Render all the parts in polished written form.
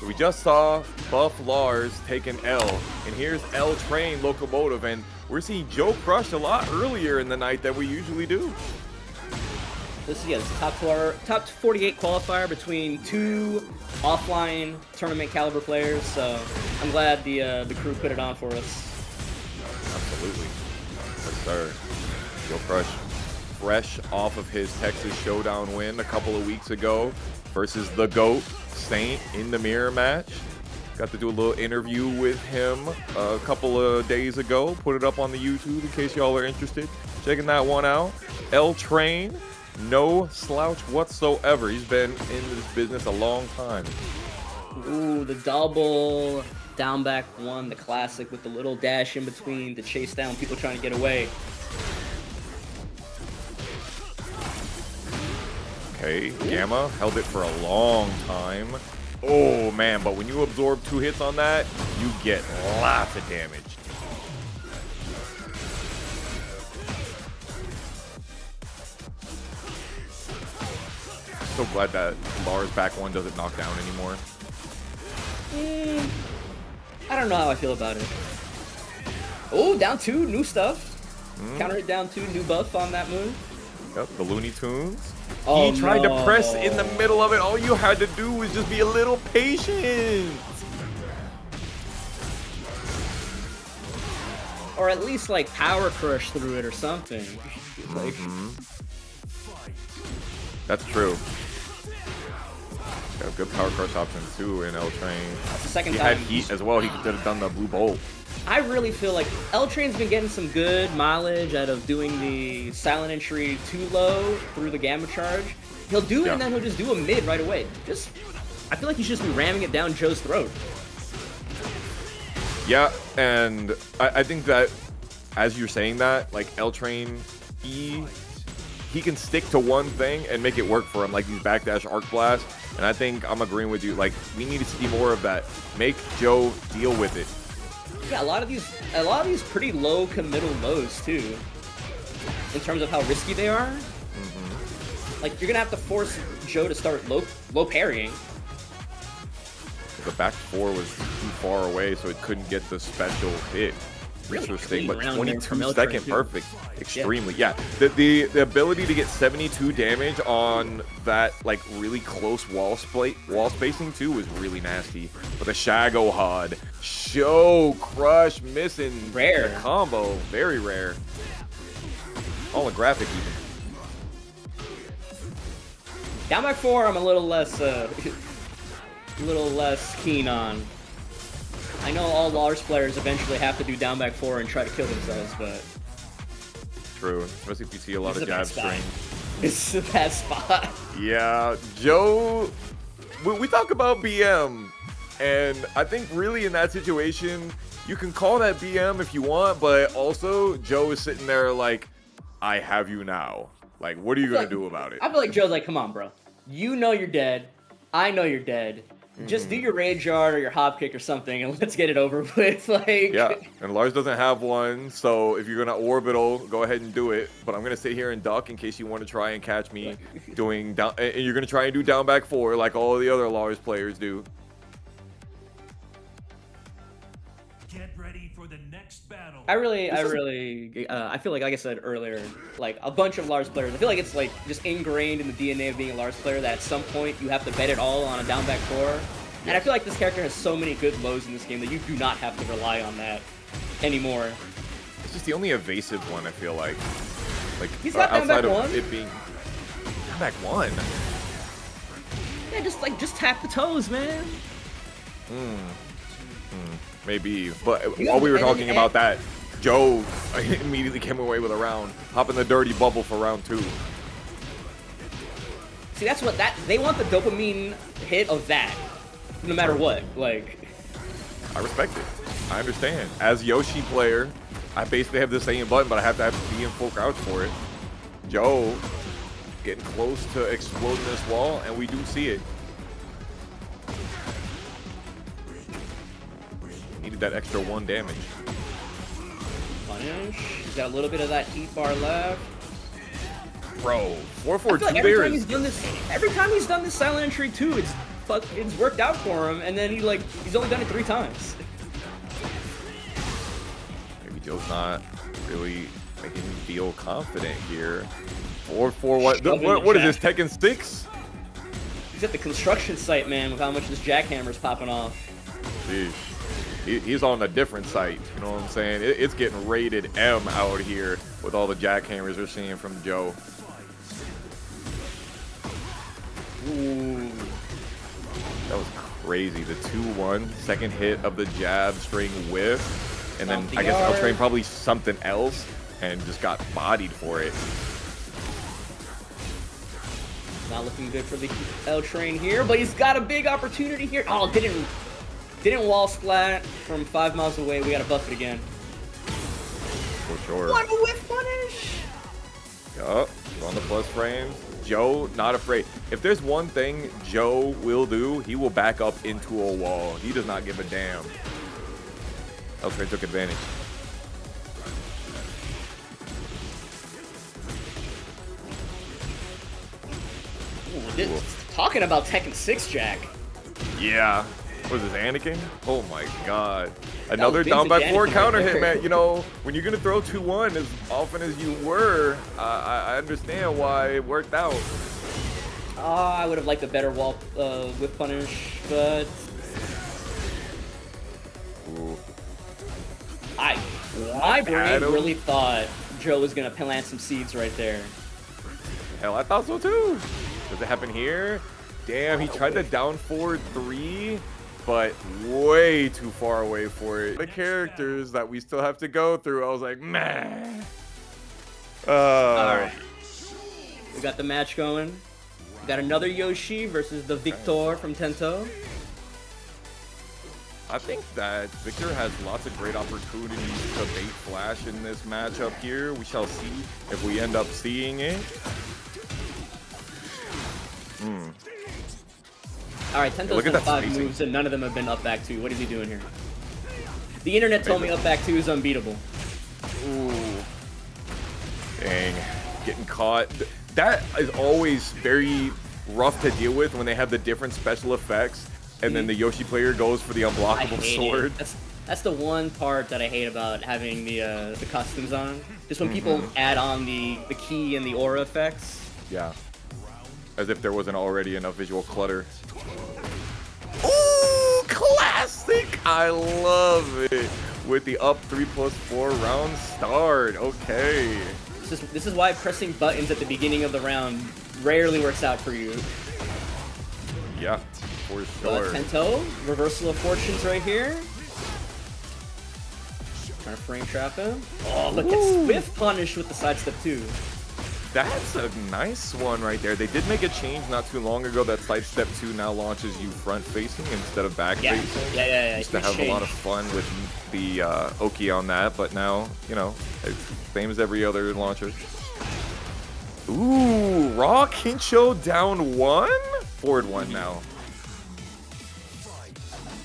So we just saw Buff Lars take an L, and here's LtrainLocomotive, and we're seeing JoeCrush a lot earlier in the night than we usually do. This is, yeah, this is top 48 qualifier between two offline tournament caliber players, so I'm glad the crew put it on for us. Absolutely. Yes, sir. JoeCrush, fresh off of his Texas Showdown win a couple of weeks ago versus the GOAT, Saint, in the mirror match. Got to do a little interview with him a couple of days ago. Put it up on the YouTube in case y'all are interested. Checking that one out. L-Train, no slouch whatsoever. He's been in this business a long time. Ooh, the double down back one, the classic with the little dash in between to chase down people trying to get away. Okay, Gamma held it for a long time. Oh man, but when you absorb 2 hits on that, you get lots of damage. So glad that Lars back one doesn't knock down anymore. I don't know how I feel about it. Oh, down 2, new stuff. Counter hit down 2, new buff on that move. Yep, the Looney Tunes. Oh, he tried to press in the middle of it. All you had to do was just be a little patient. Or at least like power crush through it or something. Like, that's true. Got good power crush options too in L-Train. Second he time. had heat as well. He could have done the blue bolt. I really feel like L-Train's been getting some good mileage out of doing the silent entry too low through the gamma charge. He'll do it and then he'll just do a mid right away. I feel like he should just be ramming it down Joe's throat. Yeah, and I think that as you're saying that, like L-Train, he can stick to one thing and make it work for him, like these backdash arc blasts. And I think I'm agreeing with you. Like, we need to see more of that. Make Joe deal with it. Yeah, a lot of these pretty low committal lows too, in terms of how risky they are. Like, you're gonna have to force Joe to start low parrying. The back 4 was too far away, so it couldn't get the special hit. Interesting, but 22 second perfect. Extremely, yeah. The ability to get 72 damage on that like really close wall spacing too was really nasty. But the Shagohod, JoeCrush missing rare the combo, very rare. Holographic even. Down back 4, I'm a little less keen on. I know all Lars players eventually have to do down back 4 and try to kill themselves, but... True, especially if you see a lot of jab strings. It's a bad spot. Yeah, Joe... We talk about BM, and I think really in that situation, you can call that BM if you want, but also Joe is sitting there like, I have you now. Like, what are you going to do about it? I feel like Joe's like, come on, bro. You know you're dead. I know you're dead. Just do your rage yard or your hop kick or something, and let's get it over with. Like, yeah, and Lars doesn't have one, so if you're gonna orbital, go ahead and do it. But I'm gonna sit here and duck in case you want to try and catch me doing down. And you're gonna try and do down back 4 like all the other Lars players do. Get ready for the next battle. I feel like I said earlier, like a bunch of Lars players, I feel like it's like just ingrained in the DNA of being a Lars player that at some point you have to bet it all on a down back 4. And I feel like this character has so many good lows in this game that you do not have to rely on that anymore. It's just the only evasive one, I feel like. Like, he's got outside down back of 1. it being down back 1. Yeah, just tap the toes, man. Maybe, but while we were talking about that, Joe immediately came away with a round, hopping the dirty bubble for round 2. See, that's what they want, the dopamine hit of that, no matter what. Like, I respect it. I understand. As Yoshi player, I basically have the same button, but I have to be in full crouch for it. Joe getting close to exploding this wall, and we do see it. Needed that extra 1 damage. Punish. He's got a little bit of that heat bar left. Bro, 442 like there every time he's done this silent entry too, it's it's worked out for him, and then he's only done it 3 times. Maybe Joe's not really making me feel confident here. 4-4, what is this, Tekken 6? He's at the construction site, man, with how much this jackhammer's popping off. Jeez. He's on a different site, you know what I'm saying? It's getting rated M out here with all the jackhammers we're seeing from Joe. Ooh. That was crazy. The 2-1, second hit of the jab string whiff, and then I guess LTrain probably something else and just got bodied for it. Not looking good for the LTrain here, but he's got a big opportunity here. Oh, didn't wall splat from 5 miles away. We gotta buff it again. For sure. What a whiff punish! Yup, on the plus frames. Joe, not afraid. If there's one thing Joe will do, he will back up into a wall. He does not give a damn. LTrain took advantage. Ooh, talking about Tekken 6, Jack. Yeah. What is this, Anakin? Oh my god. Another down by 4 counter hit, man. You know, when you're going to throw 2-1 as often as you were, I understand why it worked out. I would have liked a better wall whip punish, but... Ooh. My brain really thought Joe was going to plant some seeds right there. Hell, I thought so too. Does it happen here? Damn, he tried the down forward 3, but way too far away for it. The characters that we still have to go through, I was like, man. Alright. We got the match going. We got another Yoshi versus the Victor from Tento. I think that Victor has lots of great opportunities to bait Flash in this matchup here. We shall see if we end up seeing it. Alright, Tento's done 5 moves and none of them have been up back 2. What is he doing here? The internet told me up back 2 is unbeatable. Ooh. Dang. Getting caught. That is always very rough to deal with when they have the different special effects and then the Yoshi player goes for the unblockable sword. That's the one part that I hate about having the costumes on. Just when people add on the key and the aura effects. Yeah. As if there wasn't already enough visual clutter. Ooh, classic! I love it. With the up 3+4 round start. Okay. This is why pressing buttons at the beginning of the round rarely works out for you. Yeah, for sure. Tento, reversal of fortunes right here. Trying to frame trap him. Oh, look at whiff punish with the sidestep 2. That's a nice one right there. They did make a change not too long ago that sidestep 2 now launches you front facing instead of back facing. Yeah. Used to have a lot of fun with the Oki on that, but now, you know, it's same as every other launcher. Ooh, Raw Kincho down 1? Forward 1 now.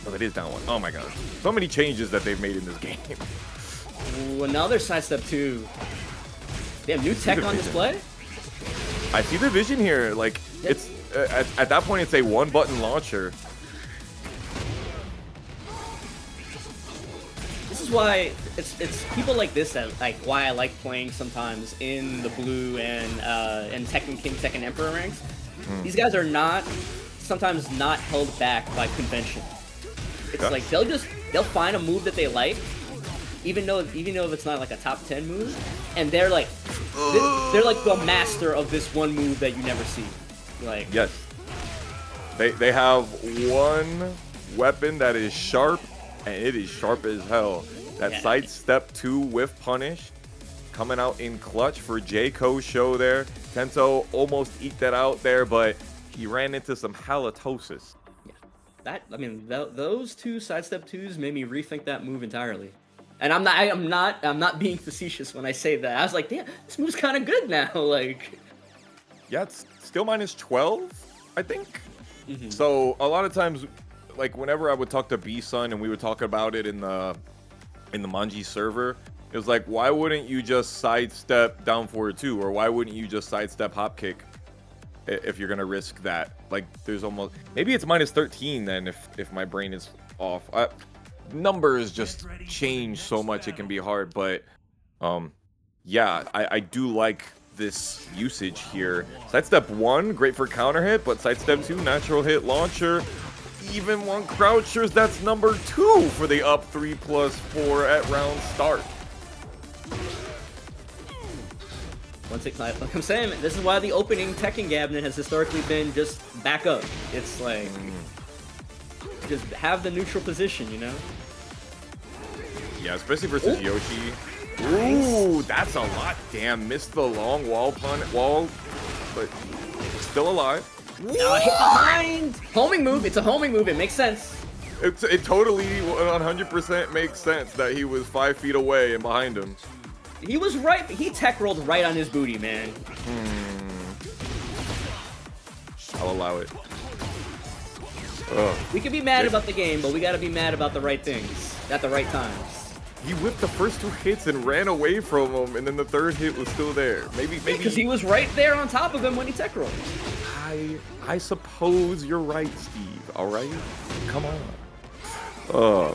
Oh, it is down 1. Oh my god. So many changes that they've made in this game. Ooh, another sidestep 2. They have new tech on display? I see the vision here. Like, it's at that point, it's a 1-button launcher. This is why it's people like this that why I like playing sometimes in the blue and Tekken King, Tekken Emperor ranks. These guys are sometimes not held back by convention. It's like they'll find a move that they like, even though it's not like a top 10 move, and they're like the master of this one move that you never see. Like, yes, they have one weapon that is sharp, and it is sharp as hell. That sidestep 2 whiff punish coming out in clutch for JayCoShow there. Tento almost eked that out there, but he ran into some halitosis. Yeah, those 2 sidestep 2s made me rethink that move entirely. And I'm not being facetious when I say that. I was like, damn, this move's kind of good now. Like, yeah, it's still minus 12, I think. So a lot of times, like whenever I would talk to B-Sun and we would talk about it in the Manji server, it was like, why wouldn't you just sidestep down forward 2, or why wouldn't you just sidestep hop kick if you're gonna risk that? Like there's almost, maybe it's minus 13 then if my brain is off. Numbers just change so much, it can be hard, but yeah, I do like this usage here. Sidestep 1, great for counter hit, but sidestep 2, natural hit launcher. Even one crouchers, that's number 2 for the up 3+4 at round start. Like I'm saying, this is why the opening Tekken cabinet has historically been just back up. It's like, just have the neutral position, you know? Yeah, especially versus Yoshi. Ooh, that's a lot. Damn, missed the long wall, but still alive. Hit behind! Homing move, it's a homing move, it makes sense. It totally 100% makes sense that he was 5 feet away and behind him. He was right, he tech rolled right on his booty, man. I'll allow it. We can be mad about the game, but we gotta be mad about the right things at the right times. He whipped the first 2 hits and ran away from him, and then the 3rd hit was still there. Maybe because he was right there on top of him when he tech rolled. I suppose you're right, Steve. All right, come on.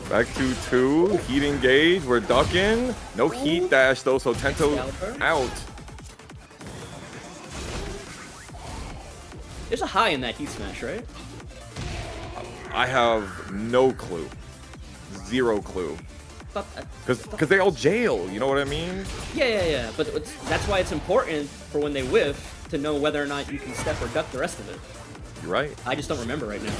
Back to 2. Heat engage. We're ducking. No heat dash though, so Tento out. There's a high in that heat smash, right? I have no clue. 0 clue. Because they all jail, you know what I mean? Yeah. But that's why it's important for when they whiff to know whether or not you can step or duck the rest of it. You're right. I just don't remember right now.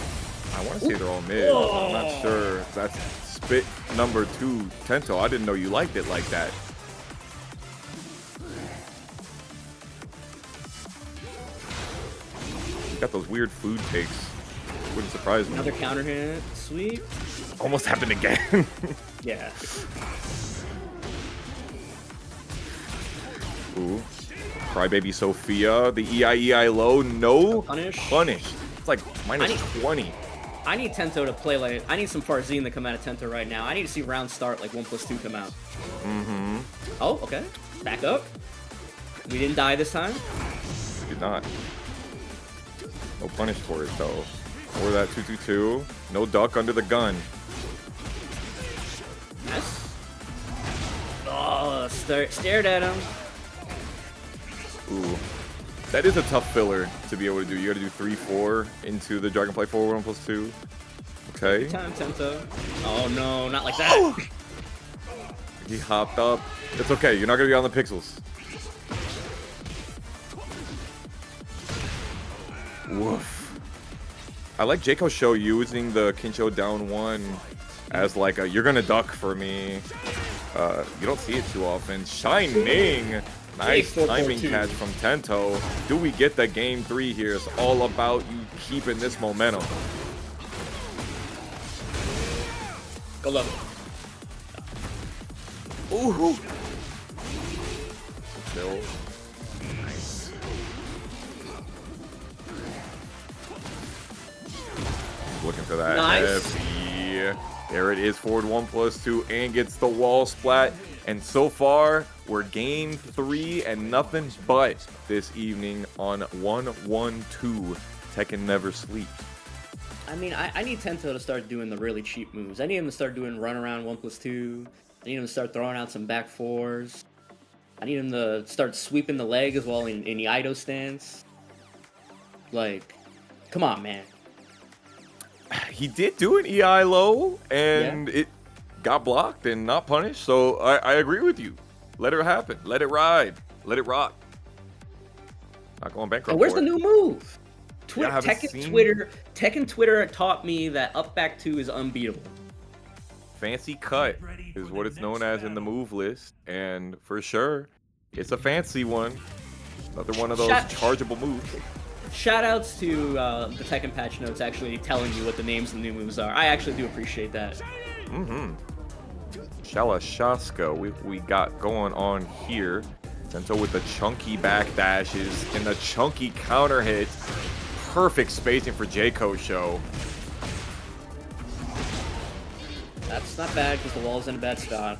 I want to say they're all mid. I'm not sure. That's spit number 2, Tento. I didn't know you liked it like that. You got those weird food takes. Wouldn't surprise me. Another counter hit. Sweet. Almost happened again. Yeah. Ooh. Crybaby Sophia. The EI low. No punish. It's like minus 20. I need Tento to play like, I need some Farzine to come out of Tento right now. I need to see round start like 1+2 come out. Oh, okay. Back up. We didn't die this time. We did not. No punish for it though. Or that 2-2-2. No duck under the gun. Yes. Oh, stared at him. Ooh. That is a tough filler to be able to do. You gotta do 3-4 into the Dragonfly forward 1+2. Okay. Good time, Tento. Oh no, not like that. He hopped up. It's okay, you're not gonna be on the pixels. Woof. I like JayCoShow using the Kincho down 1 as like a, you're gonna duck for me. You don't see it too often. Shining! Nice timing catch from Tento. Do we get the game 3 here? It's all about you keeping this momentum. Go low. Ooh. No. Nice. Looking for that. Nice. Heavy. There it is, forward 1+2 and gets the wall splat. And so far, we're game 3 and nothing but this evening on 1-1-2. Tekken never sleeps. I mean, I need Tento to start doing the really cheap moves. I need him to start doing run around 1+2. I need him to start throwing out some back 4s. I need him to start sweeping the leg as well in the Ido stance. Like, come on, man. He did do an EI low, and it got blocked and not punished, so I agree with you. Let it happen. Let it ride. Let it rock. Not going bankrupt. And where's the new move? Tekken Twitter taught me that up back 2 is unbeatable. Fancy cut is what it's known as in the move list, and for sure, it's a fancy one. Another one of those chargeable moves. Shoutouts to the Tekken patch notes actually telling you what the names of the new moves are. I actually do appreciate that. Shalashaska, we got going on here. Tento with the chunky backdashes and the chunky counter hit. Perfect spacing for JayCoShow. That's not bad because the wall's in a bad spot.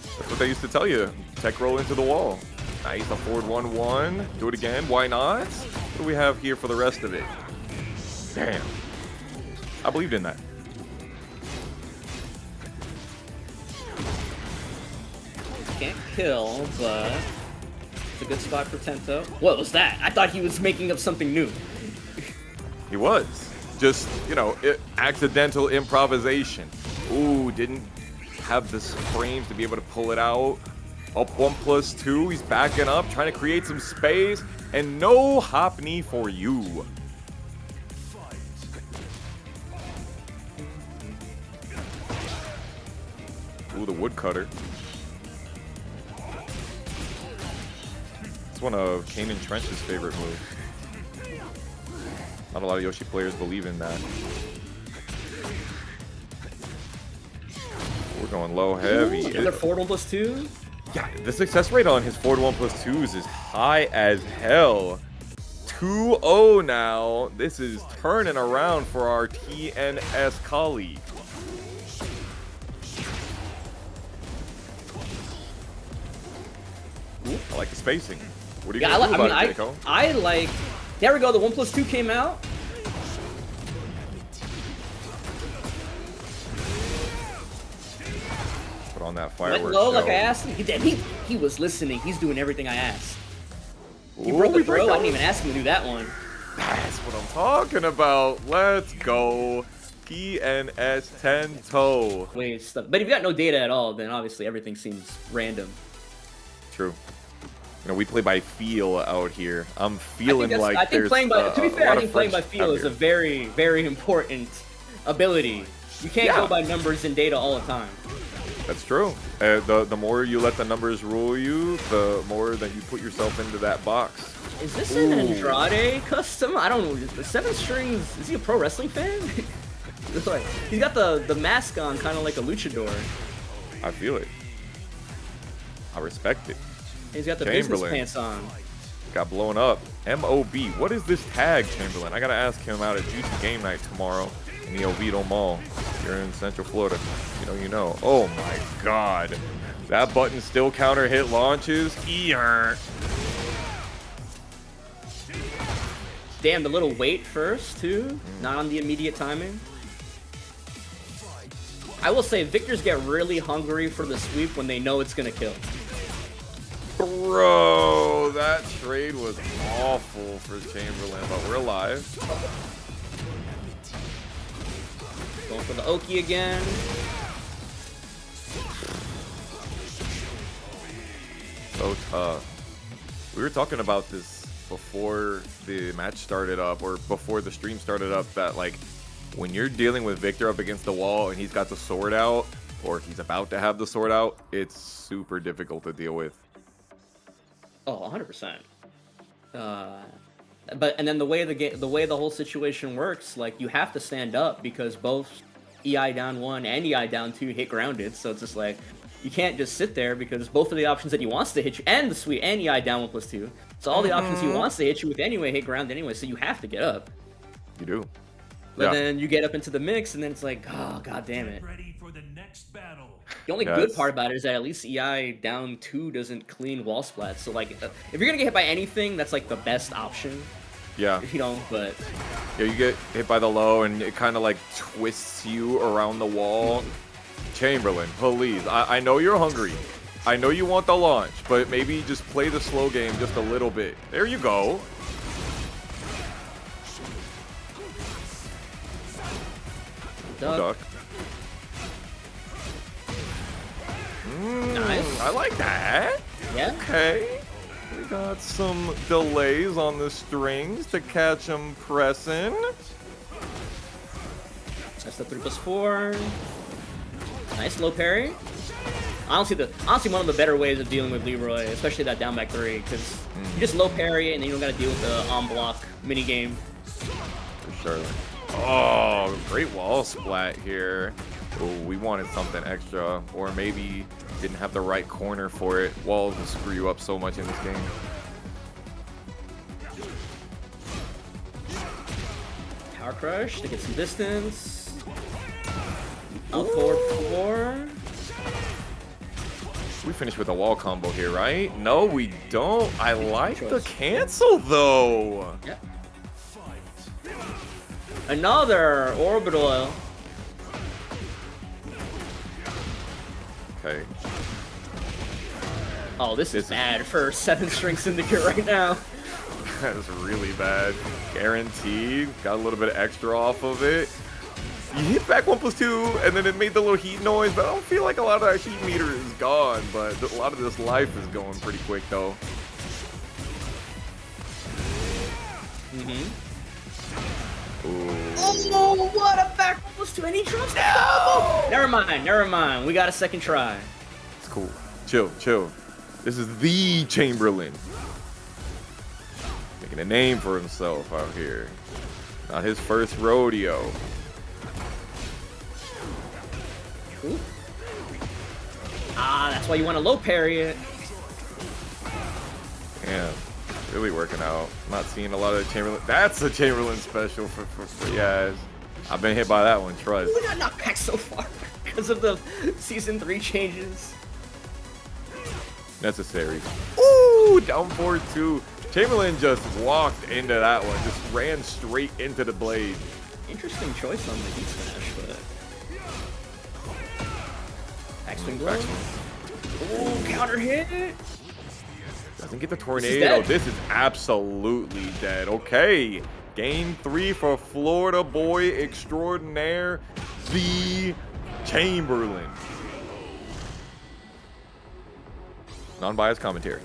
That's what they used to tell you. Tech roll into the wall. Nice, a forward 1-1. Do it again. Why not? What do we have here for the rest of it? Damn. I believed in that. Can't kill, but it's a good spot for Tento. What was that? I thought he was making up something new. He was. Just, you know, accidental improvisation. Ooh, didn't have the frames to be able to pull it out. Up 1+2. He's backing up, trying to create some space. And no hop knee for you. Ooh, the woodcutter. It's one of Kanan Trench's favorite moves. Not a lot of Yoshi players believe in that. We're going low heavy. Another forward 1+2? Yeah, the success rate on his forward 1+2s is high as hell. 2-0 now. This is turning around for our TNS colleague. I like the spacing. What do you gonna do about it, Jaco? I like. There we go. The 1+2 came out. Put on that fireworks. Went low show. like I asked him. He was listening. He's doing everything I asked. He Ooh, broke the throw. I didn't even ask him to do that one. That's what I'm talking about. Let's go. PNS Tento. Wait, stuff. But if you got no data at all, then obviously everything seems random. True. You know, we play by feel out here. I'm feeling I think playing by, to be fair, I think playing by feel is a very, very important ability. You can't go by numbers and data all the time. That's true. The more you let the numbers rule you, the more that you put yourself into that box. Is this an Andrade custom? I don't know. The 7-Strings, is he a pro wrestling fan? He's got the mask on, kind of like a luchador. I feel it. I respect it. He's got the business pants on. Got blown up. MOB. What is this tag, Chamberlain? I gotta ask him out at Juicy Game Night tomorrow in the Oviedo Mall here in Central Florida. You know. Oh my God. That button still counter hit launches. Damn, the little wait first too. Not on the immediate timing. I will say Victors get really hungry for the sweep when they know it's gonna kill. Bro, that trade was awful for Chamberlain, but we're alive. Going for the Oki again. So tough. We were talking about this before the match started up, or before the stream started up, that like when you're dealing with Victor up against the wall and he's got the sword out, or he's about to have the sword out, it's super difficult to deal with. Oh, 100%. And then the way the whole situation works, like you have to stand up because both EI down 1 and EI down 2 hit grounded. So it's just like you can't just sit there because both of the options that he wants to hit you, and the sweep and EI down 1+2. So all the options he wants to hit you with anyway hit ground anyway. So you have to get up. You do. But then you get up into the mix, and then it's like, oh, God damn it. Ready for the next battle. The only good part about it is that at least EI down 2 doesn't clean wall splats. So, like, if you're going to get hit by anything, that's, like, the best option. Yeah. You know, but... Yeah, you get hit by the low, and it kind of, like, twists you around the wall. Chamberlain, please. I know you're hungry. I know you want the launch, but maybe just play the slow game just a little bit. There you go. Duck. Nice. I like that. Yeah. Okay. We got some delays on the strings to catch them pressing. That's the 3+4. Nice low parry. Honestly, one of the better ways of dealing with Leroy, especially that down back 3, because you just low parry it and then you don't got to deal with the on block mini game. For sure. Oh, great wall splat here. Oh, we wanted something extra, or maybe didn't have the right corner for it. Walls will screw you up so much in this game. Power crush to get some distance. Out forward 4. We finish with a wall combo here, right? No, we don't. I like the choice. cancel, though. Yeah. Another orbital. Okay. Oh, this is is- bad for 7-StringSyndicate right now. That's really bad. Guaranteed. Got a little bit of extra off of it. You hit back 1+2, and then it made the little heat noise, but I don't feel like a lot of that heat meter is gone, but a lot of this life is going pretty quick, though. Oh, what a back 1+2, and he drops the combo! Never mind. We got a second try. It's cool. Chill. This is the Chamberlain. Making a name for himself out here. Not his first rodeo. Ooh. Ah, that's why you want to low parry it. Damn. Really working out. Not seeing a lot of the Chamberlain. That's a Chamberlain special for Yaz. I've been hit by that one, trust. We got knocked back so far because of the Season 3 changes. Necessary. Ooh, down 4-2. Chamberlain just walked into that one. Just ran straight into the blade. Interesting choice on the heat smash, but... Backswing blow. Ooh, counter hit. Doesn't get the tornado. This is absolutely dead. Okay. Game 3 for Florida boy extraordinaire, the Chamberlain. Non-biased commentary.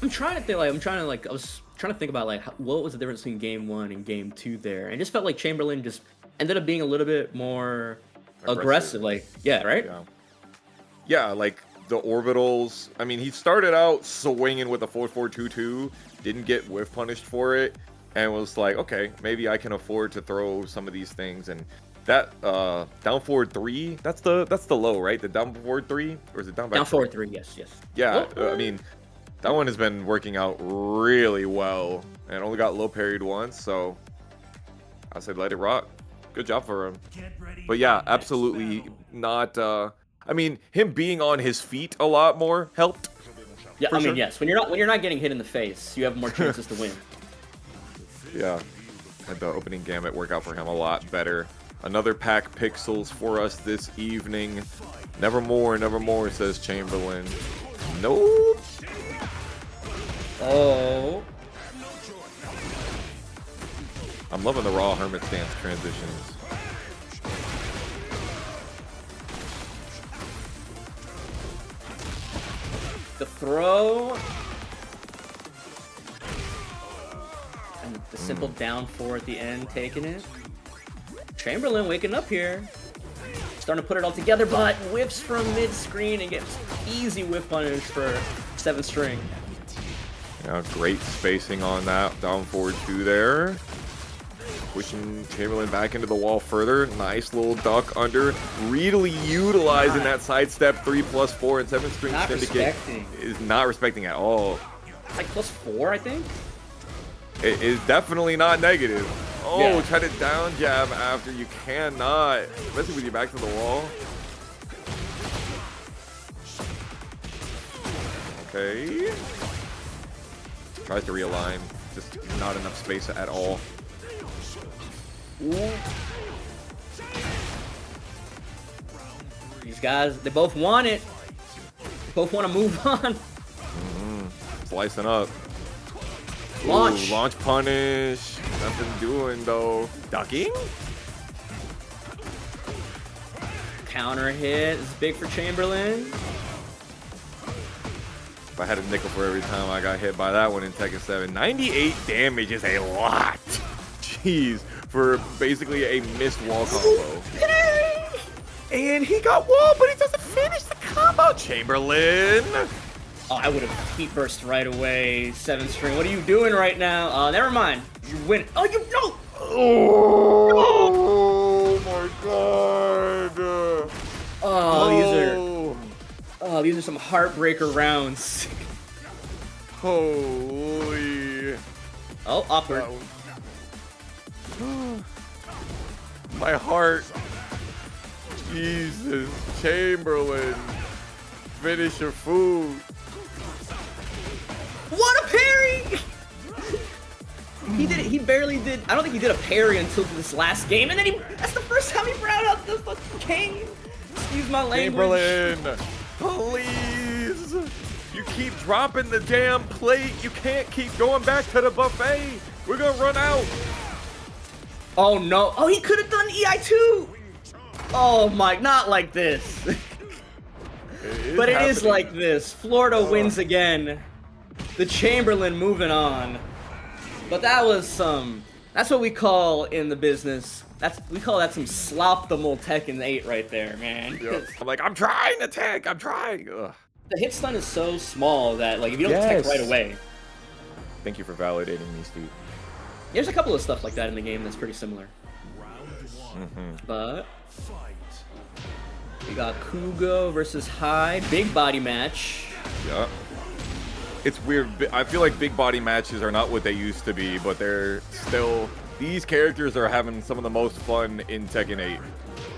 I was trying to think about like what was the difference between game 1 and game 2 there, and it just felt like Chamberlain just ended up being a little bit more aggressive. Like, yeah, right? Yeah, like the orbitals. I mean, he started out swinging with a 4-4-2-2, didn't get whiff punished for it, and was like, okay, maybe I can afford to throw some of these things. And that down forward 3, that's the low, right? The down forward 3, or is it down back? Down forward 3, yes. Yeah, I mean, that one has been working out really well, and only got low parried once, so I said let it rock. Good job for him. But yeah, absolutely not. I mean, him being on his feet a lot more helped. Yeah, I mean, sure. yes. When you're not getting hit in the face, you have more chances to win. Yeah, had the opening gamut work out for him a lot better. Another pack pixels for us this evening. Nevermore, says Chamberlain. Nope. Oh. I'm loving the raw hermit stance transitions. The throw. And the simple down 4 at the end, taking it. Chamberlain waking up here. Starting to put it all together, but whiffs from mid-screen and gets easy whiff punish for 7-string. Yeah, great spacing on that. Down forward 2 there. Pushing Chamberlain back into the wall further. Nice little duck under. Really utilizing that sidestep 3+4, and 7-StringSyndicate is not respecting at all. It's like +4, I think. It is definitely not negative. Oh, Yeah. try to down jab after. You cannot, especially with your back to the wall. Okay. Tries to realign. Just not enough space at all. Ooh. These guys, they both want it. They both want to move on. Slicing up. Launch. Ooh, launch punish. Nothing doing though. Ducking? Counter hit. This is big for Chamberlain. If I had a nickel for every time I got hit by that one in Tekken 7. 98 damage is a lot. Jeez. For basically a missed wall combo. And he got wall, but he doesn't finish the combo. Chamberlain. Oh, I would have heat burst right away. 7-string. What are you doing right now? Never mind. You win. Oh, you no. Oh my god. These are some heartbreaker rounds. Holy. Oh, awkward. My heart. Jesus. Chamberlain. Finish your food. What a parry! He barely did. I don't think he did a parry until this last game, and then that's the first time he brought out the fucking cane. Excuse my language. Chamberlain, please. You keep dropping the damn plate. You can't keep going back to the buffet. We're gonna run out. Oh no. Oh, he could have done EI2. Oh my, not like this. But it is like this. Florida wins again. The Chamberlain moving on. But that was some, that's what we call in the business, we call that some slop-the-mole Tekken 8 right there, man. Yep. I'm like, I'm trying to tech, I'm trying. Ugh. The hit stun is so small that, like, if you don't tech right away. Thank you for validating me, Steve. There's a couple of stuff like that in the game that's pretty similar. But we got Kuugo versus Hyde, big body match. Yeah. It's weird. I feel like big body matches are not what they used to be, but they're still. These characters are having some of the most fun in Tekken 8.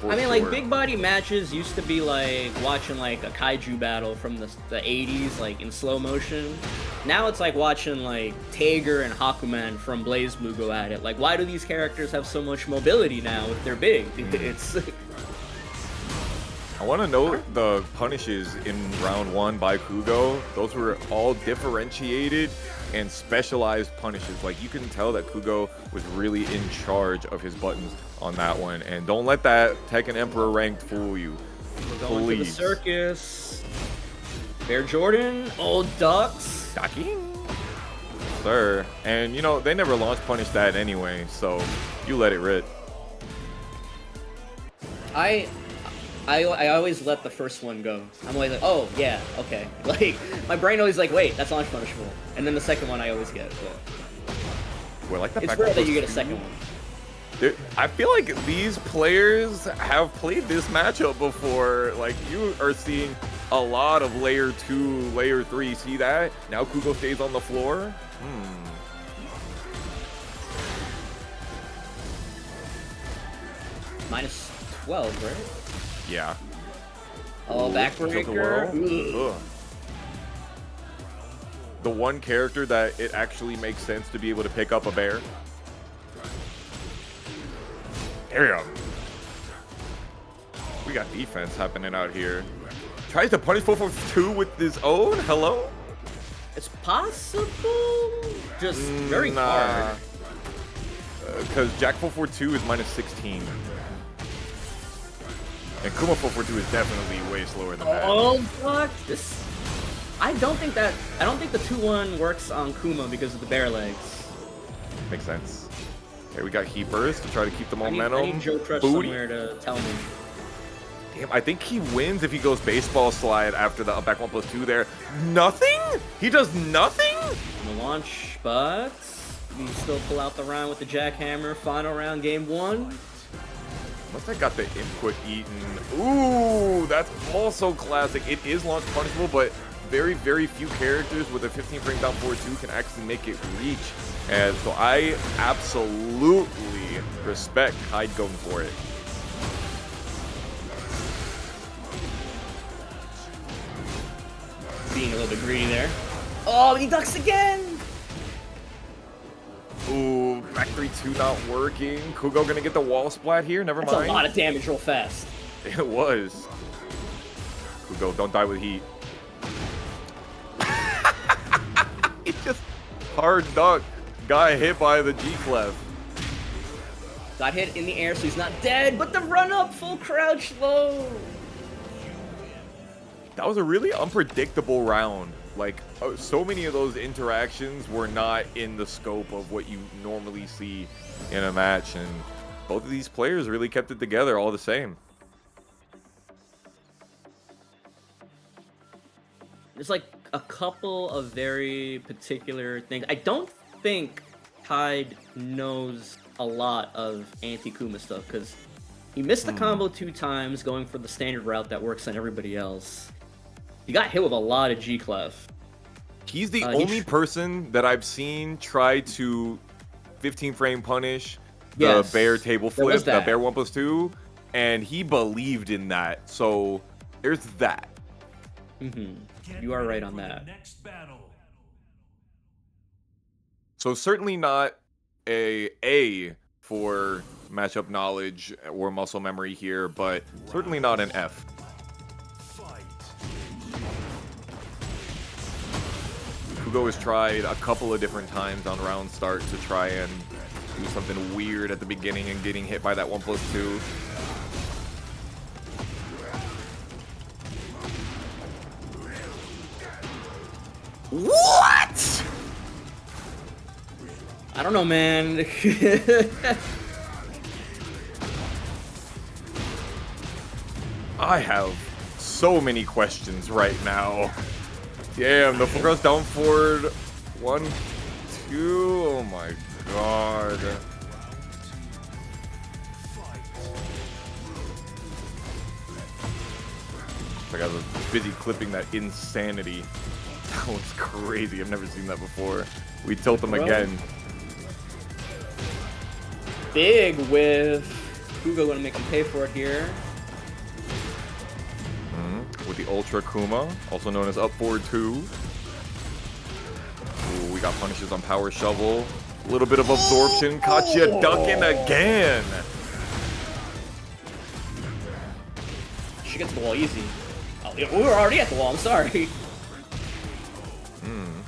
I mean, like, big body matches used to be like watching like a kaiju battle from the 80s, like in slow motion. Now it's like watching like Tager and Hakuman from Blaze Blue go at it. Like, why do these characters have so much mobility now if they're big? It's. I want to note the punishes in round 1 by Kuugo. Those were all differentiated and specialized punishes. Like, you can tell that Kuugo was really in charge of his buttons on that one. And don't let that Tekken Emperor ranked fool you. We're going to the circus. Bear Jordan, old ducks. Ducky. Sir. And, you know, they never launch punish that anyway, so you let it rip. I always let the first one go. I'm always like, oh, yeah, okay. Like, my brain always like, wait, that's launch punishable. And then the second one I always get. But Well, like the it's rare that you get a second one. Dude, I feel like these players have played this matchup before. Like, you are seeing a lot of layer 2, layer 3. See that? Now Kuugo stays on the floor. Minus 12, right? Yeah. Oh, backbreaker. The one character that it actually makes sense to be able to pick up a bear. There we go. We got defense happening out here. Tries to punish 442 with his own. Hello? It's possible. Just very hard. Because Jack 442 is minus 16. And Kuma 442 is definitely way slower than that. Oh, fuck. I don't think the 2-1 works on Kuma because of the bear legs. Makes sense. Okay, we got Heat Burst to try to keep the momentum. I need JoeCrush somewhere to tell me. Damn, I think he wins if he goes baseball slide after the back 1+2 there. Nothing? He does nothing? On the launch, but we still pull out the round with the jackhammer. Final round, game 1. Must have got the input eaten. Ooh, that's also classic. It is launch punishable, but very, very few characters with a 15 frame down 4-2 can actually make it reach. And so I absolutely respect Hyde going for it. Being a little bit greedy there. Oh, he ducks again! Ooh, back 3-2 not working. Kuugo gonna get the wall splat here, never mind. That's a lot of damage real fast. It was. Kuugo, don't die with heat. He just hard duck. Got hit by the G-Clef. Got hit in the air, so he's not dead, but the run up full crouch low. That was a really unpredictable round. Like, so many of those interactions were not in the scope of what you normally see in a match, and both of these players really kept it together all the same. There's like a couple of very particular things. I don't think Hyde knows a lot of anti-Kuma stuff, because he missed the combo 2 times going for the standard route that works on everybody else. He got hit with a lot of G-Clef. He's the only person that I've seen try to 15 frame punish the bear table flip, the that. bear 1+2, and he believed in that. So there's that. You are right on that. Next battle. So certainly not a for matchup knowledge or muscle memory here, but certainly not an F. Kuugo has tried a couple of different times on round start to try and do something weird at the beginning and getting hit by that 1+2. What? I don't know, man. I have so many questions right now. Damn, the full cross down forward. 1, 2. Oh my god. Like I was busy clipping that insanity. That was crazy. I've never seen that before. We tilt them again. Big whiff. Kuugo gonna make him pay for it here. With the Ultra Kuma, also known as up forward 2. Ooh, we got punishes on Power Shovel. A little bit of absorption. Caught you ducking again. She gets the wall easy. Oh, we were already at the wall. I'm sorry.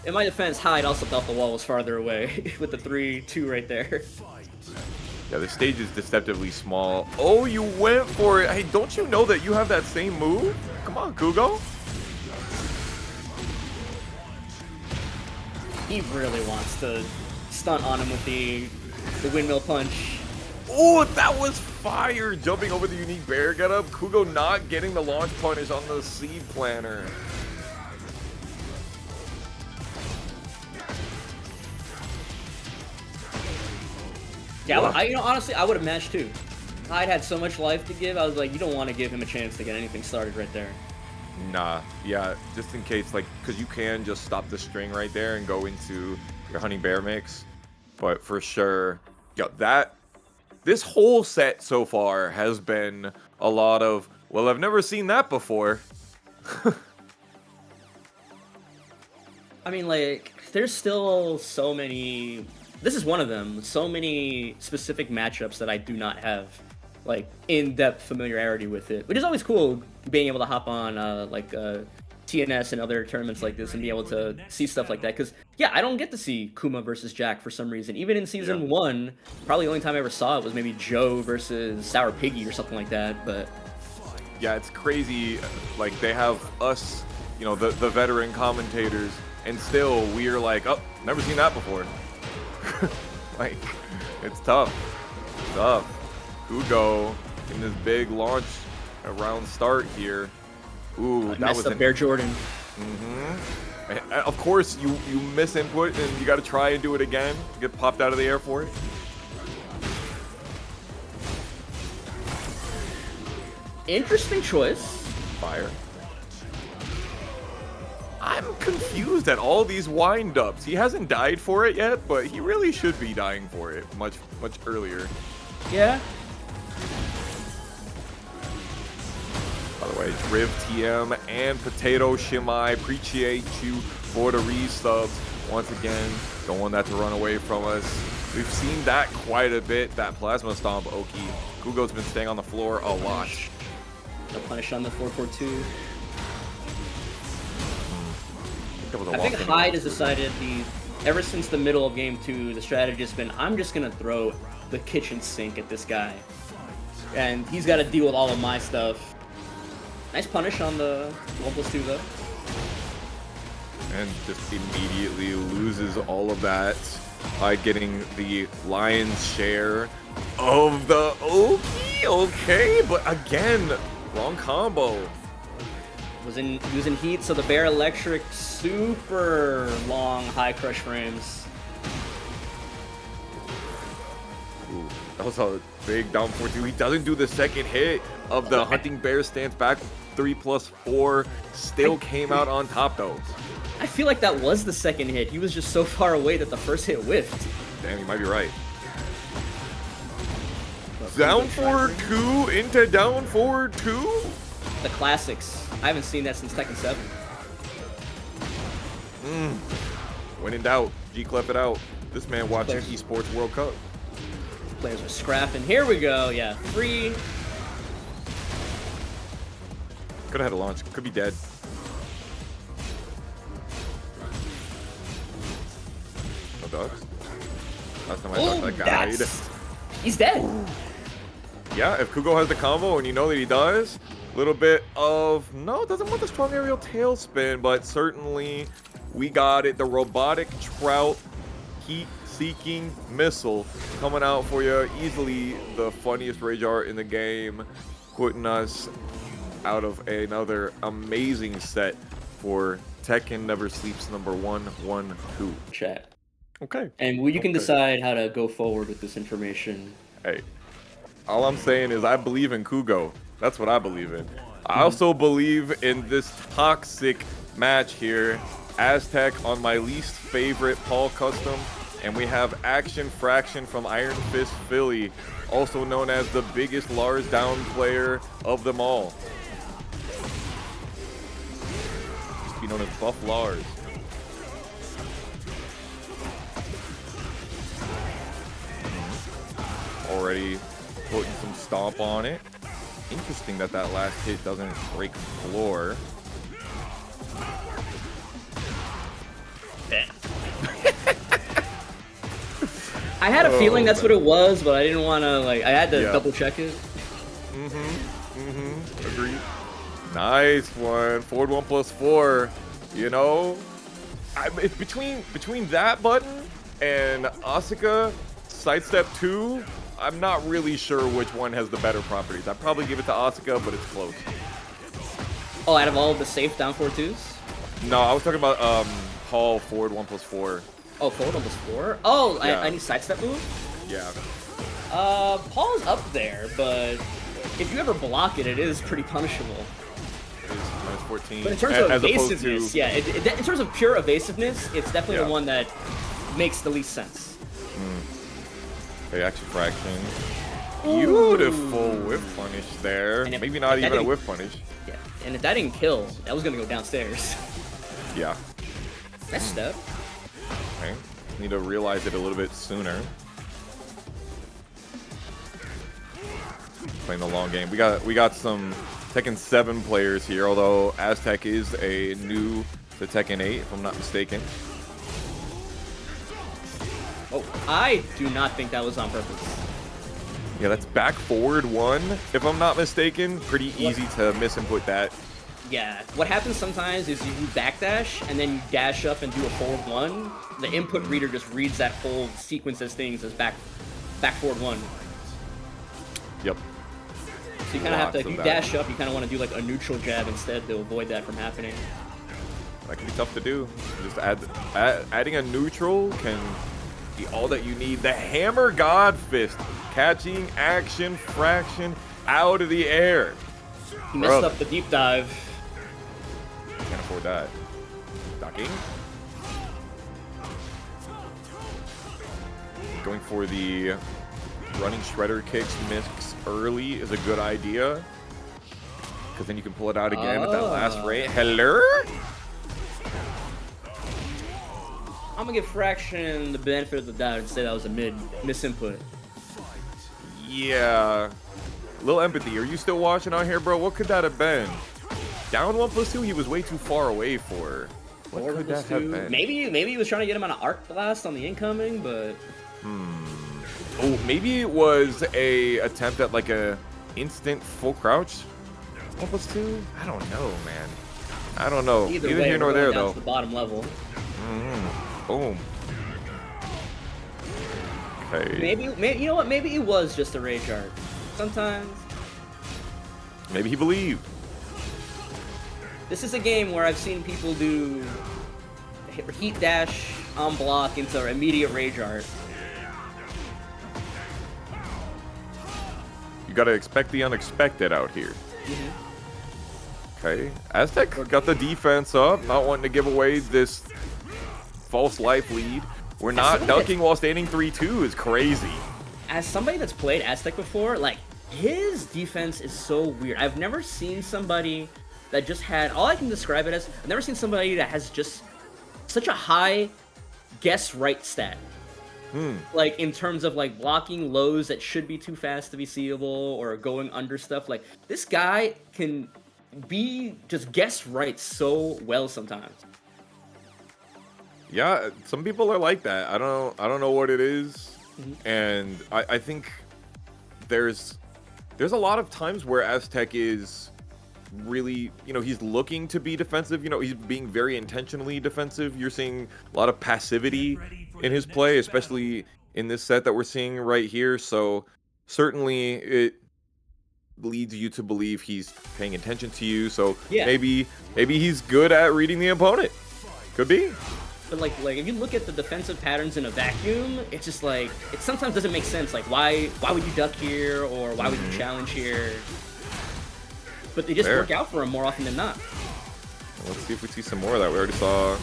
In my defense, Hyde also thought the wall was farther away with the 3-2 right there. Yeah, the stage is deceptively small. Oh, you went for it. Hey, don't you know that you have that same move? Come on, Kuugo. He really wants to stunt on him with the windmill punch. Oh, that was fire. Jumping over the unique bear getup. Kuugo not getting the launch punish on the seed planner. Yeah, honestly, I would have matched too. Hyde had so much life to give. I was like, you don't want to give him a chance to get anything started right there. Nah, yeah, just in case, like, because you can just stop the string right there and go into your honey bear mix. But for sure, yeah, this whole set so far has been a lot of, well, I've never seen that before. I mean, like, there's still so many. This is one of them. So many specific matchups that I do not have, like, in-depth familiarity with it. Which is always cool, being able to hop on, TNS and other tournaments like this and be able to see stuff like that. Because, yeah, I don't get to see Kuma versus Jack for some reason. Even in Season 1, probably the only time I ever saw it was maybe Joe versus Sour Piggy or something like that, but... Yeah, it's crazy. Like, they have us, you know, the veteran commentators, and still we're like, oh, never seen that before. Like, it's tough. Tough. Kuugo in this big launch around start here. Ooh, that was a Bear Jordan. Of course, you miss input and you got to try and do it again. Get popped out of the air for it. Interesting choice. Fire. I'm confused at all these wind-ups. He hasn't died for it yet, but he really should be dying for it much earlier. Yeah. By the way, Driv TM and Potato Shimai, appreciate you for the resubs. Once again, don't want that to run away from us. We've seen that quite a bit, that Plasma Stomp Oki. Kuugo's been staying on the floor a lot. No punish on the 4-4-2. I think Hyde Hyde has decided ever since the middle of game 2, the strategy has been, I'm just going to throw the kitchen sink at this guy. And he's got to deal with all of my stuff. Nice punish on the 1+2 though. And just immediately loses all of that by getting the lion's share of the Oki. Okay, but again, wrong combo. He was in heat, so the Bear Electric super long high crush frames. Ooh, that was a big down 4-2. He doesn't do the second hit of the Hunting Bear stance back 3+4. Still came out on top though. I feel like that was the second hit. He was just so far away that the first hit whiffed. Damn, you might be right. Down forward coup into down forward two? The classics. I haven't seen that since Tekken 7. When in doubt, G-Clef it out. This man watching Esports World Cup. Players are scrapping. Here we go. Yeah, free. Could have had a launch. Could be dead. No ducks. Last time I thought that guy died. He's dead. Yeah, if Kuugo has the combo and you know that he does, a little bit of, no, doesn't want the strong aerial tailspin, but certainly we got it. The robotic trout heat-seeking missile coming out for you. Easily the funniest rage art in the game, putting us out of another amazing set for Tekken Never Sleeps number 112. Chat. Okay. And you can decide how to go forward with this information. Hey, all I'm saying is I believe in Kuugo. That's what I believe in. I also believe in this toxic match here. Aztec on my least favorite Paul custom. And we have ActionFraction from Iron Fist Philly, also known as the biggest Lars down player of them all. Used to be known as Buff Lars. Already putting some stomp on it. Interesting that that last hit doesn't break floor. I had a feeling that's what it was, but I didn't want to, like, I had to double check it. Agreed. Nice one. Forward 1+4. You know, it's between that button and Asuka sidestep 2. I'm not really sure which one has the better properties. I'd probably give it to Asuka, but it's close. Oh, out of all of the safe down 4-2s? No, I was talking about Paul forward 1+4. Oh, forward 1+4? Oh, Yeah. any sidestep move? Yeah. Paul's up there, but if you ever block it, it is pretty punishable. It's -14. But in terms of as opposed evasiveness, to, yeah, in terms of pure evasiveness, it's definitely the one that makes the least sense. Okay, ActionFraction. Beautiful whiff punish there. And Maybe not even a whiff punish. Yeah, and if that didn't kill, that was gonna go downstairs. Yeah. Next step. Okay. Need to realize it a little bit sooner. Playing the long game. We got some Tekken 7 players here, although Aztec is a new to Tekken 8, if I'm not mistaken. Oh, I do not think that was on purpose. Yeah, that's back forward 1, if I'm not mistaken. Pretty easy to misinput that. Yeah, what happens sometimes is you backdash and then you dash up and do a forward 1. The input reader just reads that whole sequence as things as back forward 1. Yep. So you kind of have to, if you dash up, you kind of want to do like a neutral jab instead to avoid that from happening. That can be tough to do. Just adding a neutral can be all that you need. The Hammer God Fist catching ActionFraction out of the air. He messed up the deep dive. Can't afford that. Ducking. Going for the running shredder kicks mix early is a good idea. Because then you can pull it out again at that last rate. Hello? I'm gonna give Fraction the benefit of the doubt and say that was a misinput. Yeah. Little empathy. Are you still watching out here, bro? What could that have been? Down 1+2, he was way too far away for. What could that have been? Maybe he was trying to get him on an arc blast on the incoming, but. Oh, maybe it was a attempt at like a instant full crouch. 1+2? I don't know, man. I don't know. Either Neither way, here nor we're there, going down though. to the bottom level. Boom. Okay. Maybe you know what? Maybe it was just a rage art. Sometimes. Maybe he believed. This is a game where I've seen people do heat dash on block into immediate rage art. You gotta expect the unexpected out here. Okay. Aztec got the defense up, not wanting to give away this false life lead. We're not dunking while standing 3-2 is crazy. as somebody that's played Aztec before, like, his defense is so weird. I've never seen somebody that just had, all I can describe it as, I've never seen somebody that has just such a high guess right stat. Like, in terms of, like, blocking lows that should be too fast to be seeable, or going under stuff. Like, this guy can be just guess right so well sometimes. Yeah, some people are like that. I don't know what it is. And I think there's a lot of times where Aztec is really, you know, he's looking to be defensive. You know, he's being very intentionally defensive. You're seeing a lot of passivity in his play, especially in this set that we're seeing right here. So certainly it leads you to believe he's paying attention to you. So Yeah. maybe he's good at reading the opponent. Could be. But like if you look at the defensive patterns in a vacuum, it's just like, it sometimes doesn't make sense. Like, why would you duck here, or why would you challenge here? But they just Fair. work out for him more often than not. Let's see if we see some more of that. We already saw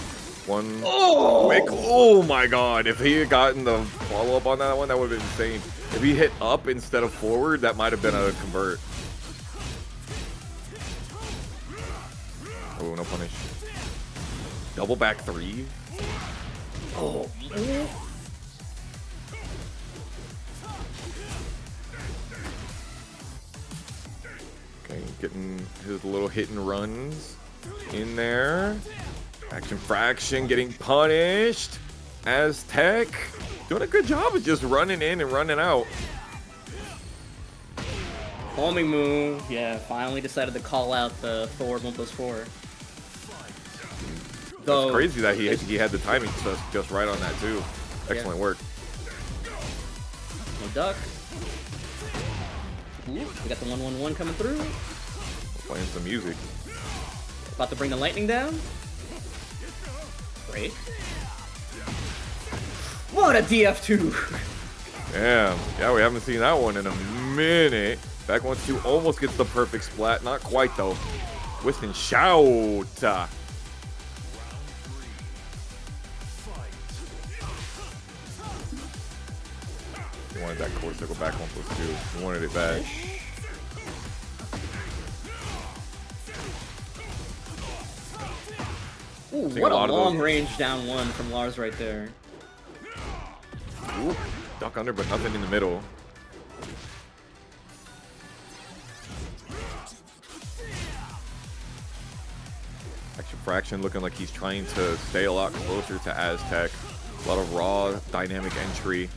one Oh! quick. Oh my god. If he had gotten the follow-up on that one, that would have been insane. If he hit up instead of forward, that might have been a convert. Oh, no punish. Double back 3. Oh. Okay, getting his little hit and runs in there. ActionFraction getting punished. Aztec doing a good job of just running in and running out. Homing move. Yeah, finally decided to call out the forward 1+4. It's crazy that he had the timing just right on that too. Excellent work. No duck. Ooh, we got the 1-1-1 coming through. Playing some music. About to bring the lightning down. Great. What a DF2! Damn. Yeah, we haven't seen that one in a minute. Back 1-2 almost gets the perfect splat. Not quite though. Twist and shout. We wanted that course to go back 1+2. We wanted it bad. Ooh, Seeing what a a lot of long those. range down one from Lars right there. Ooh, duck under, but nothing in the middle. ActionFraction looking like he's trying to stay a lot closer to Aztec. A lot of raw dynamic entry.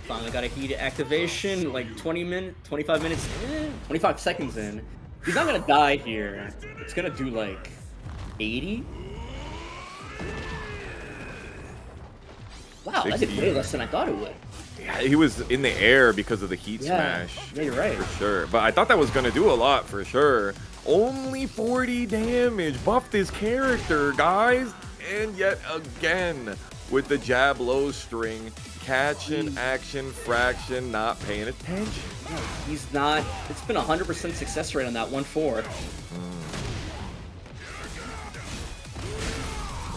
Finally got a heated activation, like 25 minutes in, 25 seconds in. He's not gonna die here. It's gonna do like 80. Wow, that did 60. way less than I thought it would. Yeah, he was in the air because of the heat Yeah, smash. yeah, you're right. For sure. But I thought that was going to do a lot for sure. Only 40 damage. Buff this character, guys. And yet again, with the jab low string, catching ActionFraction, not paying attention. No, he's not. It's been 100% success rate on that 1-4.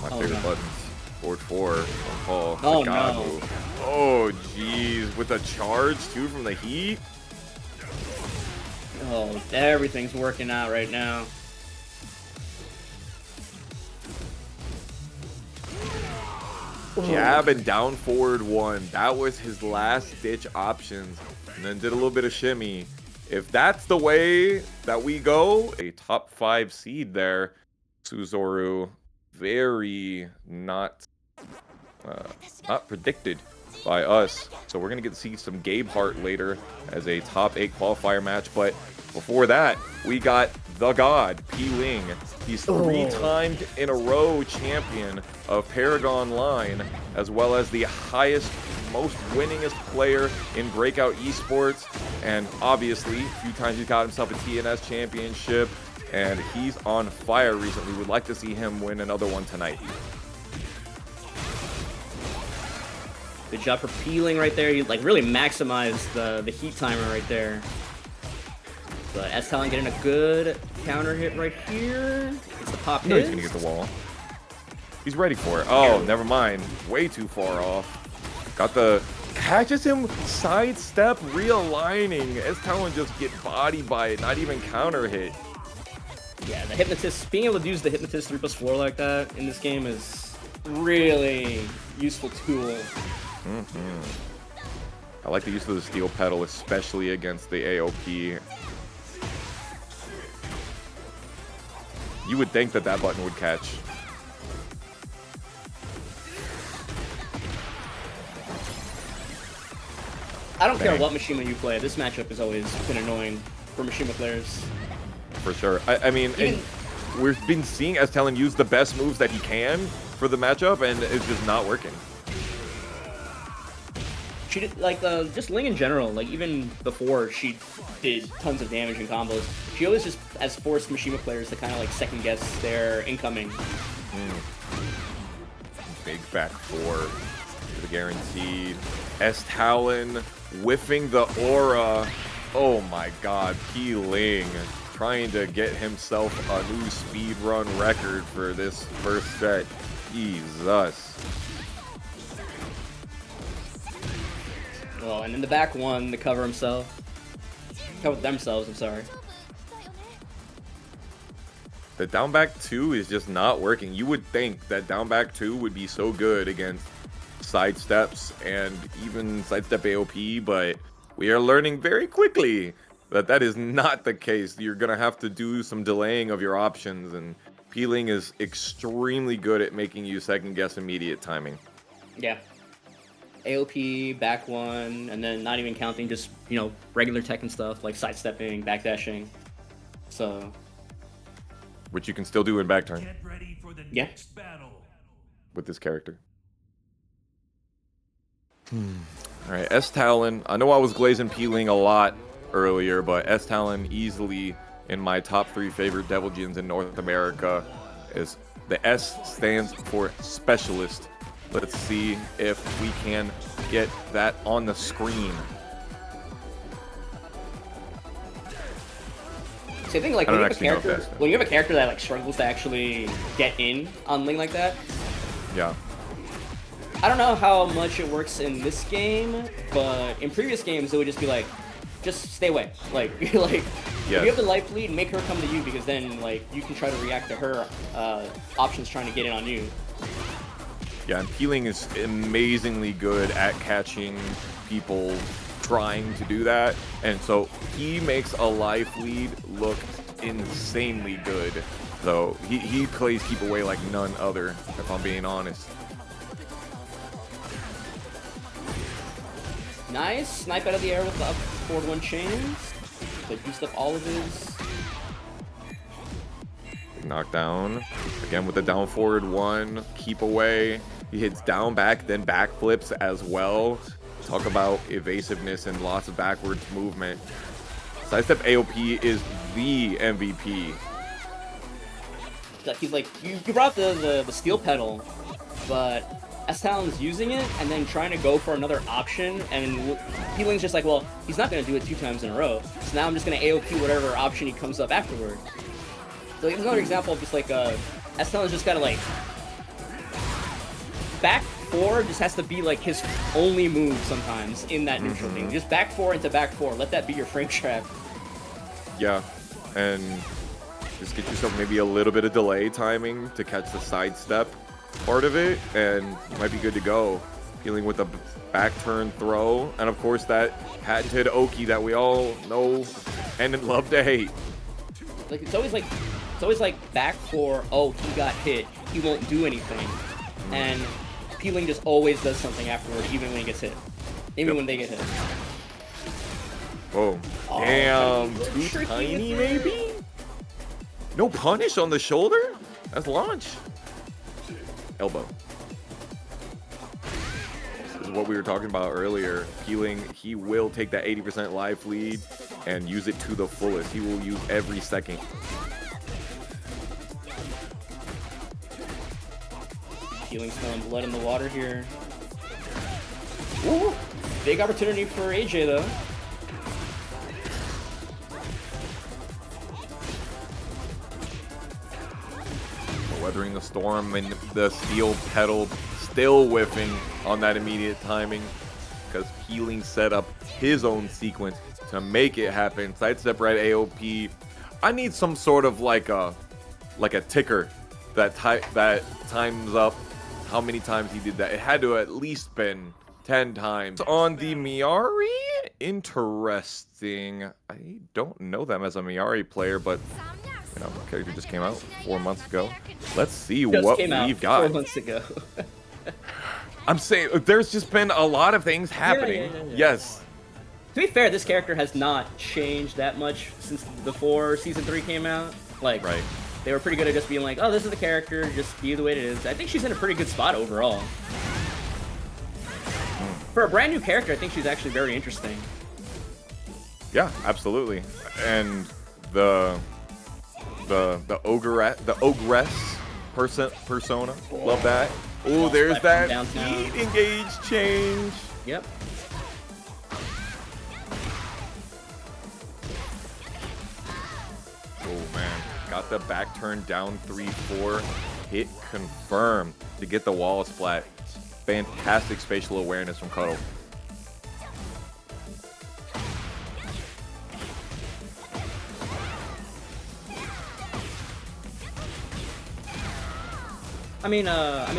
My Oh, favorite no. buttons. Forward 4 on Paul. Oh, The God no. move. Oh, jeez. With a charge, too, from the heat. Oh, everything's working out right now. Jab and down forward 1. That was his last ditch options. And then did a little bit of shimmy. If that's the way that we go, a top 5 seed there. Tsuzoru, very not predicted by us. So we're going to get to see some Gabeheart later as a top 8 qualifier match. But before that, we got the God, Ling. He's 3-timed in a row champion of Paragon Line, as well as the highest, most winningest player in Breakout Esports. And obviously, a few times he's got himself a TNS championship. And he's on fire recently. We'd like to see him win another one tonight. Good job for peeling right there. You like really maximized the heat timer right there. But S.Talon getting a good counter hit right here. It's the pop No, he's hit. gonna get the wall. He's ready for it. Oh, never mind. Way too far off. Got the catches him sidestep, realigning. S.Talon just get bodied by it, not even counter hit. Yeah, the Hypnotist, being able to use the Hypnotist 3+4 like that in this game is really useful tool. I like the use of the steel pedal, especially against the AOP. You would think that that button would catch. I don't care what Mishima you play. This matchup has always been annoying for Mishima players. For sure. I mean, and we've been seeing S.Talon use the best moves that he can for the matchup, and it's just not working. She did, like, just Ling in general, like, even before she did tons of damage in combos, she always just has forced Mishima players to kind of, like, second-guess their incoming. Big back four to the guaranteed. S.Talon whiffing the aura. Oh my god, Ling trying to get himself a new speedrun record for this first set. Jesus. Well, and in the back one, to cover himself. Cover themselves, I'm sorry. The down back 2 is just not working. You would think that down back 2 would be so good against sidesteps and even sidestep AOP, but we are learning very quickly that that is not the case. You're gonna have to do some delaying of your options, and Ling is extremely good at making you second guess immediate timing. Yeah. AOP, back one, and then not even counting just, you know, regular Tekken stuff like sidestepping, backdashing. So. Which you can still do in back turn. Get ready for the Yeah. next battle. With this character. Alright, S.Talon. I know I was glazing Ling a lot earlier, but S.Talon easily in my top 3 favorite Devil Jins in North America. Is the S stands for Specialist. Let's see if we can get that on the screen. So I think, like, when you have a character that, like, struggles to actually get in on Ling like that. Yeah. I don't know how much it works in this game, but in previous games it would just be like, just stay away. Like, like, if you have the life lead, make her come to you, because then, like, you can try to react to her options trying to get in on you. Yeah, and Ling is amazingly good at catching people trying to do that, and so he makes a life lead look insanely good. So he plays keep away like none other, if I'm being honest. Nice snipe out of the air with the up forward one chains. They boost up all of his. Knockdown again with the down forward one, keep away. He hits down back, then back flips as well. Talk about evasiveness and lots of backwards movement. Sidestep AOP is the MVP. He's like, you brought the steel pedal, but S.Talon's using it and then trying to go for another option, and Ling's just like, well, he's not going to do it 2 times in a row, so now I'm just going to AOP whatever option he comes up afterward. So here's another example of just like S.Talon's just got to, like, back 4 just has to be like his only move sometimes in that neutral thing. Just back 4 into back 4. Let that be your frame trap. Yeah, and just get yourself maybe a little bit of delay timing to catch the sidestep part of it, and you might be good to go. Dealing with a back turn throw, and of course that patented Oki that we all know and love to hate. Like, it's always like back 4. Oh, he got hit. He won't do anything, and Ling just always does something afterward, even when he gets hit. Even when they get hit. Whoa. Oh, damn. Too tiny, maybe? No punish on the shoulder? That's launch. Elbow. This is what we were talking about earlier. Ling, he will take that 80% life lead and use it to the fullest. He will use every second. Ling's throwing blood in the water here. Ooh, big opportunity for AJ though. Weathering the storm, and the steel pedal still whiffing on that immediate timing. because Healing set up his own sequence to make it happen. Sidestep right AOP. I need some sort of like a ticker that times up how many times he did that. It had to at least been 10 times. On the Miary, interesting. I don't know them as a Miary player, but you know, the character just came out 4 months ago. Let's see what we've got. 4 months ago. I'm saying there's just been a lot of things happening. Yeah. Yes. To be fair, this character has not changed that much since before Season 3 came out. Like, Right. They were pretty good at just being like, oh, this is the character, just be the way it is. I think she's in a pretty good spot overall. For a brand new character, I think she's actually very interesting. Yeah, absolutely. And the ogress persona, love that. Oh, there's that heat engage change. Yep. Oh man, got the back turn down 3-4, hit confirm to get the wall splat. Fantastic spatial awareness from Cuddle. I mean,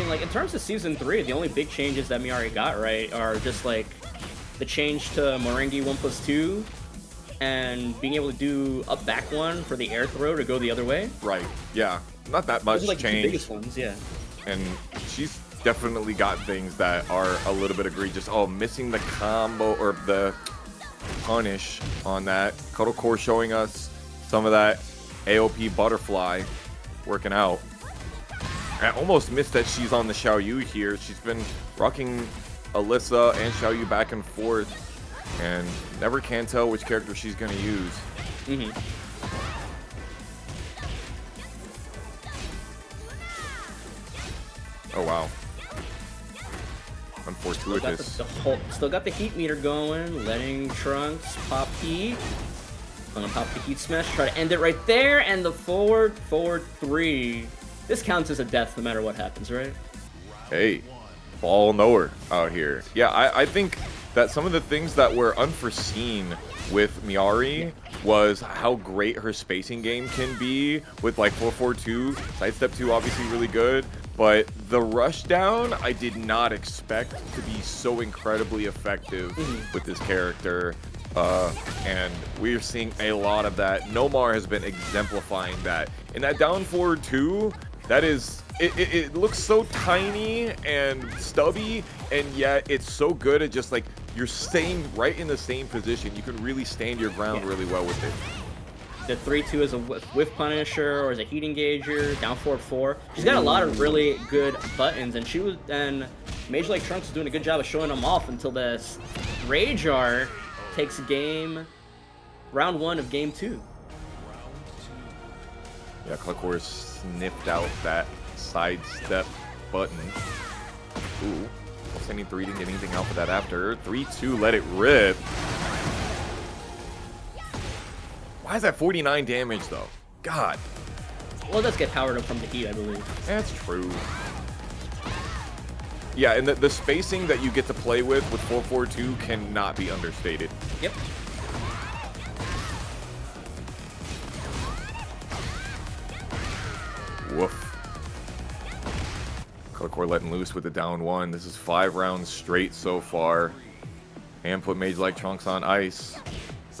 like in terms of Season 3, the only big changes that Miary got right are just like the change to Moringi 1+2 and being able to do a back one for the air throw to go the other way. Right. Yeah. Not that much Those are like change. the biggest ones, yeah. And she's definitely got things that are a little bit egregious. Oh, missing the combo or the punish on that. Cuddle Core showing us some of that AOP butterfly working out. I almost missed that she's on the Xiaoyu here. She's been rocking Alyssa and Xiaoyu back and forth, and never can tell which character she's going to use. Oh, wow. Unfortuitous. Still got the heat meter going, letting Trunks pop heat. Gonna pop the heat smash, try to end it right there, and the forward 3. This counts as a death no matter what happens, right? Hey, ball knower out here. Yeah, I think that some of the things that were unforeseen with Miary was how great her spacing game can be with like 4-4-2, sidestep 2 obviously really good, but the rush down I did not expect to be so incredibly effective with this character. And we're seeing a lot of that. Nomar has been exemplifying that. In that down forward 2, that is, it looks so tiny and stubby, and yet it's so good at just like, you're staying right in the same position. You can really stand your ground really well with it. The 3-2 is a whiff punisher or as a heat engager, down forward 4. She's got a lot of really good buttons, and MageLikeTrunks is doing a good job of showing them off until this Rage Art takes round 1 of game 2. Yeah, Cluckcore sniffed out that sidestep button. Ooh, sending 3 didn't get anything out for that after. 3-2, let it rip. Why is that 49 damage though? God. Well, it does get powered up from the heat, I believe. That's true. Yeah, and the spacing that you get to play with 4-4-2 cannot be understated. Yep. Woof. Cluckcore letting loose with the down 1. This is 5 rounds straight so far. And put MageLikeTrunks on ice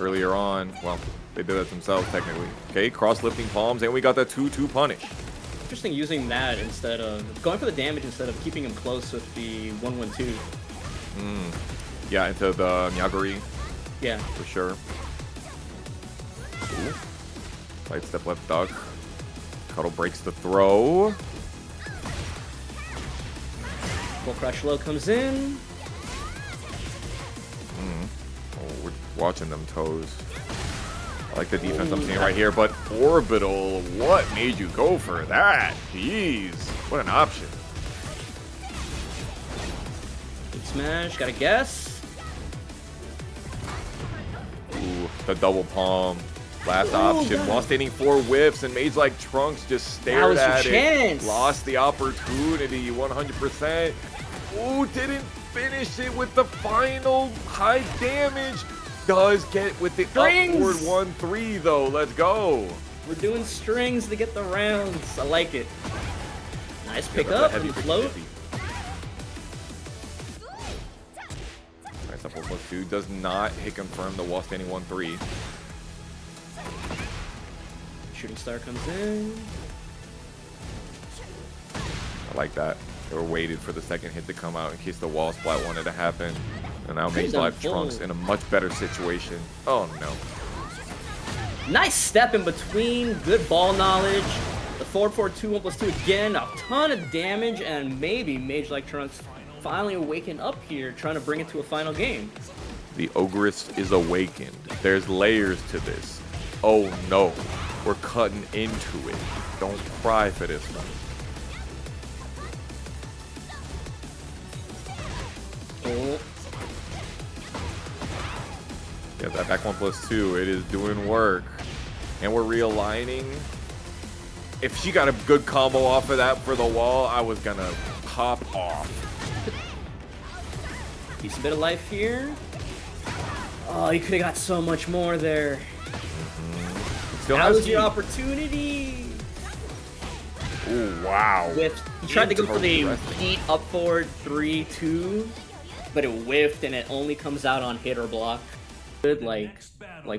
earlier on. Well, they did that themselves technically. Okay, cross lifting palms, and we got that 2-2 punish. Interesting using that instead of going for the damage instead of keeping him close with the 1-1-2. Yeah, into the Nyaguri. Yeah. For sure. Ooh. Right step left duck. Cuddle breaks the throw. Full crush low comes in. Oh, we're watching them toes. I like the defense I'm seeing right here, but Orbital, what made you go for that? Jeez, what an option. Big smash, gotta guess. Ooh, the double palm. Last option, while standing 4 whiffs, and MageLikeTrunks just stared was your at it. chance. Lost the opportunity 100%. Ooh, didn't finish it with the final high damage. Does get with the Strings. upward 1-3 though. Let's go. We're doing strings to get the rounds. I like it. Nice pick that's a up heavy and pick, float. heavy. Nice up 4+2. Does not hit confirm the wall standing 1-3. Shooting star comes in. I like that. They were waited for the second hit to come out in case the wall splat wanted to happen. And now MageLikeTrunks in a much better situation. Oh no. Nice step in between. Good ball knowledge. The 4-4-2, 1+2 again. A ton of damage, and maybe MageLikeTrunks finally awaken up here, trying to bring it to a final game. The Ogress is awakened. There's layers to this. Oh no. We're cutting into it. Don't cry for this one. Oh. Yeah, that back 1+2, it is doing work. And we're realigning. If she got a good combo off of that for the wall, I was gonna pop off. Decent bit of life here. Oh, you could have got so much more there. Still That has was your heat. opportunity. Ooh, wow. Whiffed. He tried to go for the Interesting. heat up forward 3-2, but it whiffed and it only comes out on hit or block. Good like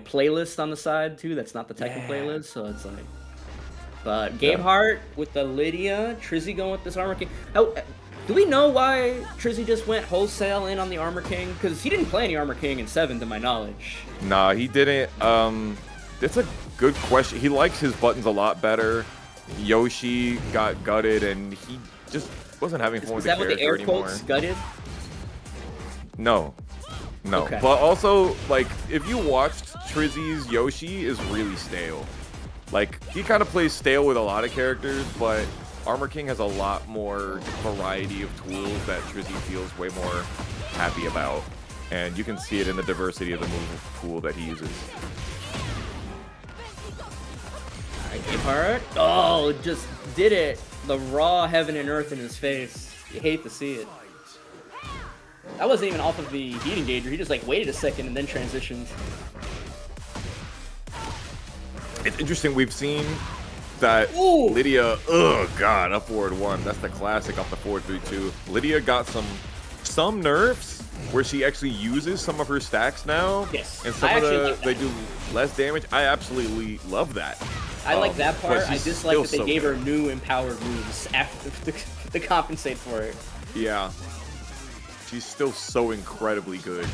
playlist on the side too. That's not the Tekken playlist, so it's like. But Gabeheart with the Lidia, Trizzy going with this Armor King. Oh, do we know why Trizzy just went wholesale in on the Armor King? Because he didn't play any Armor King in 7, to my knowledge. Nah, he didn't. That's a good question. He likes his buttons a lot better. Yoshi got gutted, and he just wasn't having fun with Is the that what the character air anymore. quotes gutted? No. No. Okay. But also, like, if you watched Trizzy's Yoshi is really stale. Like, he kind of plays stale with a lot of characters, but Armor King has a lot more variety of tools that Trizzy feels way more happy about. And you can see it in the diversity of the move pool that he uses. Alright, Gabeheart. Oh, just did it. The raw heaven and earth in his face. You hate to see it. That wasn't even off of the heat engager. He just like waited a second and then transitioned. It's interesting, we've seen that Ooh. Lidia, oh god, up forward 1. That's the classic off the forward 3-2. Lidia got some nerfs where she actually uses some of her stacks now. Yes, And some I of actually the like that. they do less damage. I absolutely love that. I like that but part. I she's dislike still that they so gave good. her new empowered moves after to compensate for it. Yeah. She's still so incredibly good.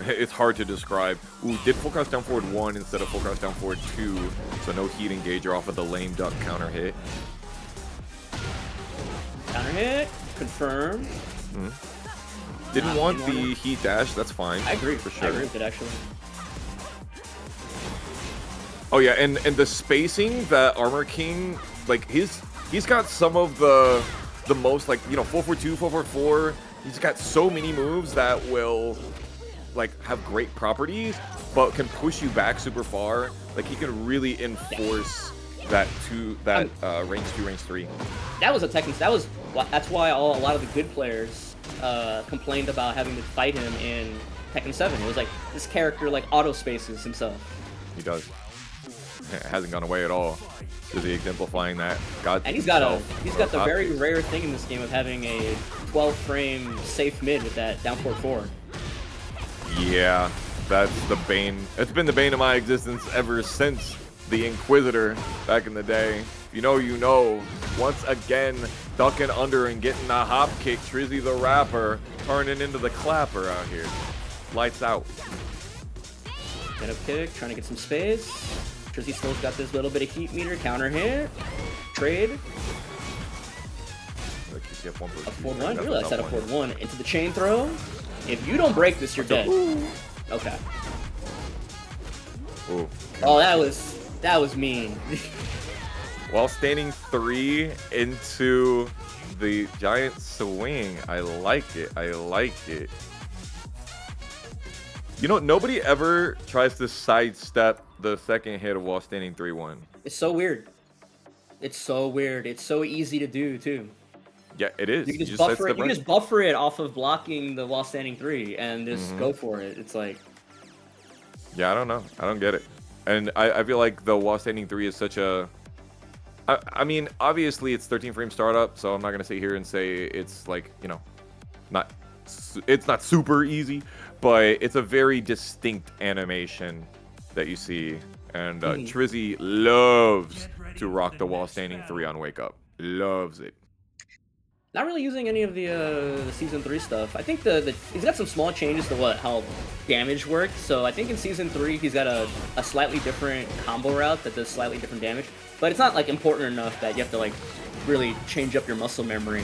It's hard to describe. Ooh, did full cross down forward 1 instead of full cross down forward 2. So no heat engager off of the lame duck counter hit. Counter hit, confirm. Didn't Nah, want didn't the want heat dash. That's fine. I agree for I sure. agree with it actually. Oh yeah, and the spacing that Armor King, like he's got some of the most, like, you know, 4-4-2, 4-4-4. He's got so many moves that will like have great properties, but can push you back super far. Like he can really enforce that range 2, range 3. That was a Tekken. That's why a lot of the good players complained about having to fight him in Tekken 7. It was like this character like auto spaces himself. He does. It hasn't gone away at all. Is he exemplifying that? God. And he's got himself, the hot very takes. rare thing in this game of having a 12 frame safe mid with that down forward 4. Yeah, that's the bane. It's been the bane of my existence ever since the Inquisitor back in the day. You know, once again, ducking under and getting a hop kick, TrizzyTheRapper turning into the clapper out here. Lights out. Get up kick, trying to get some space. Trizzy still's got this little bit of heat meter, counter hit, trade. Like you see a 1+2. A 4-1, That's you realize a that a tough one. 4-1 into the chain throw. If you don't break this, you're dead. Okay. Ooh. Oh, that was mean. While standing 3 into the giant swing. I like it. I like it. You know, nobody ever tries to sidestep the second hit while standing 3-1. It's so weird. It's so weird. It's so easy to do, too. Yeah, it is. You can just set buffer it. step You can right. just buffer it off of blocking the while standing 3 and just Mm-hmm. go for it. It's like, Yeah, I don't know. I don't get it. And I feel like the while standing 3 is such a... I mean, obviously it's 13 frame startup, so I'm not going to sit here and say it's like, you know, it's not super easy, but it's a very distinct animation that you see. And Trizzy loves to rock the while standing 3 on Wake Up. Loves it. not really using any of the season 3 stuff. I think he's got some small changes to how damage works. So I think in season 3 he's got a slightly different combo route that does slightly different damage. But it's not like important enough that you have to like really change up your muscle memory.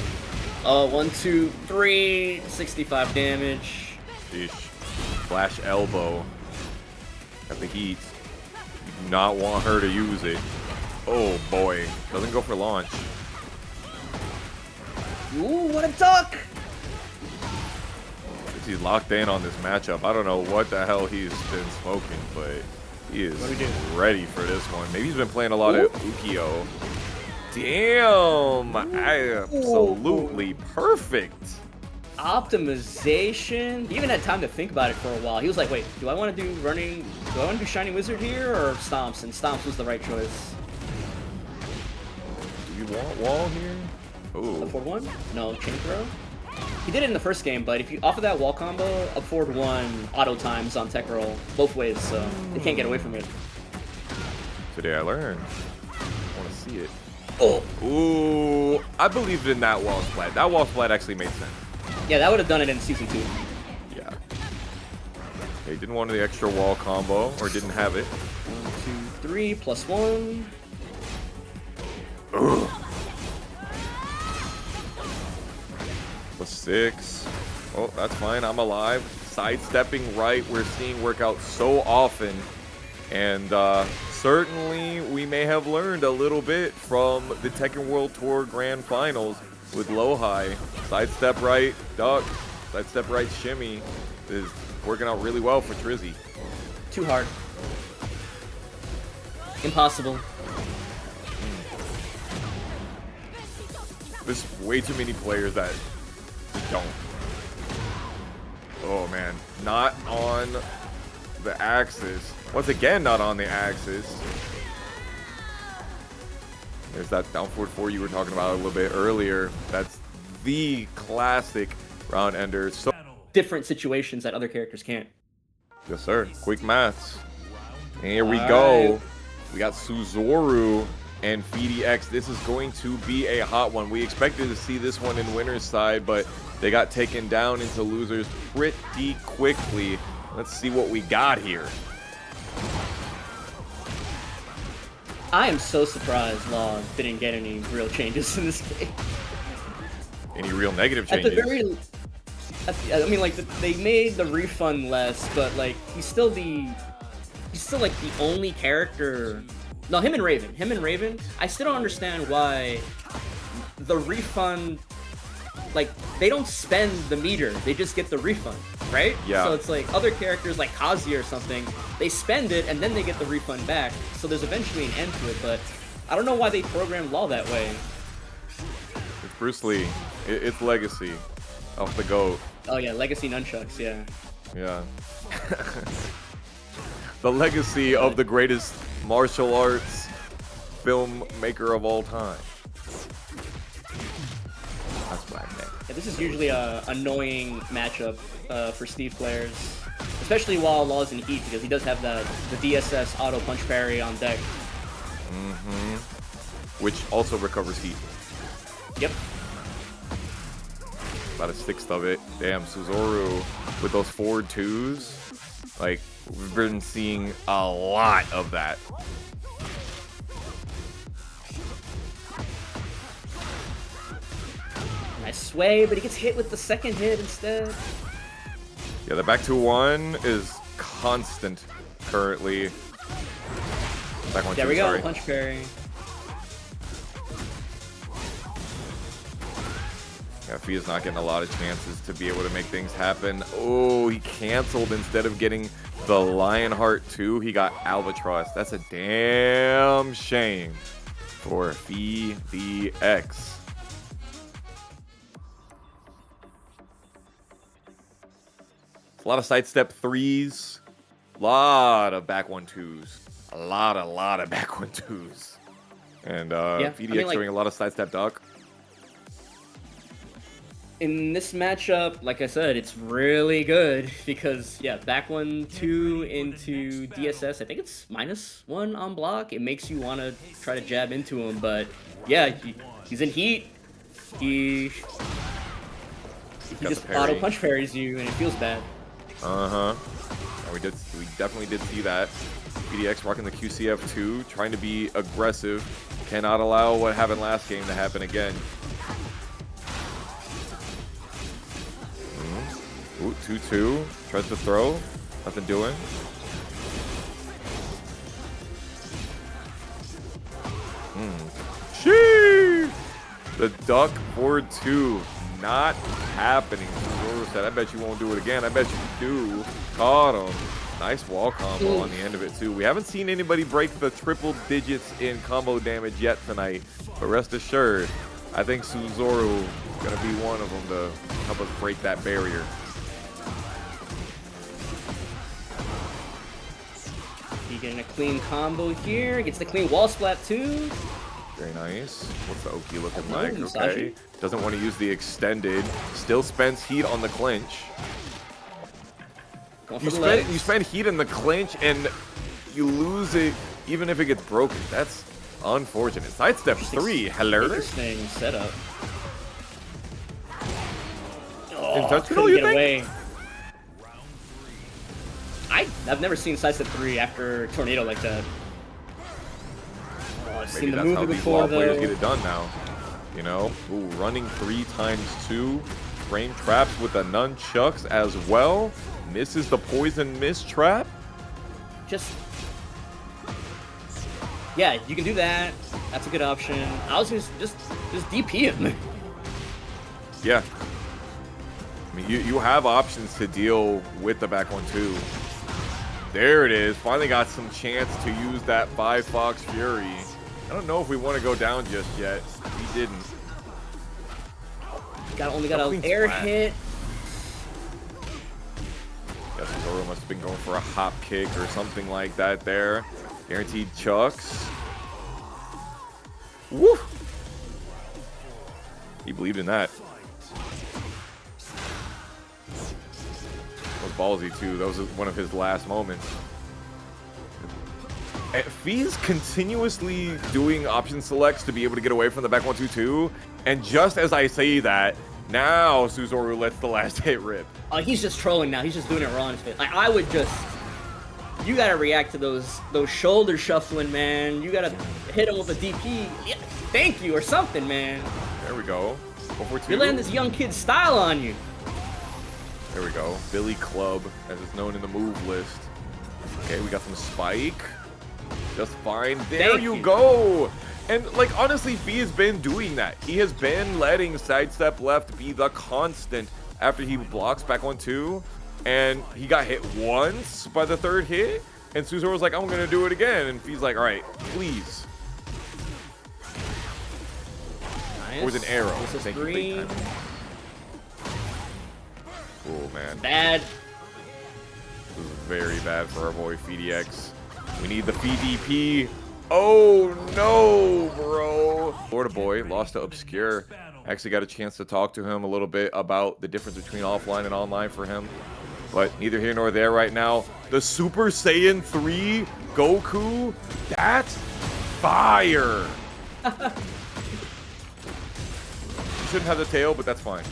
1, 2, 3, 65 damage. Sheesh. Flash elbow. Got the heat. You do not want her to use it. Oh boy. Doesn't go for launch. Ooh, what a duck! He's locked in on this matchup. I don't know what the hell he's been smoking, but he is ready for this one. Maybe he's been playing a lot of Ukyo. Damn! Absolutely perfect. Optimization. He even had time to think about it for a while. He was like, wait, do I want to do Shining Wizard here or Stomps? And Stomps was the right choice. Do you want wall here? Ooh. Up forward 1? No, chain throw? He did it in the first game, but if you offer that wall combo, up forward 1 auto times on tech roll both ways, so they can't get away from it. Today I learned. I want to see it. Oh! Ooh, I believed in that wall splat. That wall splat actually made sense. Yeah, that would have done it in season 2. Yeah. He didn't want the extra wall combo, or didn't have it. 1, 2, 3, +1. Ugh. +6. Oh, that's fine. I'm alive. Sidestepping right, we're seeing work out so often. And certainly we may have learned a little bit from the Tekken World Tour Grand Finals with low high. Sidestep right, duck. Sidestep right, shimmy is working out really well for Trizzy. Too hard. Impossible. There's way too many players that don't. Oh man, not on the axis. Once again, not on the axis. There's that down forward 4 you were talking about a little bit earlier. That's the classic round ender. So Different situations that other characters can't. yes, sir. Quick maths. And here we All go. right. We got Tsuzoru and PhiDX. This is going to be a hot one. We expected to see this one in winner's side, but they got taken down into losers pretty quickly. Let's see what we got here. I am so surprised Law didn't get any real changes in this game. Any real negative At changes? the very, I mean, like they made the refund less, but like he's still like the only character. No, him and Raven. I still don't understand why the refund. Like they don't spend the meter, they just get the refund, right? Yeah. So it's like other characters like Kazuya or something, they spend it and then they get the refund back. So there's eventually an end to it, but I don't know why they programmed Law that way. It's Bruce Lee. It's Legacy of the GOAT. Oh yeah, Legacy Nunchucks, yeah. Yeah. The legacy of the greatest martial arts filmmaker of all time. That's what I meant. Yeah, this is usually a annoying matchup for Steve players, especially while Law's in heat because he does have the DSS auto punch parry on deck. Which also recovers heat. Yep. About a sixth of it. Damn, Tsuzoru with those forward twos. Like, we've been seeing a lot of that. Nice sway, but he gets hit with the second hit instead. Yeah, the back 2-1 is constant currently. Back 1-2, There we go, sorry. punch parry. Yeah, Fia's not getting a lot of chances to be able to make things happen. Oh, he canceled instead of getting the Lionheart 2. He got Albatross. That's a damn shame for PhiDX. A lot of sidestep 3s. A lot of back 1-2s. A lot of back 1-2s. And PhiDX doing a lot of sidestep duck. In this matchup, like I said, it's really good because, yeah, back 1-2 into DSS, I think it's -1 on block. It makes you want to try to jab into him, but yeah, he's in heat. He just auto punch parries you, and it feels bad. We definitely did see that. PhiDX rocking the QCF2, trying to be aggressive. Cannot allow what happened last game to happen again. Ooh, 2-2. Tries to throw. Nothing doing. Sheesh! The duck forward 2. Not happening. Tsuzoru said, I bet you won't do it again. I bet you do. Caught him. Nice wall combo on the end of it, too. We haven't seen anybody break the triple digits in combo damage yet tonight. But rest assured, I think Tsuzoru is going to be one of them to help us break that barrier. He getting a clean combo here. Gets the clean wall splat, too. Very nice. What's the Oki looking like? Okay. Doesn't want to use the extended. Still spends heat on the clinch. You spend heat in the clinch and you lose it even if it gets broken. That's unfortunate. Sidestep 3. Hello. Interesting setup. Intentional, you think? Away. I've never seen sidestep 3 after tornado like that. Oh, I've seen the movie before, though. Players get it done now. You know, ooh, running 3x2. Frame traps with the nunchucks as well. Misses the poison mist trap. Yeah, you can do that. That's a good option. I was just DP him. Yeah. I mean, you have options to deal with the back 1-2. There it is. Finally got some chance to use that 5 Fox Fury. I don't know if we want to go down just yet. He didn't. Only got an air hit. Yes, Tsuzoru must have been going for a hop kick or something like that there. Guaranteed chucks. Woo! He believed in that. That was ballsy too. That was one of his last moments. Phi's continuously doing option selects to be able to get away from the back 1-2-2. And just as I say that, now Tsuzoru lets the last hit rip. He's just trolling now. He's just doing it raw and fit. Like, I would just... You gotta react to those shoulder shuffling, man. You gotta hit him with a DP. Yeah, thank you, or something, man. There we go. 4-4-2. You're letting this young kid style on you. There we go. Billy Club, as it's known in the move list. Okay, we got some spike. Just fine. There you go. And, like, honestly, Phi has been doing that. He has been letting sidestep left be the constant after he blocks back 1-2. And he got hit once by the third hit. And Tsuzoru was like, I'm going to do it again. And Phi's like, all right, please. Nice. With an arrow. This is Thank green. you. Cool, man. Bad. This is very bad for our boy PhiDX. We need the PDP. Oh no, bro. Florida boy lost to Obscure. Actually got a chance to talk to him a little bit about the difference between offline and online for him. But neither here nor there right now. The Super Saiyan 3 Goku, that's fire. You shouldn't have the tail, but that's fine.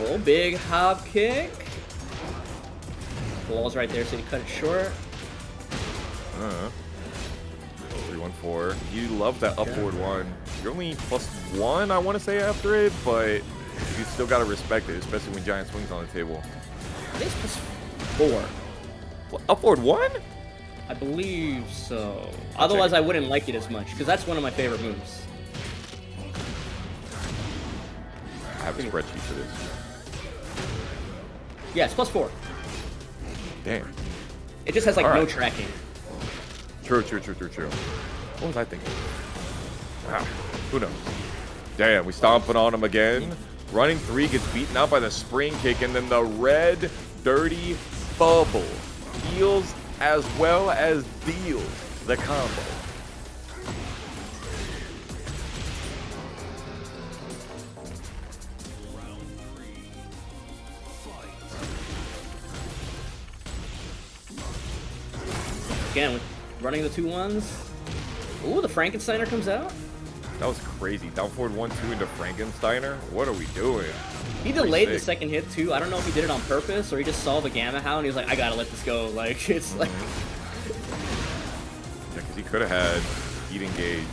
Oh, big hop kick. Wall's right there, so you cut it short. 3-1-4. You love that upward one. You're only +1, I want to say, after it, but you still got to respect it, especially when Giant Swing's on the table. I think it's +4. What, upward 1? I believe so. Otherwise, I wouldn't like it as much, because that's one of my favorite moves. I have a spreadsheet for this. Yeah, it's +4. Damn. It just has, like, no tracking. True. What was I thinking? Wow. Who knows? Damn, we stomping on him again. Running 3 gets beaten out by the spring kick, and then the red dirty bubble heals as well as deals the combo. Again, running the 2-1s. Ooh, the Frankensteiner comes out. That was crazy. Down forward 1-2 into Frankensteiner. What are we doing? He delayed the second hit too. I don't know if he did it on purpose or he just saw the Gabeheart and he was like, I gotta let this go. Like, it's like... Yeah, because he could have had heat engage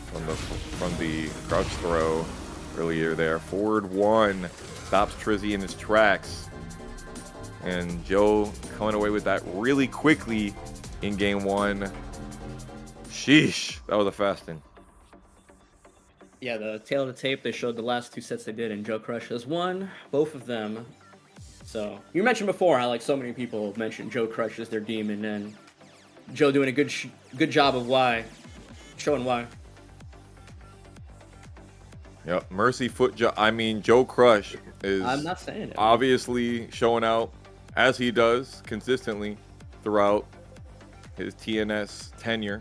from the crouch throw earlier there. Forward 1 stops Trizzy in his tracks. And Joe coming away with that really quickly in game 1. Sheesh, that was a fasting. Yeah, the tail of the tape, they showed the last 2 sets they did, and JoeCrush has won both of them. So, you mentioned before how, like, so many people mentioned JoeCrush as their demon, and Joe doing a good job of why. Showing why. Yep, Mercy foot job. I mean, JoeCrush is I'm not saying it. Obviously showing out, as he does, consistently throughout his TNS tenure.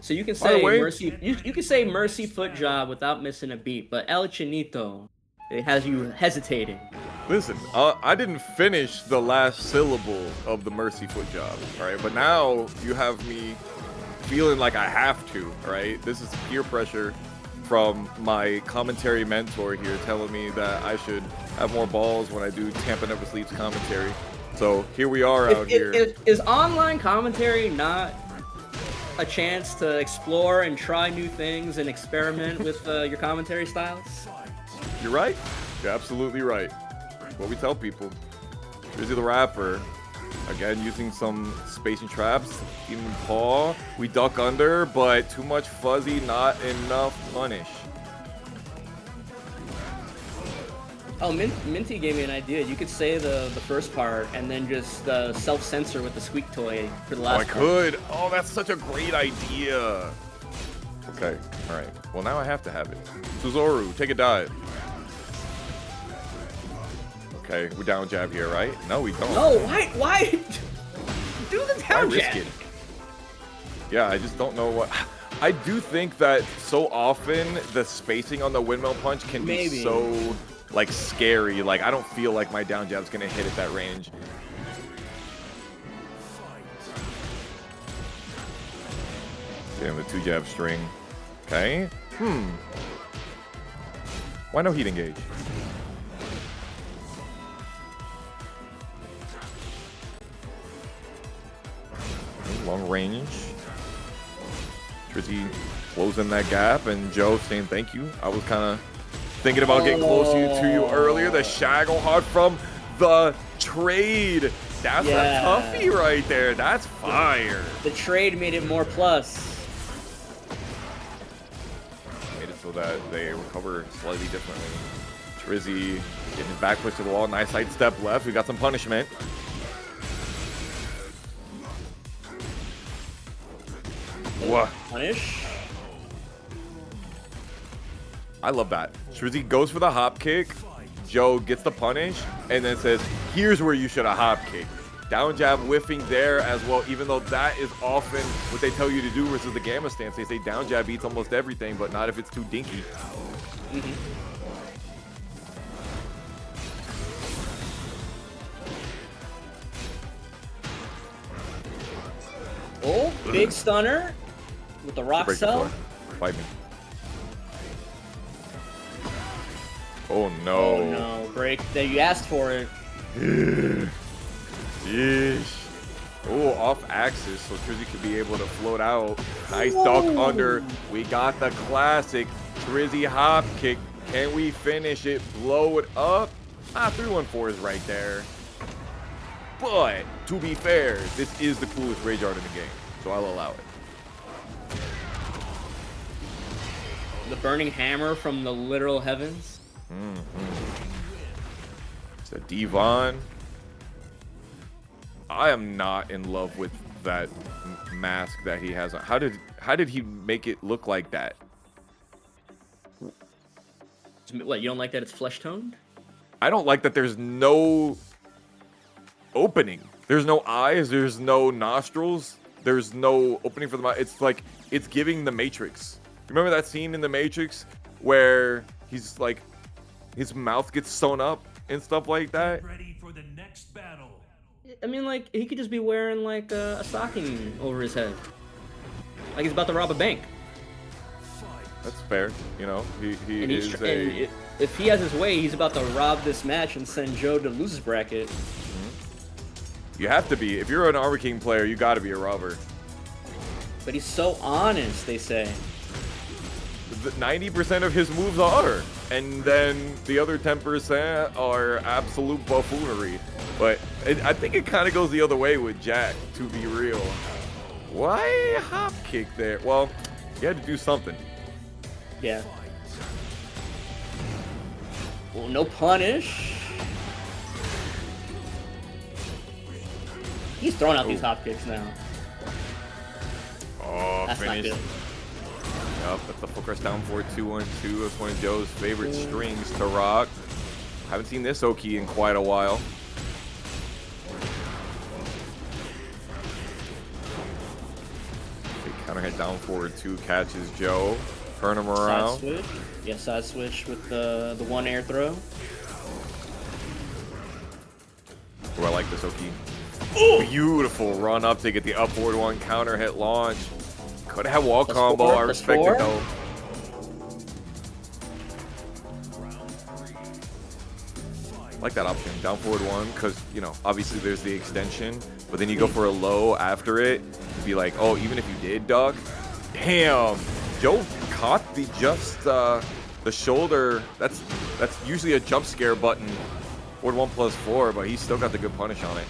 So you can say Mercy. You can say Mercy foot job without missing a beat, but ElChinito, it has you hesitating. Listen, I didn't finish the last syllable of the Mercy foot job, all right? But now you have me feeling like I have to, all right? This is peer pressure from my commentary mentor here telling me that I should have more balls when I do Tampa Never Sleeps commentary. So here we are out here. Is online commentary not a chance to explore and try new things and experiment with your commentary styles? You're right. You're absolutely right. What we tell people. TrizzyTheRapper, again, using some spacing traps. Even paw. We duck under, but too much fuzzy, not enough punish. Oh, Minty gave me an idea. You could say the first part and then just self-censor with the squeak toy for the last part. I could. Oh, that's such a great idea. Okay, all right. Well, now I have to have it. Tsuzoru, take a dive. Okay, we're down jab here, right? No, we don't. No, why? Do the down jab. Risk it? Yeah, I just don't know what... I do think that so often the spacing on the windmill punch can be so... like scary. Like I don't feel like my down jab's gonna hit at that range. Damn, the 2 jab string. Okay. Why no heat engage? Long range. Trizzy closing that gap, and Joe saying thank you. I was kind of thinking about getting close to you earlier. The Gabeheart from the trade. That's a toughie right there. That's fire. The trade made it more plus. Made it so that they recover slightly differently. Trizzy getting his back push to the wall. Nice side step left. We got some punishment. What? Punish. I love that. Trizzy goes for the hop kick. Joe gets the punish and then says, here's where you should have hop kicked. Down jab whiffing there as well, even though that is often what they tell you to do versus the gamma stance. They say down jab beats almost everything, but not if it's too dinky. Oh, big stunner with the rock cell. Fight me. Oh no. Oh no, break. That you asked for it. Yeesh. Oh, off axis, so Trizzy could be able to float out. Nice duck under. We got the classic Trizzy hop kick. Can we finish it? Blow it up? 314 is right there. But to be fair, this is the coolest rage art in the game, so I'll allow it. The burning hammer from the literal heavens. It's a Devon. I am not in love with that mask that he has on. How did he make it look like that? What, you don't like that it's flesh toned? I don't like that there's no opening. There's no eyes. There's no nostrils. There's no opening for the mouth. It's like it's giving the Matrix. Remember that scene in the Matrix where he's like, his mouth gets sewn up and stuff like that? Ready for the next battle. I mean, like, he could just be wearing, like, a stocking over his head. Like he's about to rob a bank. That's fair. You know, he is a... If he has his way, he's about to rob this match and send Joe to losers bracket. You have to be. If you're an Armor King player, you got to be a robber. But he's so honest, they say. 90% of his moves are, and then the other 10% are absolute buffoonery. But I think it kind of goes the other way with Jack, to be real. Why hop kick there? Well, he had to do something. Yeah. Well, no punish. He's throwing out these hop kicks now. Oh, That's finish. not good. Yep, that's the full crush down for 2-1-2. That's one of Joe's favorite strings to rock. Haven't seen this Oki in quite a while. Big counter hit down forward 2 catches Joe. Turn him around. Side switch. Yeah, side switch with the one air throw. Oh, I like this Oki. Oh, beautiful run up to get the upward 1 counter hit launch. Could have had wall combo. I respect it though. Like that option, down forward 1, because you know obviously there's the extension, but then you go for a low after it to be like, oh, even if you did duck, damn, Joe caught the shoulder. That's usually a jump scare button. Forward 1+4, but he's still got the good punish on it.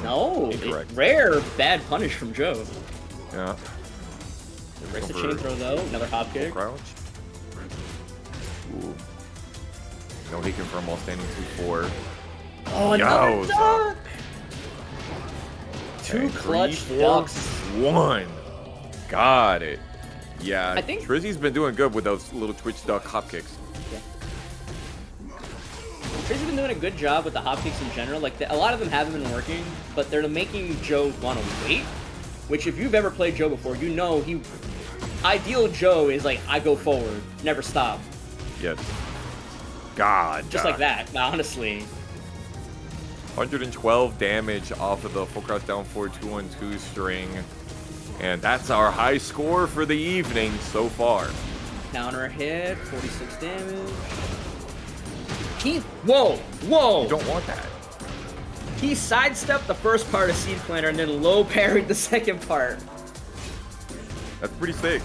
No, rare bad punish from Joe. Yeah. Breaks the chain throw though. Another hop kick. Crouch. Ooh. No, he confirmed while standing 2-4. Oh, another duck! 2 clutch ducks. 1. Got it. Yeah, I think Trizzy's been doing good with those little Twitch duck hop kicks. Trizzy's been doing a good job with the hop kicks in general. Like, a lot of them haven't been working, but they're making Joe want to wait. Which, if you've ever played Joe before, you know ideal Joe is like, I go forward, never stop. Yes. God. Just like that, honestly. 112 damage off of the full cross down forward 2-1-2 string. And that's our high score for the evening so far. Counter hit, 46 damage. Whoa! You don't want that. He sidestepped the first part of Seed Planter and then low parried the second part. That's pretty sick.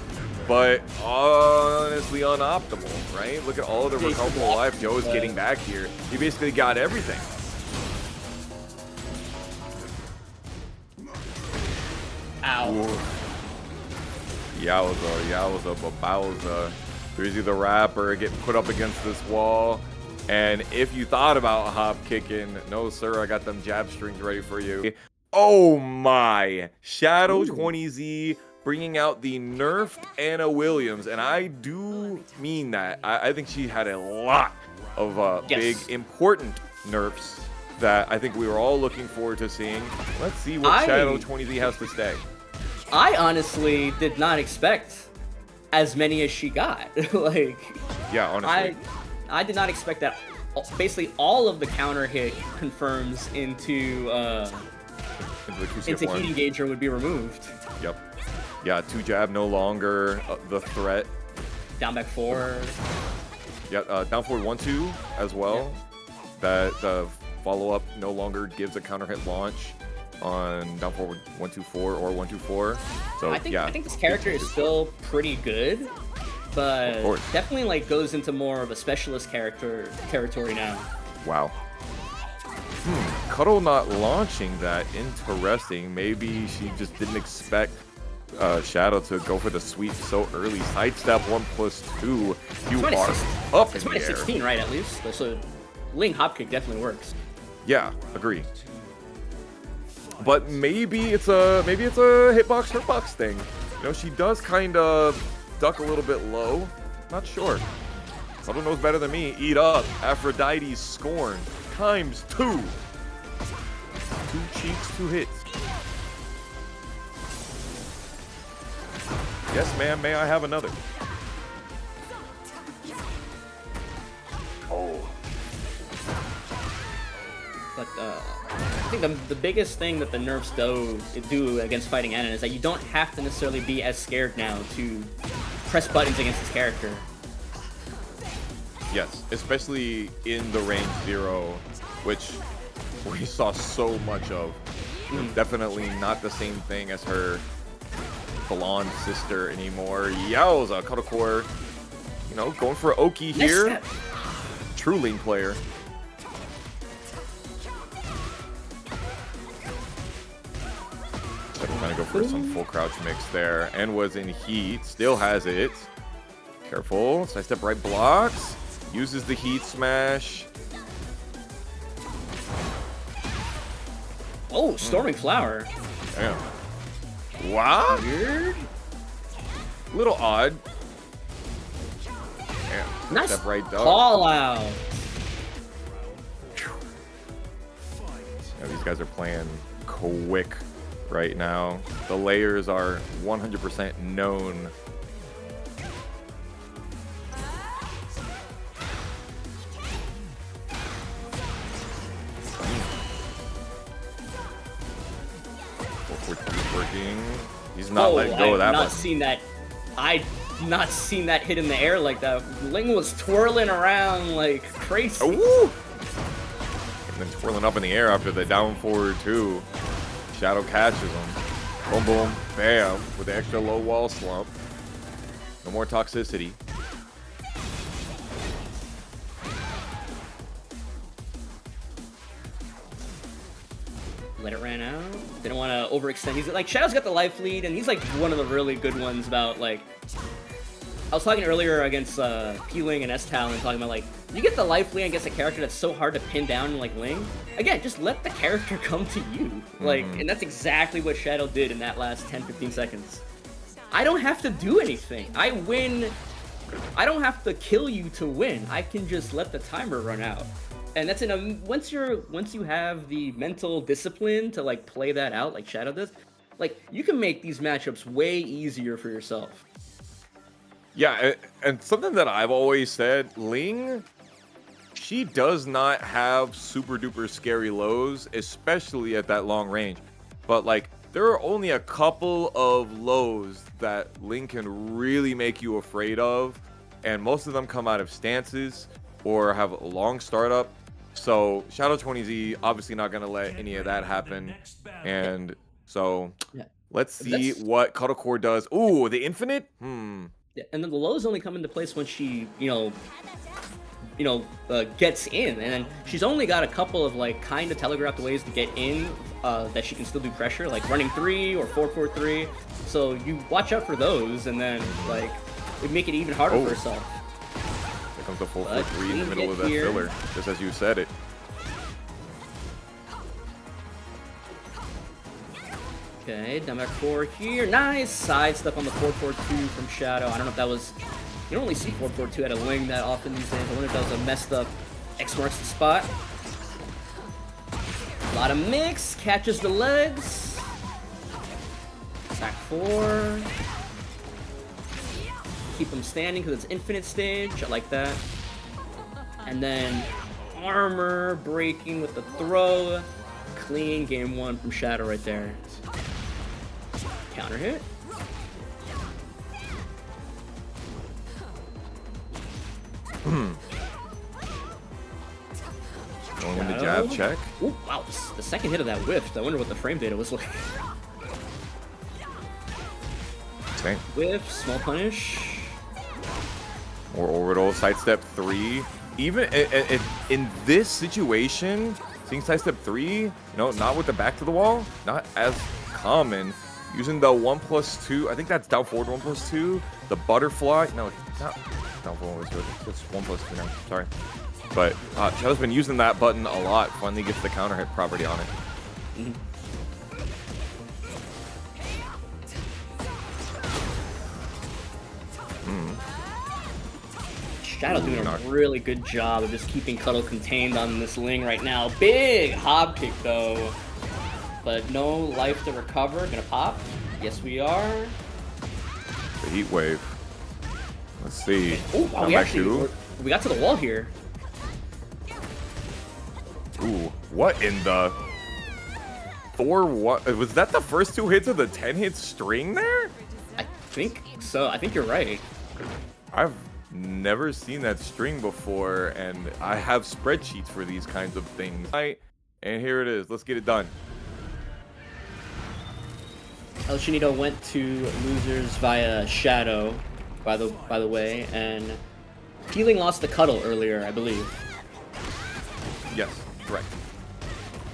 But honestly unoptimal, right? Look at all the recoverable life Joe is getting back here. He basically got everything. Ow. Ooh. Yowza, babowza. TrizzyTheRapper getting put up against this wall. And if you thought about hop kicking, no sir, I got them jab strings ready for you. Oh my! Shadow 20Z bringing out the nerfed Anna Williams, and I do mean that. I think she had a lot of big, important nerfs that I think we were all looking forward to seeing. Let's see what Shadow 20Z has to say. I honestly did not expect as many as she got. Like, yeah, honestly. I did not expect that. Basically, all of the counter hit confirms into Heat Engager would be removed. Yep. Yeah, 2 jab no longer the threat. Down back 4. Yeah, down forward 1-2 as well. Yeah. That the follow up no longer gives a counter hit launch on down forward 1-2-4 or 1-2-4. So I think this character is still pretty good. But definitely like goes into more of a specialist character territory now. Wow. Cuddle not launching that. Interesting. Maybe she just didn't expect Shadow to go for the sweep so early. Sidestep 1+2. You are up in the air. It's 16, right? At least. So Ling hop kick definitely works. Yeah, agree. but maybe it's a hitbox hurtbox thing. You know, she does kind of duck a little bit low. Not sure. Someone knows better than me. Eat up. Aphrodite's scorn times 2. 2 cheeks, 2 hits. Yes, ma'am. May I have another? Oh. But I think the biggest thing that the nerfs do against fighting Anon is that you don't have to necessarily be as scared now to press buttons against this character. Yes, especially in the range 0, which we saw so much of. Definitely not the same thing as her blonde sister anymore. Yowza, Kotocore, you know, going for Oki here. True Ling player. Trying to go for some full crouch mix there, and was in heat. Still has it. Careful. Sidestep right blocks. Uses the heat smash. Oh, Storming Flower. Damn. Wow. Weird. Little odd. Damn. Nice Step right dog. call out. Yeah, these guys are playing quick right now. The layers are 100% known. Working. He's not letting go of that. I've not seen that hit in the air like that. Ling was twirling around like crazy. Ooh. And then twirling up in the air after the down forward too. Shadow catches him. Boom, boom, bam, with the extra low wall slump. No more toxicity. Let it ran out. Didn't want to overextend. He's like, Shadow's got the life lead, and he's like one of the really good ones about like. I was talking earlier against Ling and S.Talon, talking about like, you get the life lead against a character that's so hard to pin down like Ling. Again, just let the character come to you. Like, and that's exactly what Shadow did in that last 10-15 seconds. I don't have to do anything. I win. I don't have to kill you to win. I can just let the timer run out. And that's once you have the mental discipline to like play that out like Shadow does, like you can make these matchups way easier for yourself. Yeah, and something that I've always said, Ling, she does not have super duper scary lows, especially at that long range. But like, there are only a couple of lows that Ling can really make you afraid of, and most of them come out of stances or have a long startup. So Shadow 20Z obviously not gonna let any of that happen, and so let's see what Kotocore does. Ooh, the infinite. Yeah, and then the lows only come into place when she, gets in, and then she's only got a couple of like kind of telegraphed ways to get in that she can still do pressure, like running 3 or 4-4-3. So you watch out for those, and then like it make it even harder for herself. Here comes the 4-4-3 in the middle of that filler, just as you said it. Okay, down back 4 here. Nice sidestep on the 4-4-2 from Shadow. I don't know if that was... You don't really see 4-4-2 at a Ling that often these days. I wonder if that was a messed up X marks the spot. A lot of mix. Catches the legs. Back 4. Keep them standing because it's infinite stage. I like that. And then armor breaking with the throw. Clean game 1 from Shadow right there. Counter hit. Going into jab check. Ooh, wow, the second hit of that whiff. I wonder what the frame data was like. Okay. Whiff, small punish. More orbital, sidestep 3. Even in this situation, seeing sidestep 3, not with the back to the wall, not as common. Using the 1+2, I think that's down forward 1+2. The butterfly, no, not down forward 1+2. It's 1+2 now. Sorry, but Shadow's been using that button a lot. Finally gets the counter hit property on it. Shadow doing a really good job of just keeping Cuddle contained on this Ling right now. Big hob kick though, but no life to recover. Gonna pop. Yes, we are. The heat wave. Let's see. Oh, wow, we got to the wall here. Ooh, what in the? What was that? The first 2 hits of the 10-hit string there? I think so. I think you're right. I've never seen that string before, and I have spreadsheets for these kinds of things. And here it is. Let's get it done. ElChinito went to losers via Shadow, by the way, and Healing lost the Cuddle earlier, I believe. Yes, correct.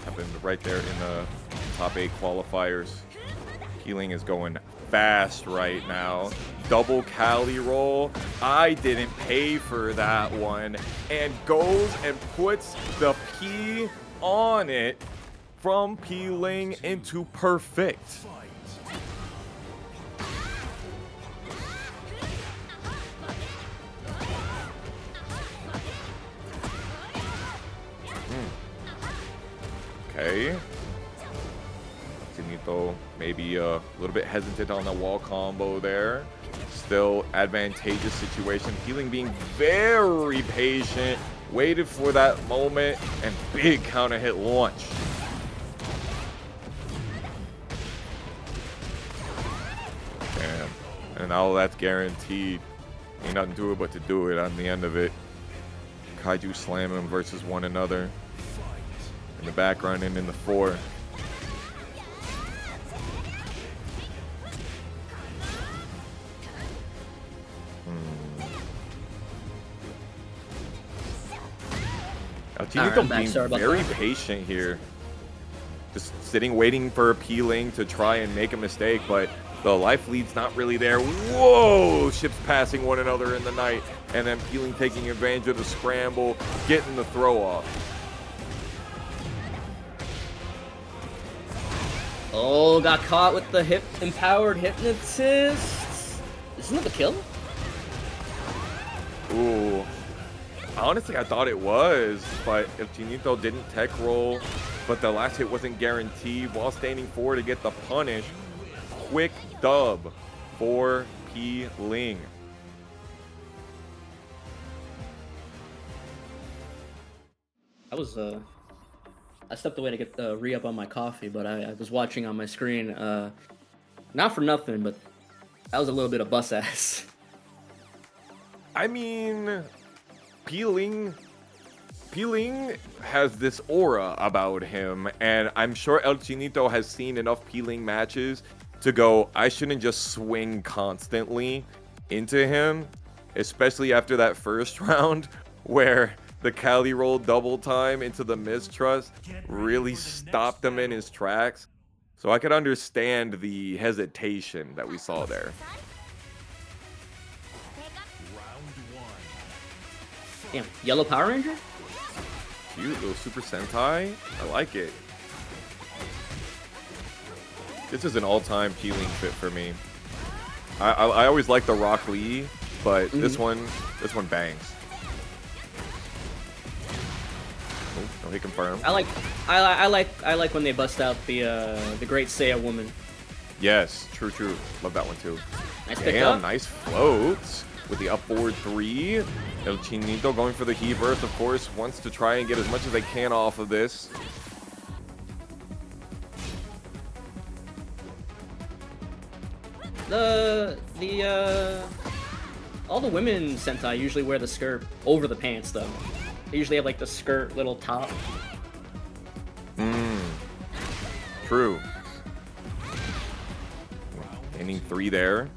Happened right there in the top 8 qualifiers. Healing is going fast right now. Double Cali roll. I didn't pay for that one. And goes and puts the P on it from Ling into perfect. Okay. Tinito maybe a little bit hesitant on the wall combo there. Still advantageous situation. Ling being very patient. Waited for that moment and big counter hit launch. Damn. And now that's guaranteed. Ain't nothing to it but to do it on the end of it. Kaiju slamming versus one another. In the background and in the 4. Tinito being very patient here. Just sitting, waiting for Ling to try and make a mistake, but the life lead's not really there. Whoa! Ships passing one another in the night, and then Ling taking advantage of the scramble, getting the throw off. Oh, got caught with the empowered hypnotist. Isn't that the kill? Ooh. Honestly, I thought it was, but ElChinito didn't tech roll, but the last hit wasn't guaranteed while standing forward to get the punish. Quick dub for Ling. I stepped away to get the re-up on my coffee, but I was watching on my screen. Not for nothing, but that was a little bit of bus ass. I mean, Ling has this aura about him, and I'm sure ElChinito has seen enough Ling matches to go, I shouldn't just swing constantly into him, especially after that first round where the Cali roll double time into the mistrust really stopped him in his tracks. So I could understand the hesitation that we saw there. Damn, yellow Power Ranger? Cute little Super Sentai. I like it. This is an all-time Ling fit for me. I always like the Rock Lee, but this one bangs. Oh, no hit confirm. I like when they bust out the Great Seiya Woman. Yes, true. Love that one too. Nice pick up. Nice float with the up forward 3. ElChinito going for the heat burst, of course, wants to try and get as much as they can off of this. All the women Sentai usually wear the skirt over the pants though. They usually have like the skirt little top. True. Ending 3 there.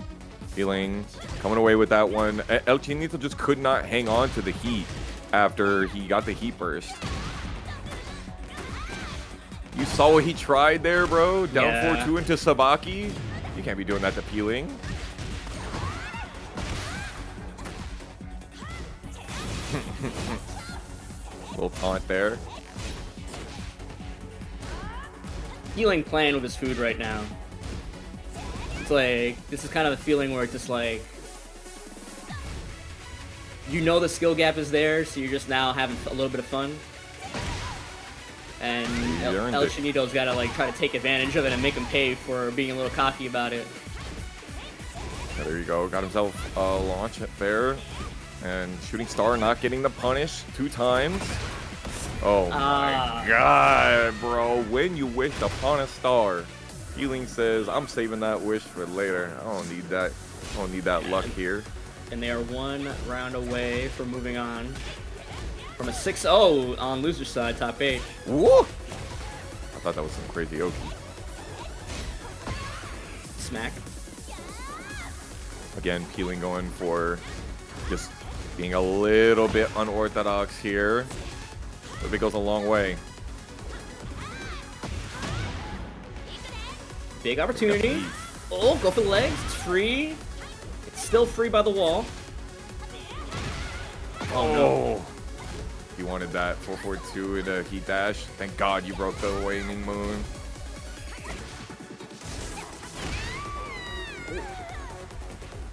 Feeling coming away with that one. ElChinito just could not hang on to the heat after he got the heat burst. You saw what he tried there, bro? Down 4-2 into Sabaki. You can't be doing that to Ling. Little taunt there. Healing playing with his food right now. It's like, this is kind of a feeling where it's just like, you know the skill gap is there, so you're just now having a little bit of fun. And ElChinito's got to like try to take advantage of it and make him pay for being a little cocky about it. Yeah, there you go. Got himself a launch there. And Shooting Star not getting the punish 2 times. Oh my god, bro. When you wished upon a star. Healing says, I'm saving that wish for later. I don't need that. I don't need that luck here. And they are 1 round away from moving on from a 6-0 on loser side, top 8. Woo! I thought that was some crazy Oki. Smack. Again, Peeling going for just being a little bit unorthodox here. But it goes a long way. Big opportunity. Oh, go for the legs. It's free. It's still free by the wall. Oh no. He wanted that 442 in a heat dash. Thank God you broke the waning moon.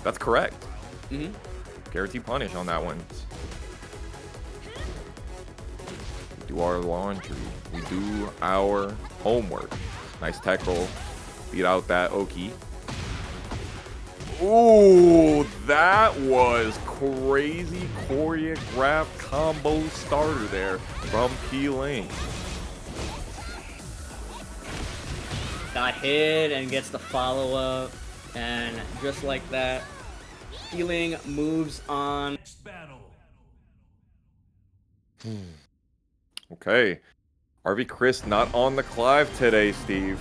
That's correct. Mm-hmm. Guarantee punish on that one. We do our laundry. We do our homework. Nice tech roll. Beat out that Oki. Ooh, that was crazy choreographed combo starter there from Ling. Got hit and gets the follow-up. And just like that, Ling moves on. Okay. RV Chris not on the Clive today, Steve.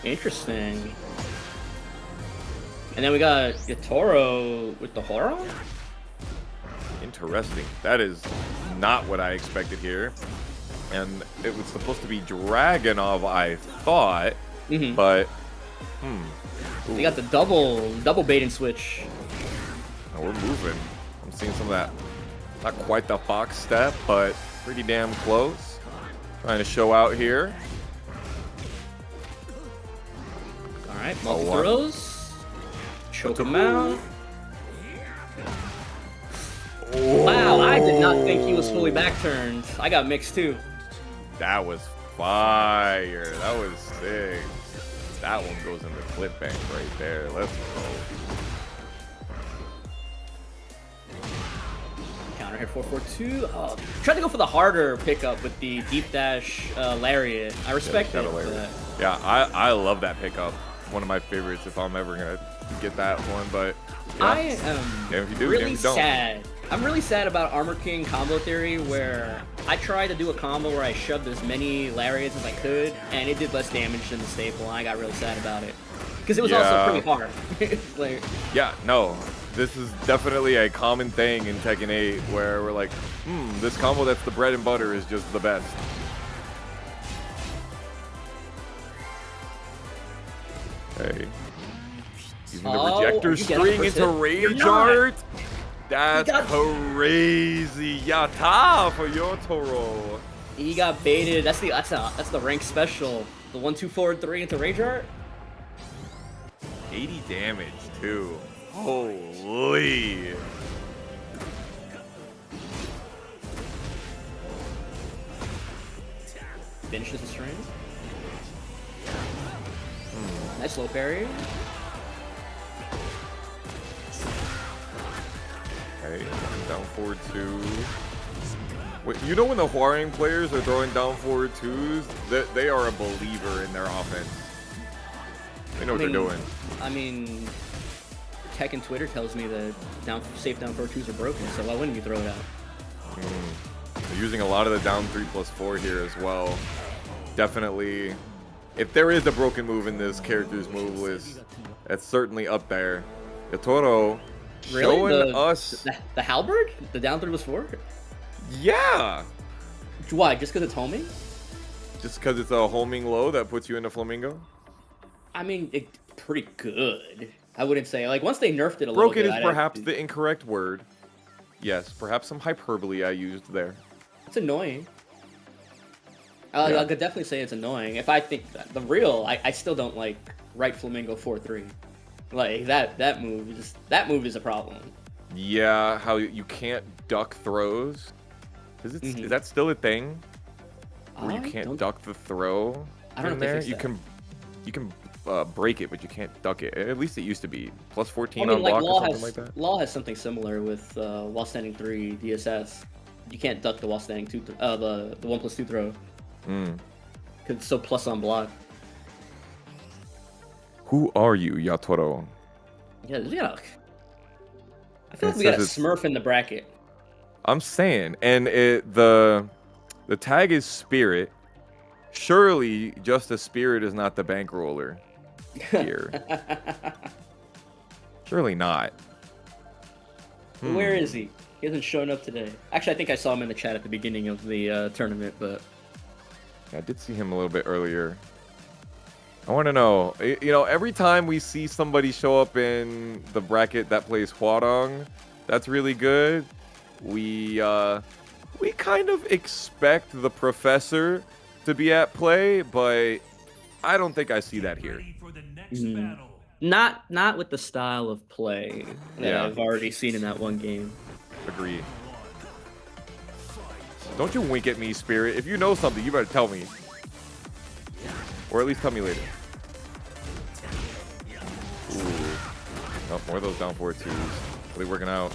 Interesting. And then we got Toro with the Hwoarang? Interesting. That is not what I expected here. And it was supposed to be Dragonov, I thought. But, We got the double bait and switch. Oh, we're moving. I'm seeing some of that. Not quite the Fox step, but pretty damn close. Trying to show out here. Alright, multiple throws. Choke him out. Oh. Wow, I did not think he was fully back turned. I got mixed too. That was fire. That was sick. That one goes in the clip bank right there. Let's go. Counter hit 442. Oh, tried to go for the harder pickup with the deep dash lariat. I respect it. But... Yeah, I love that pickup. One of my favorites if I'm ever gonna get that one. But yeah. I am really sad. I'm really sad about Armor King combo theory, where I tried to do a combo where I shoved as many lariats as I could, and it did less damage than the staple, and I got really sad about it. Because it was also pretty hard. Like, yeah, no. This is definitely a common thing in Tekken 8, where we're like, this combo that's the bread and butter is just the best. Okay. Using the rejector string into Rage Art. That's crazy. Yata for Yotaro. He got baited. That's the rank special. The 1-2 forward 3 into Rage Art. 80 damage too. Holy. Finishes the string. Nice low parry. Okay, down forward 2. Wait, you know when the Hwoarang players are throwing down forward 2s, that they are a believer in their offense. They know what they're doing. I mean, Tekken Twitter tells me that safe down forward 2s are broken, so why wouldn't you throw it out? They're using a lot of the down 3+4 here as well. Definitely, if there is a broken move in this character's move list, it's certainly up there. Yotaro showing us the halberd? The down 3+4? Yeah. Why? Just because it's homing? Just because it's a homing low that puts you into Flamingo? I mean, it's pretty good. I wouldn't say, like, once they nerfed it a little bit. Broken is perhaps the incorrect word. Yes, perhaps some hyperbole I used there. It's annoying. I could definitely say it's annoying. If I think the real, I still don't like right flamingo 4-3. Like that move is a problem. Yeah, how you can't duck throws. Is that still a thing? Where you can't duck the throw? I don't know if they fixed You can break it, but you can't duck it. At least it used to be plus 14 I mean, on like block Law or something like that. Law has something similar with while standing 3 DSS. You can't duck the while standing 2 the 1+2 throw. Cause it's so plus on block. Who are you, Yatoro? Yeah. I feel like we got a Smurf in the bracket. I'm saying, and the tag is Spirit. Surely, just a Spirit is not the bankroller here. Surely not. Where is he? He hasn't shown up today. Actually, I think I saw him in the chat at the beginning of the tournament, but I did see him a little bit earlier. I want to know, you know, every time we see somebody show up in the bracket that plays Hwoarang, that's really good. We kind of expect the professor to be at play, but I don't think I see that here. Not with the style of play that I've already seen in that one game. Agreed. Don't you wink at me, Spirit. If you know something, you better tell me. Or at least tell me later. Ooh. Oh, more of those down 4-2s. Really working out.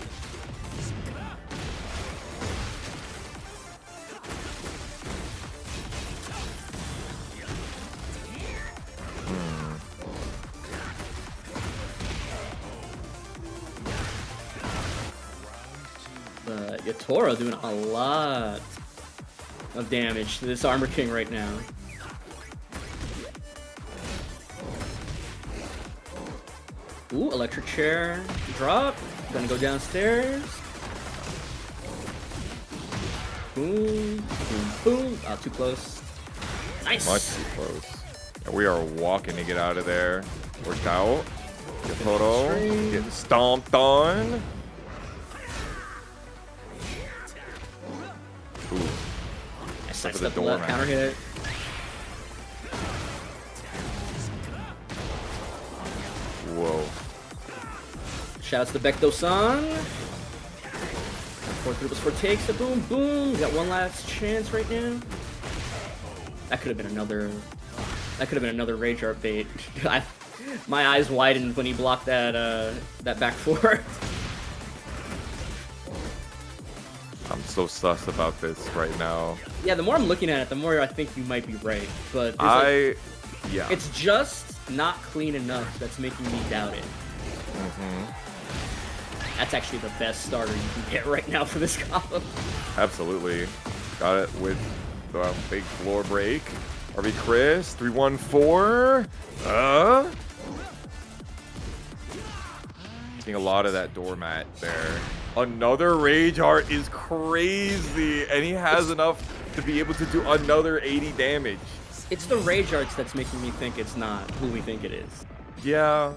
Yatoro doing a lot of damage to this Armor King right now. Ooh, electric chair drop. Gonna go downstairs. Boom, boom, boom. Oh, too close. Nice. Much too close. And we are walking to get out of there. Worked out. Yatoro getting stomped on. Nice step left, counter hit. Whoa. Shouts to Becto-san. 4-3+4 takes it. Boom, boom. We got one last chance right now. That could have been another. That could have been another Rage Art bait. My eyes widened when he blocked that that back four. I'm so sus about this right now. Yeah, the more I'm looking at it, the more I think you might be right. But yeah, it's just not clean enough that's making me doubt it. That's actually the best starter you can get right now for this column. Absolutely. Got it with the big floor break. RB Chris, 3-1-4. Seeing a lot of that doormat there. Another Rage Art is crazy, and he has enough to be able to do another 80 damage. It's the Rage Arts that's making me think it's not who we think it is. Yeah,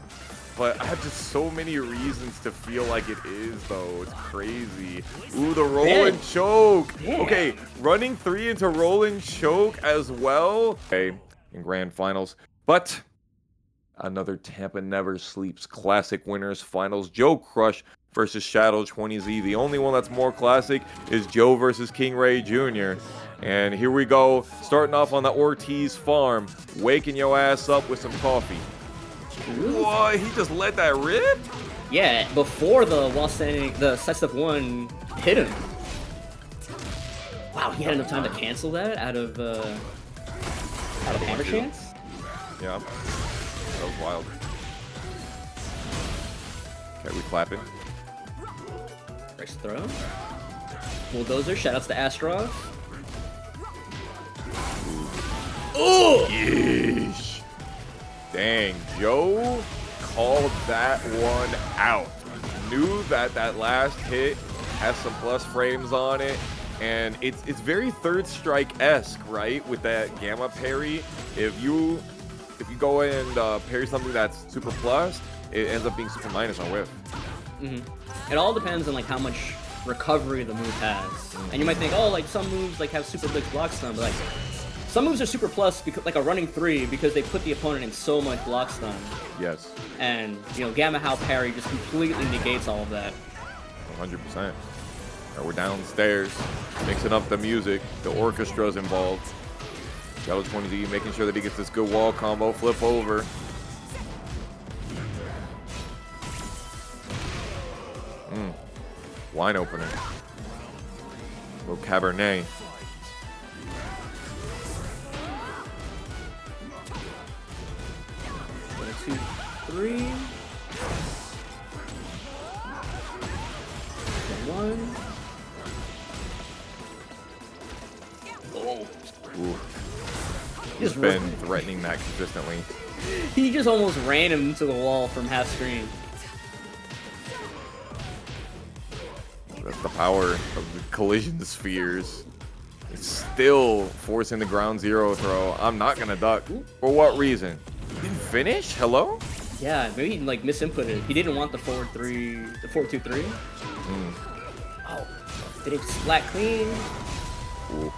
but I have just so many reasons to feel like it is, though. It's crazy. Ooh, the roll and choke. Yeah. Okay, running 3 into roll and choke as well. Okay, in grand finals. But another Tampa Never Sleeps Classic Winners Finals. JoeCrush versus Shadow 20Z. The only one that's more classic is Joe versus King Ray Jr. And here we go, starting off on the Ortiz farm, waking your ass up with some coffee. What? He just let that rip? Yeah, before the side step 1 hit him. Wow, he had enough time to cancel that out of hammer chance? Yeah, that was wild. Okay, we clapping. Nice throw. Bulldozer, shoutouts to Astrov. Oh! Yeesh. Dang, Joe called that one out. Knew that that last hit has some plus frames on it, and it's very Third Strike-esque, right? With that gamma parry, if you go and parry something that's super plus, it ends up being super minus on whiff. It all depends on like how much recovery the move has, and you might think, oh, like some moves like have super big block stun, but like some moves are super plus, because, like a running 3, because they put the opponent in so much block stun. Yes. And, you know, Gamma How parry just completely negates all of that. 100%. We're downstairs, mixing up the music. The orchestra's involved. Xiaoyu making sure that he gets this good wall combo, flip over. Wine opener. Little Cabernet. One, 2, 3. One. Oh. Ooh. He's been threatening that consistently. He just almost ran him into the wall from half screen. That's the power of the collision spheres. It's still forcing the ground zero throw. I'm not gonna duck. For what reason? Didn't finish? Hello? Yeah, maybe he like misinputted. He didn't want the forward 3, the 4-2-3. Oh, did it splat clean? Ooh.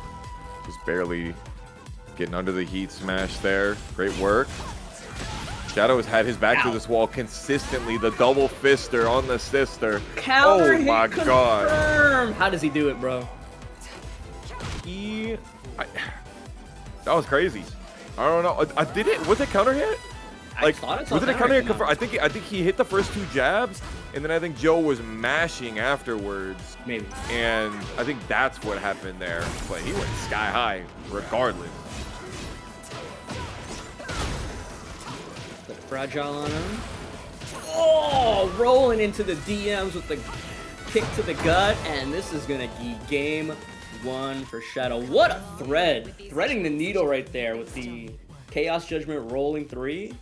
Just barely getting under the heat smash there. Great work. Shadow has had his back to this wall consistently. The double fister on the sister. Counter oh my hit god. confirmed. How does he do it, bro? That was crazy. I don't know. I did it. Was it counter hit? Like, was it a counter hit? I think he hit the first 2 jabs, and then I think Joe was mashing afterwards. Maybe. And I think that's what happened there. But he went sky high regardless. Fragile on him. Oh, rolling into the DMs with the kick to the gut, and this is gonna be game 1 for Shadow. What a thread! Threading the needle right there with the Chaos Judgment rolling 3.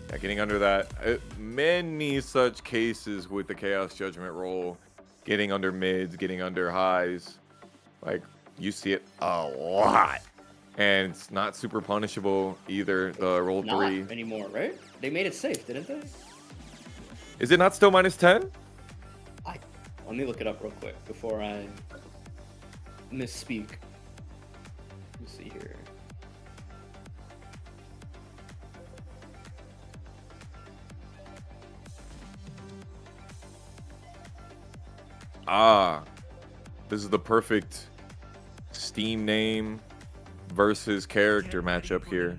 Yeah, getting under that. Many such cases with the Chaos Judgment roll. Getting under mids, getting under highs. Like, you see it a lot. And it's not super punishable either, the roll 3. Not anymore, right? They made it safe, didn't they? Is it not still -10? Let me look it up real quick before I misspeak. Let's see here. This is the perfect Steam name versus character matchup here.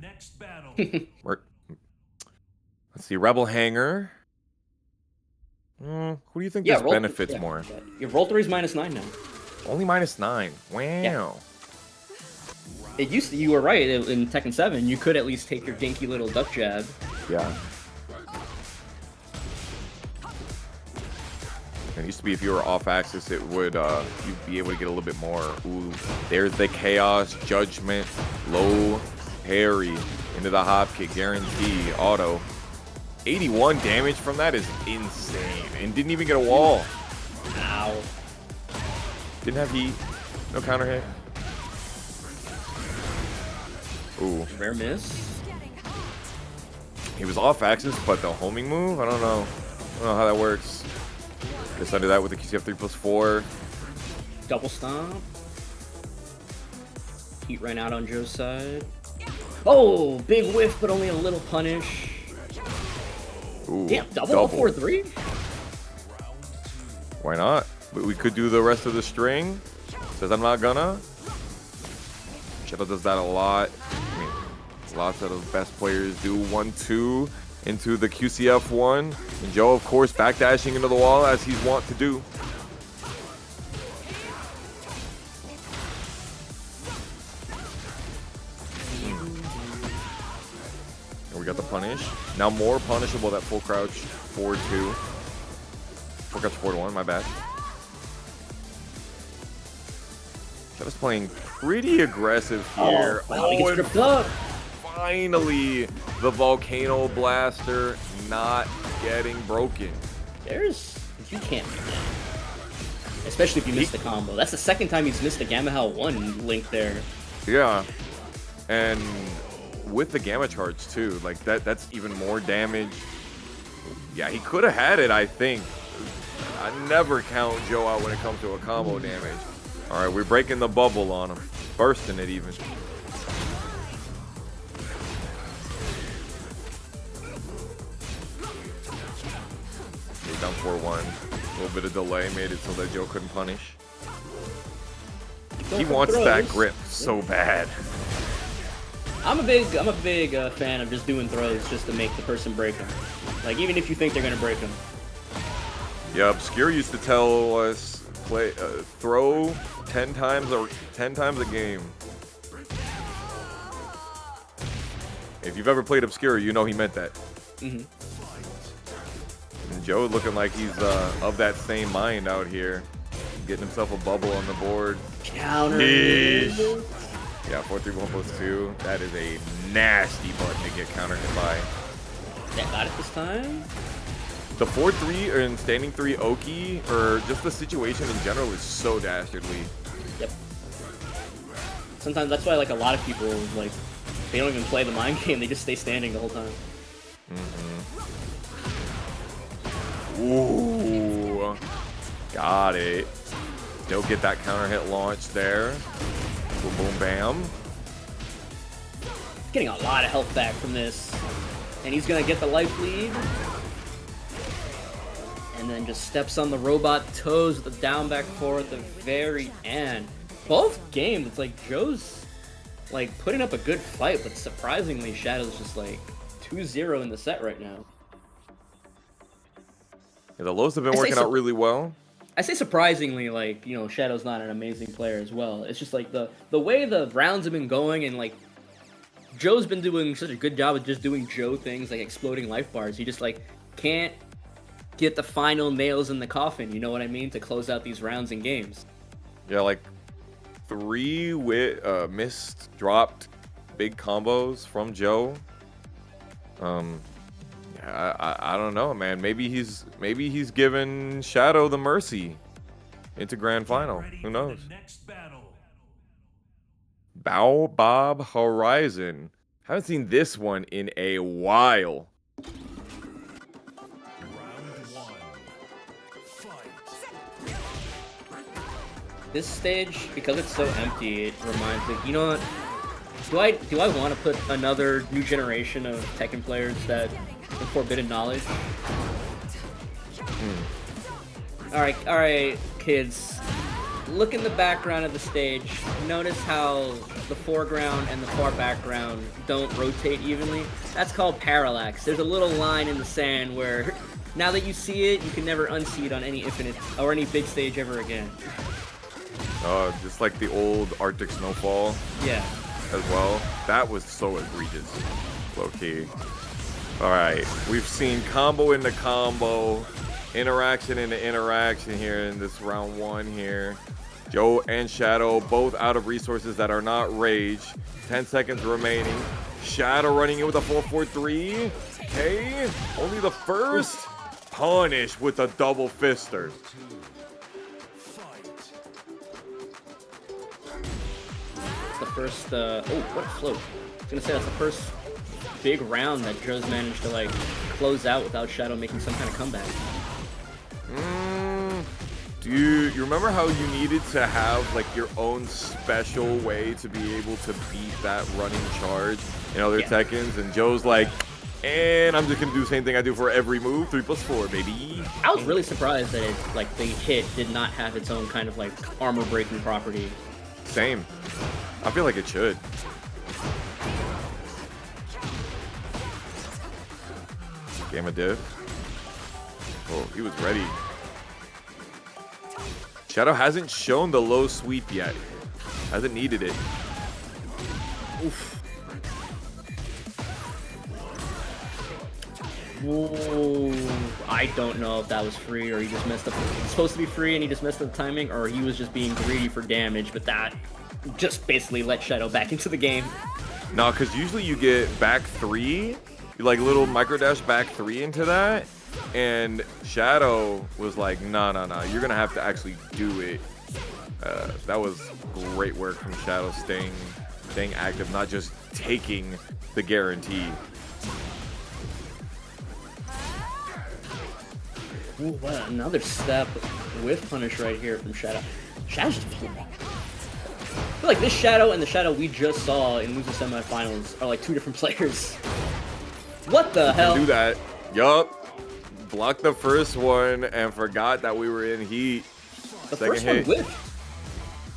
Let's see, Rebel Hanger. Who do you think this benefits more? Your roll 3 is -9 now. Only -9. Wow. Yeah. It used to. You were right. In Tekken 7, you could at least take your dinky little duck jab. Yeah. It used to be if you were off axis, it would you'd be able to get a little bit more. Ooh, there's the Chaos Judgment low parry into the hop kick guarantee auto. 81 damage from that is insane, and didn't even get a wall. Ow. Didn't have heat. No counter hit. Ooh. Rare miss. He was off axis, but the homing move, I don't know how that works. Just under that with the QCF 3+4. Double stomp. Heat ran out on Joe's side. Oh, big whiff, but only a little punish. Ooh, damn, double 4-3? Why not? We could do the rest of the string. Says I'm not gonna. Shadow does that a lot. I mean, lots of the best players do 1-2 into the QCF1. And Joe, of course, backdashing into the wall as he's wont to do. And we got the punish. Now more punishable, that full crouch 4-2. Full crouch 4-1, my bad. Shadow's playing pretty aggressive here. Oh, he gets tripped up. Finally, the Volcano Blaster not getting broken. You can't do that. Especially if you missed the combo. That's the second time he's missed a Gamma Hell 1 link there. Yeah. And with the Gamma Charge too, like that's even more damage. Yeah, he could have had it, I think. I never count Joe out when it comes to a combo damage. All right, we're breaking the bubble on him. bursting it even. He's down 4-1. A little bit of delay made it so that Joe couldn't punish. He wants that grip so bad. I'm a big fan of just doing throws just to make the person break them. Like, even if you think they're gonna break them. Yeah, Obscure used to tell us throw 10 times a game. If you've ever played Obscure, you know he meant that. And Joe looking like he's of that same mind out here, getting himself a bubble on the board. Counter. Yeah, 4-3-1+2. That is a nasty button to get counter hit by. Yeah, got it this time. The 4-3 and standing 3 Oki, or just the situation in general, is so dastardly. Yep. Sometimes that's why, like, a lot of people, like, they don't even play the mind game. They just stay standing the whole time. Ooh, got it. Still get that counter hit launch there. Boom, boom, bam. Getting a lot of health back from this. And he's gonna get the life lead. And then just steps on the robot toes with the down back four at the very end. Both games, it's like Joe's like putting up a good fight, but surprisingly Shadow's just like 2-0 in the set right now. Yeah, the lows have been working out really well. I say surprisingly, like, you know, Shadow's not an amazing player as well. It's just like the way the rounds have been going, and like Joe's been doing such a good job of just doing Joe things like exploding life bars. He just like can't get the final nails in the coffin, you know what I mean, to close out these rounds and games. Yeah, like 3 missed, dropped big combos from Joe. I don't know, man. Maybe he's given Shadow the mercy into grand final. Who knows? Bow Bob Horizon. Haven't seen this one in a while. This stage, because it's so empty, it reminds me, you know what? Do I want to put another new generation of Tekken players that with forbidden knowledge? Alright, kids. Look in the background of the stage. Notice how the foreground and the far background don't rotate evenly. That's called parallax. There's a little line in the sand where now that you see it, you can never unsee it on any infinite or any big stage ever again. Just like the old Arctic Snowfall. Yeah. As well. That was so egregious. Low key. Alright, we've seen combo into combo, interaction into interaction here in this round 1 here. Joe and Shadow both out of resources that are not rage. 10 seconds remaining. Shadow running in with a 4-4-3. Okay, only the first. Punish with a double fister. It's the first, oh, what a float. I was gonna say that's the first big round that Joe's managed to like close out without Shadow making some kind of comeback. Dude, you remember how you needed to have like your own special way to be able to beat that running charge in other Tekkens? And Joe's like, and I'm just gonna do the same thing I do for every move, 3+4, baby. I was really surprised that it, like, the hit did not have its own kind of like armor breaking property. Same. I feel like it should. Gamma div. Oh, he was ready. Shadow hasn't shown the low sweep yet. Hasn't needed it. Oof. Whoa. I don't know if that was free or he just messed up. It's supposed to be free and he just messed up the timing, or he was just being greedy for damage, but that just basically let Shadow back into the game. No, because usually you get back 3, like little micro dash back 3 into that, and Shadow was like, no, you're gonna have to actually do it. That was great work from Shadow, staying active, not just taking the guarantee. Ooh, what another step with punish right here from Shadow. Shadow's just feel like this Shadow and the Shadow we just saw in losing semifinals are like two different players. What the hell? Do that. Yup. Blocked the first one and forgot that we were in heat. The Second first hit. one whiffed.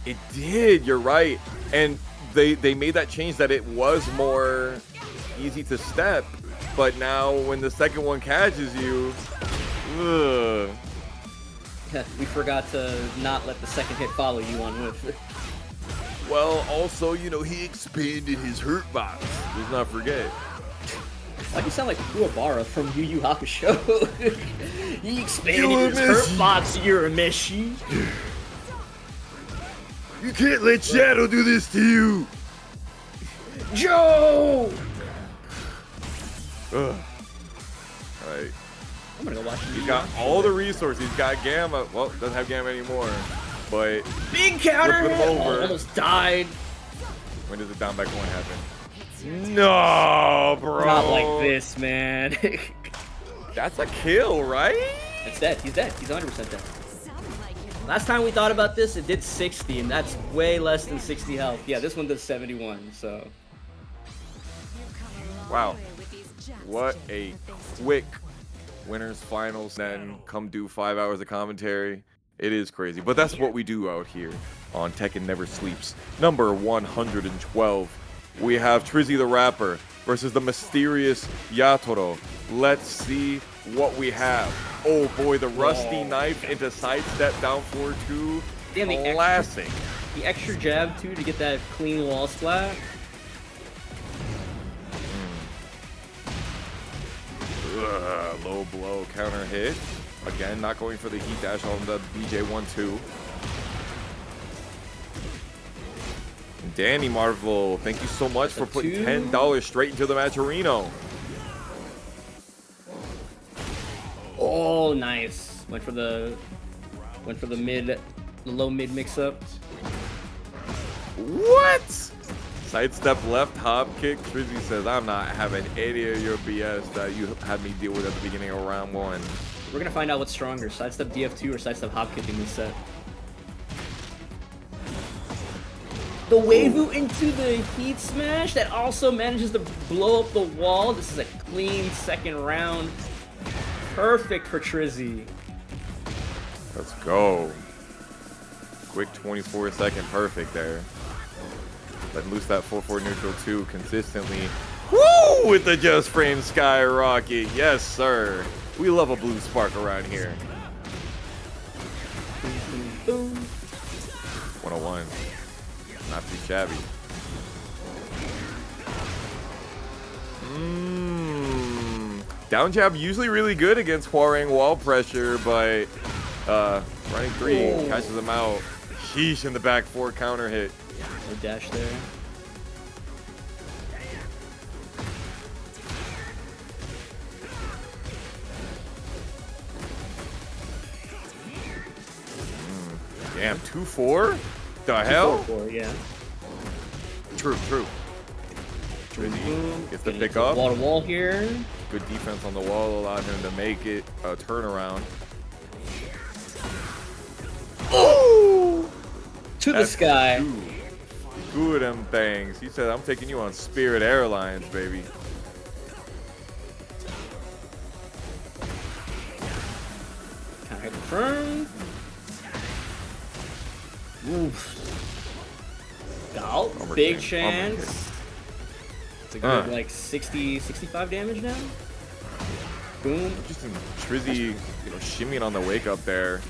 It did. You're right. And they made that change that it was more easy to step. But now when the second one catches you, ugh. We forgot to not let the second hit follow you on whiff. Well, also, you know, he expanded his hurt box. Let's not forget. Why do you sound like Hwoarang from Yu Yu Hakusho? He expanded his hurt box, Urameshi. You can't let Shadow do this to you. Joe! Ugh. Alright. I'm gonna go watch He's got all the resources. He's got Gamma. Well, doesn't have Gamma anymore. But big counter flip him hit. over. Oh, almost died. When does the down back one happen? No, bro. Not like this, man. That's a kill, right? It's dead. He's dead. He's 100% dead. Last time we thought about this, it did 60, and that's way less than 60 health. Yeah, this one does 71, so. Wow. What a quick winners finals, then come do 5 hours of commentary. It is crazy, but that's what we do out here on Tekken Never Sleeps. Number 112. We have TrizzyTheRapper versus the mysterious Yatoro. Let's see what we have. Oh boy, the rusty knife into sidestep down forward 2. Damn, classic. The extra jab too to get that clean wall splat. Low blow counter hit. Again, not going for the heat dash on the BJ1-2. Danny Marvel, thank you so much for putting $10 straight into the Matcherino. Oh, nice. Went for the low mid mix up. What? Sidestep left, hop kick. Trizzy says, I'm not having any of your BS that you had me deal with at the beginning of round 1. We're gonna find out what's stronger, sidestep DF2 or sidestep hop kicking this set. The Waifu into the heat smash that also manages to blow up the wall. This is a clean second round. Perfect for Trizzy. Let's go. Quick 24-second perfect there. Let loose that 4-4 neutral 2 consistently. Woo! With the just frame skyrocket. Yes, sir. We love a blue spark around here. 101. Not too shabby. Down jab usually really good against Hwoarang wall pressure, but running 3 catches him out. Sheesh in the back 4 counter hit. No dash there. Damn, 2-4? The hell? 2-4, yeah. True. Trizzy gets the pick up. Wall to wall here. Good defense on the wall allowed him to make it a turnaround. Oh! To the sky. Two of them things. He said, I'm taking you on Spirit Airlines, baby. Counter confirmed. Oof. Gal, big chance. It's a good like 60, 65 damage now. Boom. Just Trizzy, shimmying on the wake up there.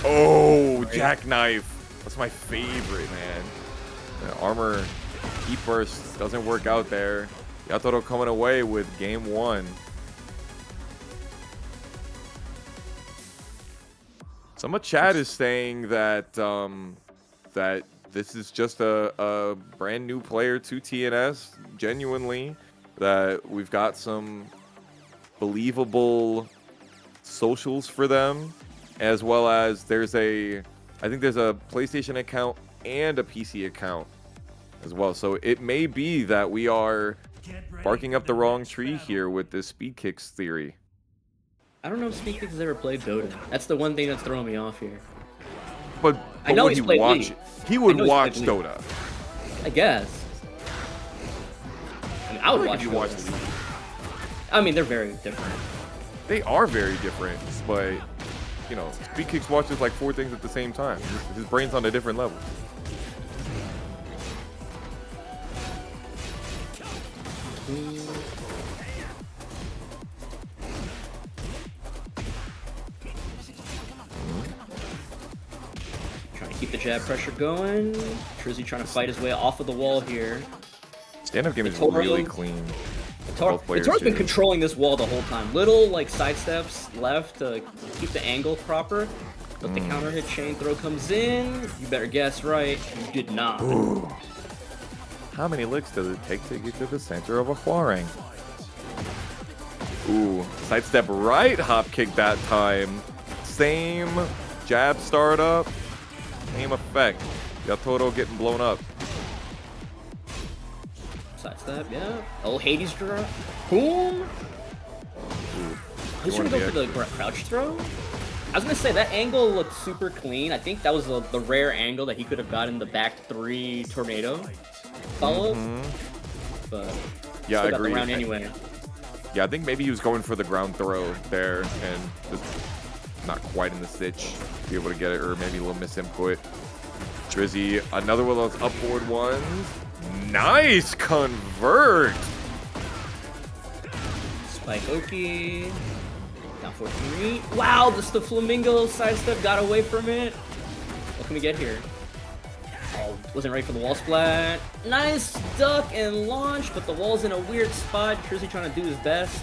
Oh, jackknife. That's my favorite, man. The armor heat burst doesn't work out there. Yatoro coming away with game 1. Some of chat is saying that that this is just a brand new player to TNS. Genuinely, that we've got some believable socials for them, as well as I think there's a PlayStation account and a PC account as well. So it may be that we are barking up the wrong tree here with this speed kicks theory. I don't know if Speed Kicks has ever played Dota. That's the one thing that's throwing me off here. But I know would he's he played watch League. it? He would I know he's watch played League. Dota. I guess. I mean, I would watch If you watch Dota. League. I mean, they're very different. They are very different, but you know, Speed Kicks watches like 4 things at the same time. His brain's on a different level. Trying to keep the jab pressure going. Trizzy trying to fight his way off of the wall here. Stand-up game is Toro- really clean. Both players Toro's been here. controlling this wall the whole time. Little like side steps left to keep the angle proper. But the counter hit chain throw comes in. You better guess right. You did not. Ooh. How many licks does it take to get to the center of a Hwoarang? Ooh, sidestep right, hop kick that time. Same jab startup, same effect. Yatoro getting blown up. Sidestep, yeah. Oh, Hades drop. Boom. He's trying to go for the crouch throw. I was gonna say that angle looked super clean. I think that was the rare angle that he could have gotten the back 3 tornado follow. But Yeah, I still got agree. the round anyway. Yeah, I think maybe he was going for the ground throw there and just not quite in the stitch to be able to get it, or maybe a little misinput. Trizzy, another one of those up forward ones. Nice convert. Spike Oki. Down 4-3. Wow, the flamingo sidestep got away from it. What can we get here? Oh, wasn't ready for the wall splat. Nice duck and launch, but the wall's in a weird spot. Trizzy trying to do his best.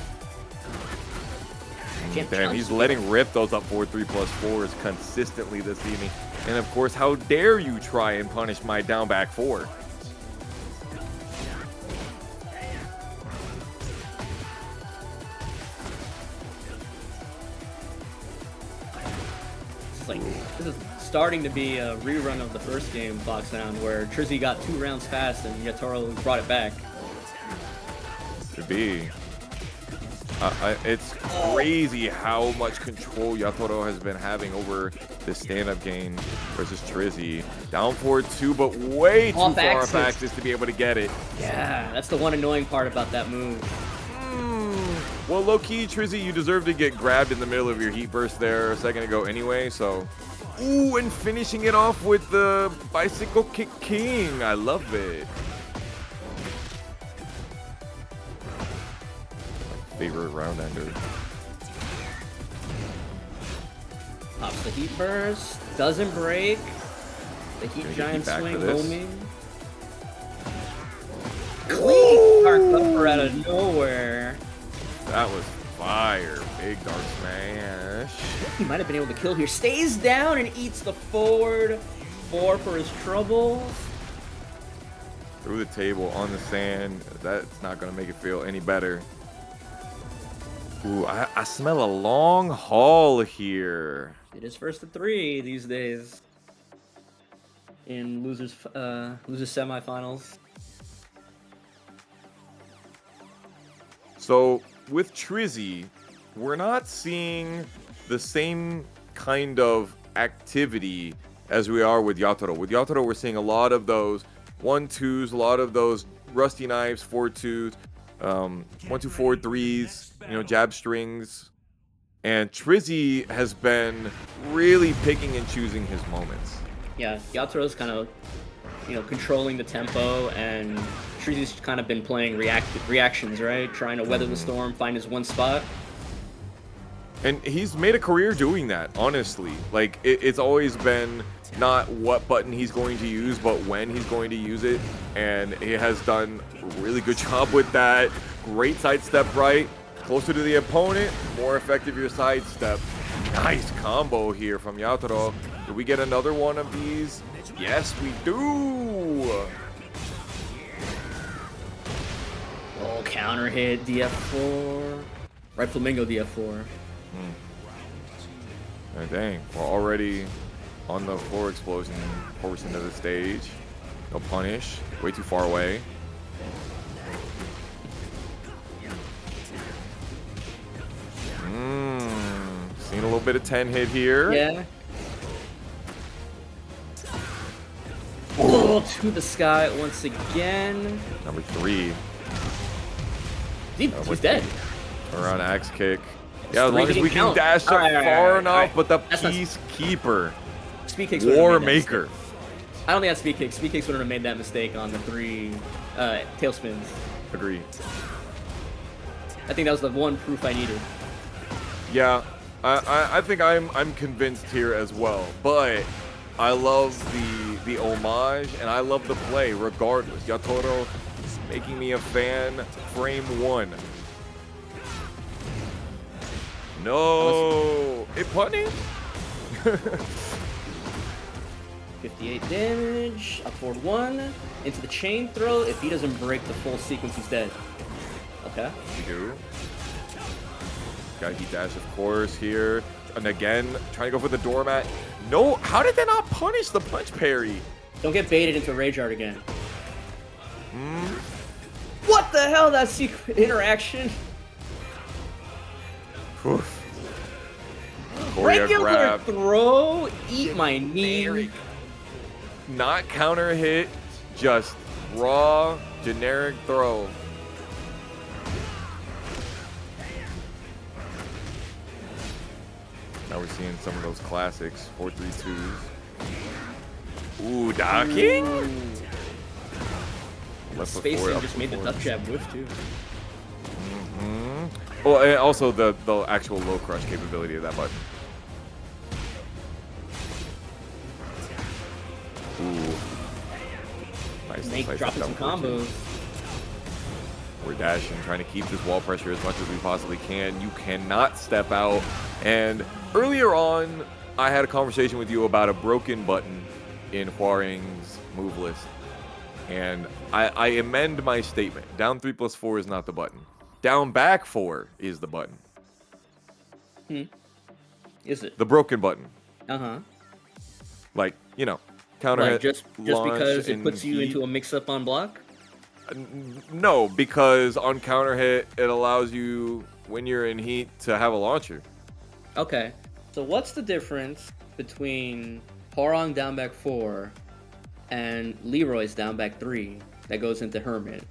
Damn, he's letting rip those up 4-3+4s consistently this evening. And of course, how dare you try and punish my down back 4? Like, this is starting to be a rerun of the first game, Box Down, where Trizzy got 2 rounds fast and Yatoro brought it back. Could be. It's crazy how much control Yatoro has been having over this stand-up game versus Trizzy. Down 4-2, but way too Off far axis. off axis to be able to get it. Yeah, that's the one annoying part about that move. Well, low-key, Trizzy, you deserve to get grabbed in the middle of your heat burst there a second ago anyway, so... Ooh, and finishing it off with the bicycle kick king. I love it. My favorite round ender. Pops the heat burst, doesn't break. The heat Gonna get giant heat back swing for this. homing. Clean dark upper out of nowhere. That was fire. Big dark smash. He might have been able to kill here. Stays down and eats the forward 4 for his troubles. Through the table on the sand. That's not going to make it feel any better. Ooh, I smell a long haul here. It is first to 3 these days in losers semifinals. So with Trizzy, we're not seeing the same kind of activity as we are with Yatoro. With Yatoro, we're seeing a lot of those 1-2s, a lot of those rusty knives, 4-2s, 1-2 4-3s, you know, jab strings. And Trizzy has been really picking and choosing his moments. Yeah, Yatoro's kind of, controlling the tempo, and Trizzy's kind of been playing reactions, right? Trying to weather the storm, find his one spot. And he's made a career doing that, honestly. Like, it's always been not what button he's going to use, but when he's going to use it. And he has done a really good job with that. Great sidestep right. Closer to the opponent, more effective your sidestep. Nice combo here from Yatoro. Do we get another one of these? Yes, we do. Oh, counter hit, DF4. Right flamingo DF4. Oh, dang, we're already on the floor explosion portion of the stage. No punish, way too far away. Mm. Seeing a little bit of 10 hit here. Yeah. ball to the sky once again. Number 3. He's dead. Around axe kick. Yeah, as long as Three we can count. dash up Alright, far alright, enough, alright. but the That's not- Peacekeeper, Speed kicks War Maker. I don't think that's speed kicks. Speed kicks wouldn't have made that mistake on the 3 tailspins. Agree. I think that was the one proof I needed. Yeah, I think I'm convinced here as well. But I love the homage and I love the play regardless. Yatoro making me a fan. Frame 1. No, it punished. 58 damage. Up forward 1 into the chain throw. If he doesn't break the full sequence, he's dead. Okay. We do. Got heat dash, of course, here. And again, trying to go for the doormat. No, how did that not punish the punch parry? Don't get baited into a rage art again. What the hell? That interaction? Oof. Regular Choreographed. throw. Eat my knee. Not counter hit, just raw, generic throw. Now we're seeing some of those classics, 4-3-2s. Ooh, docking? Left foot forward, Spacing up just foot made the forward. duck jab whiff too. Well, and also the actual low crush capability of that button. Ooh. Nice. decisive Dropping some double combos. We're dashing, trying to keep this wall pressure as much as we possibly can. You cannot step out. And earlier on, I had a conversation with you about a broken button in Hwoarang's move list. And I amend my statement. Down 3+4 is not the button. Down back 4 is the button. Is it? The broken button. Uh-huh. Like, you know, counter Like hit, just launch, because it and puts you heat. into a mix-up on block? No, because on counter hit, it allows you, when you're in heat, to have a launcher. Okay. So what's the difference between Hwoarang down back 4 and Leroy's down back 3 that goes into Hermit?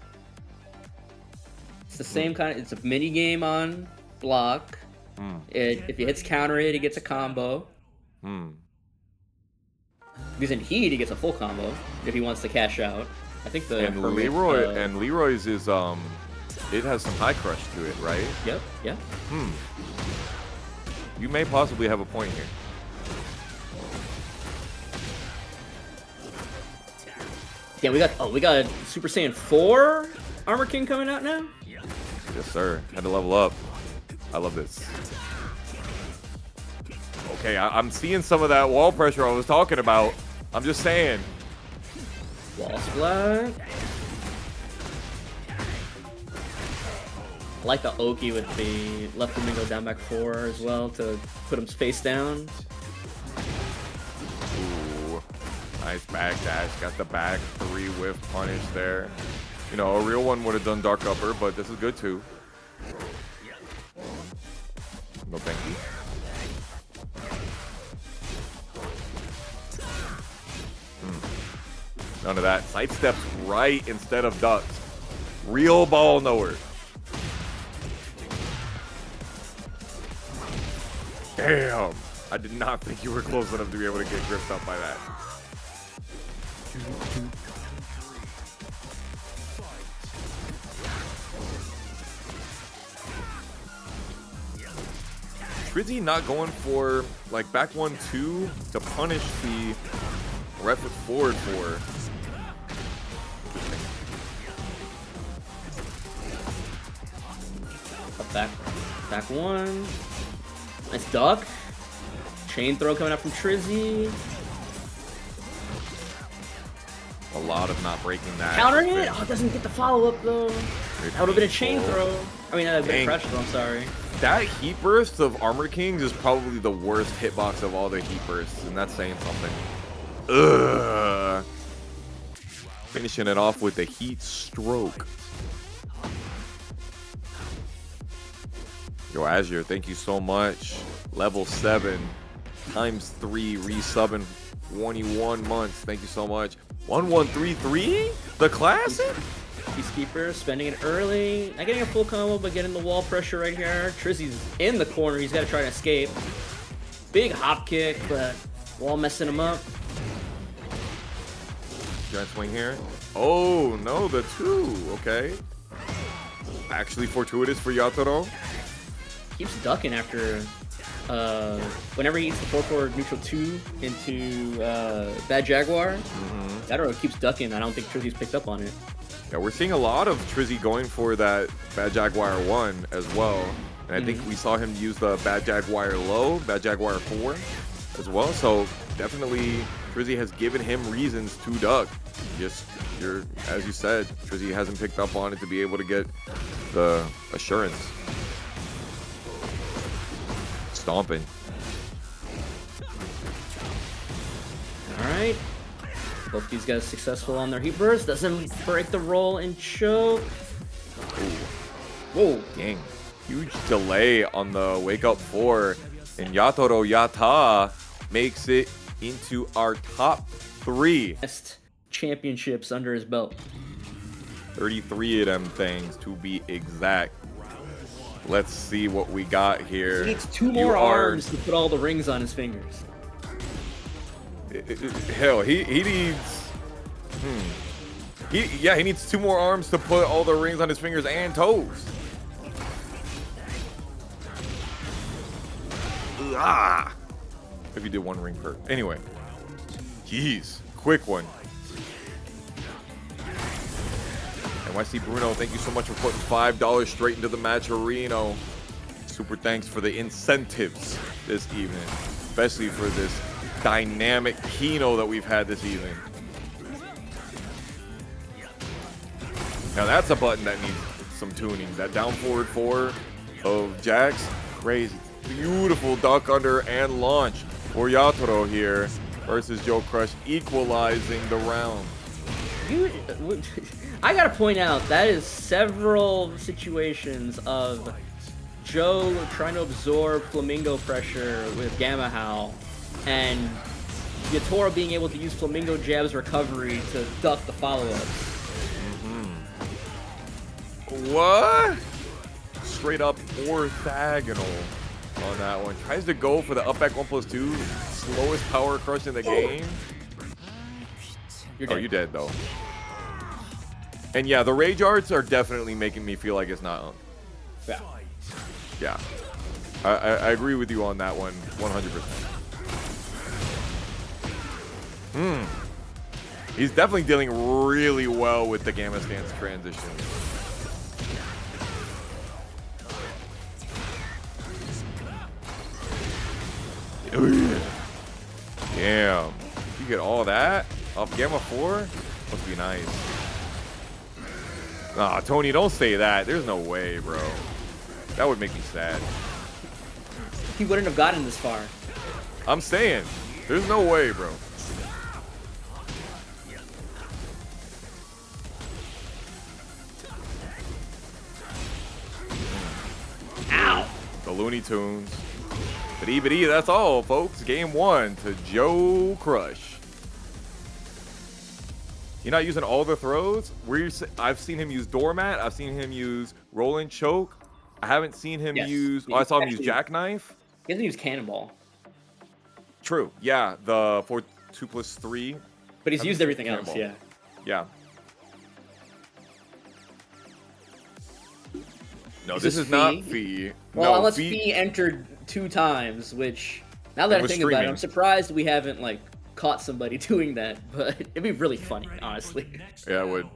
It's the same kind of, it's a mini game on block. If he hits counter hit, he gets a combo. Because in heat, he gets a full combo if he wants to cash out. I think the And Hermit, Leroy's is it has some high crush to it, right? Yep, yeah. You may possibly have a point here. Yeah, we got Super Saiyan 4 Armor King coming out now? Yes, sir. Had to level up. I love this. Okay, I'm seeing some of that wall pressure I was talking about. I'm just saying. Wall splat. I like the Oki with the left flamingo down back 4 as well to put him face down. Ooh, nice back dash. Got the back 3 whiff punish there. You know, a real one would have done dark upper, but this is good too. No thank you. None of that. Sidesteps right instead of ducks. Real ball knower. Damn. I did not think you were close enough to be able to get gripped up by that. Trizzy not going for like back 1-2 to punish the right foot forward 4. Up back 1. Nice duck. Chain throw coming out from Trizzy. A lot of not breaking that. Counter hit. Oh, it doesn't get the follow up though. That would have been a chain throw. I mean, that would have been a Dang. crush throw. I'm sorry. That heat burst of Armor Kings is probably the worst hitbox of all the heat bursts, and that's saying something. Ugh. Finishing it off with the heat stroke. Yo, Azure, thank you so much. Level 7 ×3 resubbing 21 months. Thank you so much. 1133? The classic? Peacekeeper spending it early. Not getting a full combo, but getting the wall pressure right here. Trizzy's in the corner. He's got to try to escape. Big hop kick, but wall messing him up. Giant swing here. Oh, no, the 2. Okay. Actually fortuitous for Yatoro. Keeps ducking after whenever he hits the 4-4 neutral 2 into Bad Jaguar. Yatoro keeps ducking. I don't think Trizzy's picked up on it. Yeah, we're seeing a lot of Trizzy going for that Bad Jaguar 1 as well. And I think we saw him use the Bad Jaguar low, Bad Jaguar 4 as well. So definitely Trizzy has given him reasons to duck. Just, as you said, Trizzy hasn't picked up on it to be able to get the assurance. Stomping. All right. Both these guys successful on their heat burst. Doesn't break the roll and choke. Whoa. Dang. Huge delay on the wake up 4. And Yatoro Yata makes it into our top 3. Best championships under his belt. 33 of them things to be exact. Let's see what we got here. He needs 2 more arms to put all the rings on his fingers. Hell, he needs. He needs 2 more arms to put all the rings on his fingers and toes. If you did 1 ring per. Anyway, jeez, quick one. NYC Bruno, thank you so much for putting $5 straight into the match arena. Super thanks for the incentives this evening, especially for this dynamic Kino that we've had this evening. Now that's a button that needs some tuning. That down forward 4 of Jax, crazy. Beautiful duck under and launch for Yatoro here versus JoeCrush, equalizing the round. I gotta point out, that is several situations of Joe trying to absorb Flamingo pressure with Gamma Howl, and Yatoro being able to use Flamingo Jab's recovery to duck the follow-ups. What? Straight up orthogonal on that one. Tries to go for the up back 1+2. Slowest power crush in the game. You're dead. Oh, you dead though. And yeah, the rage arts are definitely making me feel like it's not on. Yeah. Yeah. I agree with you on that one 100%. He's definitely dealing really well with the Gamma stance transition. Damn. You get all that off Gamma 4? Must be nice. Nah, Tony, don't say that. There's no way, bro. That would make me sad. He wouldn't have gotten this far. I'm saying, there's no way, bro. Ow! The Looney Tunes. But that's all, folks. Game 1 to JoeCrush. You're not using all the throws? I've seen him use Doormat. I've seen him use Roll and Choke. I haven't seen him use... Oh, I saw him use Jackknife. He hasn't used Cannonball. True. Yeah, the 2+3. But he's used everything else, yeah. Yeah. No, this is not Phi. Well, no, unless Phi entered 2 times, which, now that I think about it, I'm surprised we haven't, like, caught somebody doing that, but it'd be really funny, honestly. Yeah, it would.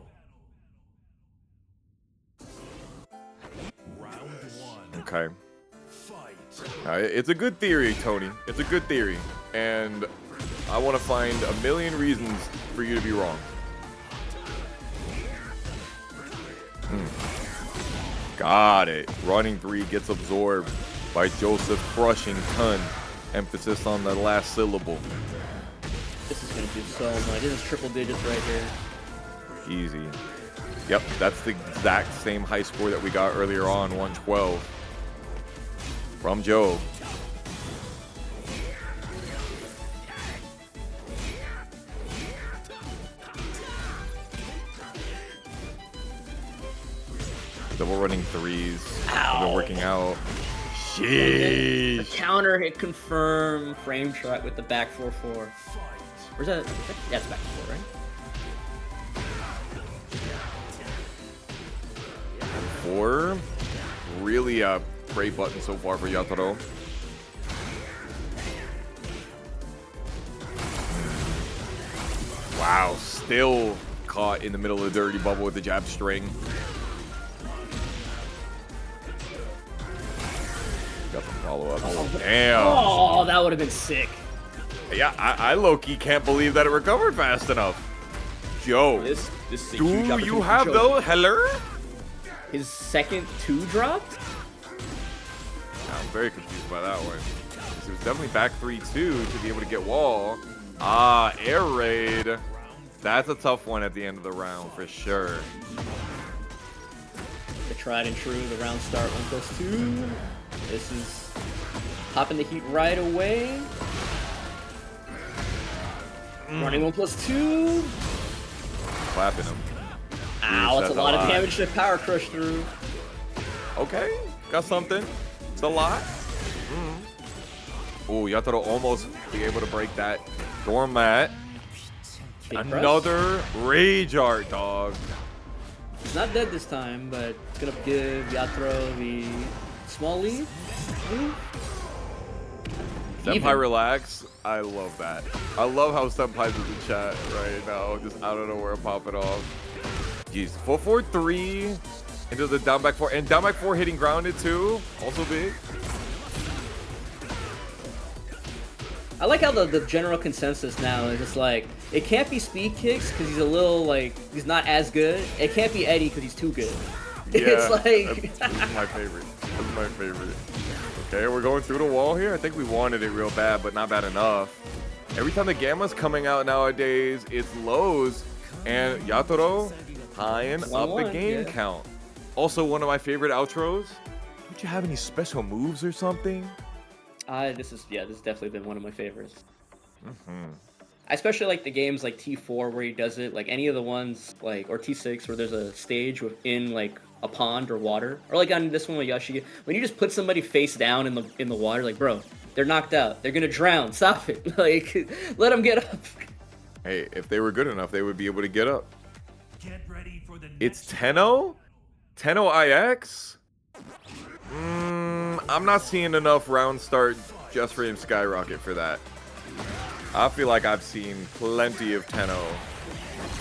Okay. It's a good theory, Tony. It's a good theory. And I want to find a million reasons for you to be wrong. Got it. Running 3 gets absorbed by Joseph crushing ton. Emphasis on the last syllable. This is going to do so much. This is triple digits right here. Easy. Yep, that's the exact same high score that we got earlier on, 112. From Joe. Double running threes. Ow. Have been working out. The Sheesh. counter hit confirm. Frame shot with the back 4-4. Where's that? Yeah, it's back 4, right? 4. Really a great button so far for Yatoro. Wow, still caught in the middle of the dirty bubble with the jab string. Got some follow-up. Oh, damn. Oh, that would have been sick. Yeah, I low-key can't believe that it recovered fast enough. Joe, This is a do huge opportunity you for have Joe. though? Hello? His second 2 dropped? I'm very confused by that one. It was definitely back 3-2 to be able to get wall. Ah, air raid. That's a tough one at the end of the round for sure. The tried and true, the round start 1+2. This is popping the heat right away. Running 1+2. Clapping him. Ow, that's a lot of lot. damage to power crush through. Okay, got something. It's a lot. Oh, Yatoro almost be able to break that doormat. Big press. Another rage art, dog. He's not dead this time, but it's gonna give Yatoro the small lead. Senpai relax. I love that. I love how Senpai's in the chat right now. Just out of nowhere popping off. Jeez. 4-4-3 into the down back 4. And down back 4 hitting grounded too. Also big. I like how the general consensus now is just like, it can't be speed kicks because he's a little like, he's not as good. It can't be Eddie because he's too good. Yeah, It's like... that's my favorite. That's my favorite. Okay, we're going through the wall here. I think we wanted it real bad, but not bad enough. Every time the Gamma's coming out nowadays, it's lows. And Yatoro tying up the game count. Also, one of my favorite outros. Don't you have any special moves or something? This has definitely been one of my favorites. I especially like the games like T4 where he does it, like any of the ones like, or T6 where there's a stage within like a pond or water, or like on this one with Yoshi, when you just put somebody face down in the water, like bro, they're knocked out, they're gonna drown, stop it, like let them get up. Hey, if they were good enough, they would be able to get up. Get ready for the It's next Tento? Tento IX? I'm not seeing enough round start just for him skyrocket for that. I feel like I've seen plenty of Tento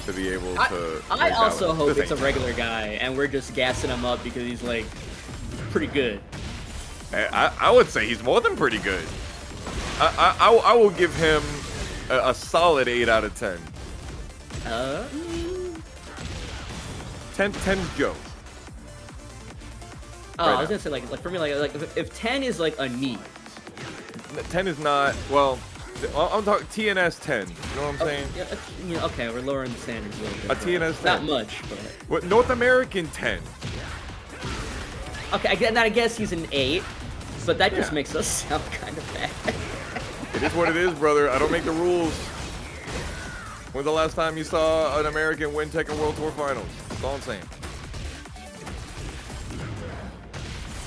to be able to... I also hope This it's a ain't regular guy and we're just gassing him up because he's like pretty good. I would say he's more than pretty good. I will give him a solid 8 out of 10. 10's Joe. Oh, Right I was now. gonna say like for me like if 10 is like a need. 10 is not, well, I'm talking TNS 10. You know what I'm saying? Yeah, okay, we're lowering the standards a little bit. A TNS 10. Not much, but What, North American 10. okay. I guess he's an 8, but that just Yeah. makes us sound kind of bad. It is what it is, brother. I don't make the rules. When's the last time you saw an American win Tekken World Tour Finals? That's all I'm saying.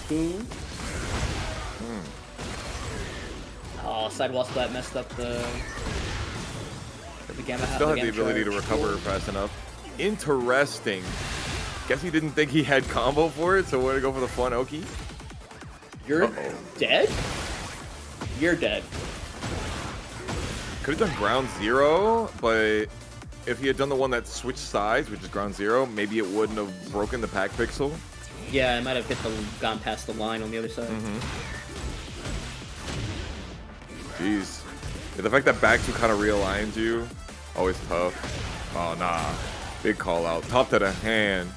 Boom. Oh, sidewall splat messed up the gamma. Still has the gamma ability to charge. recover fast enough. Interesting. Guess he didn't think he had combo for it, so we're gonna go for the fun Oki. You're Uh-oh. dead? You're dead. Could have done ground 0, but if he had done the one that switched sides, which is ground 0, maybe it wouldn't have broken the pack pixel. Yeah, it might have gone past the line on the other side. Jeez. Yeah, the fact that back 2 kind of realigns you, always tough. Oh, nah. Big call out. Top to the hand.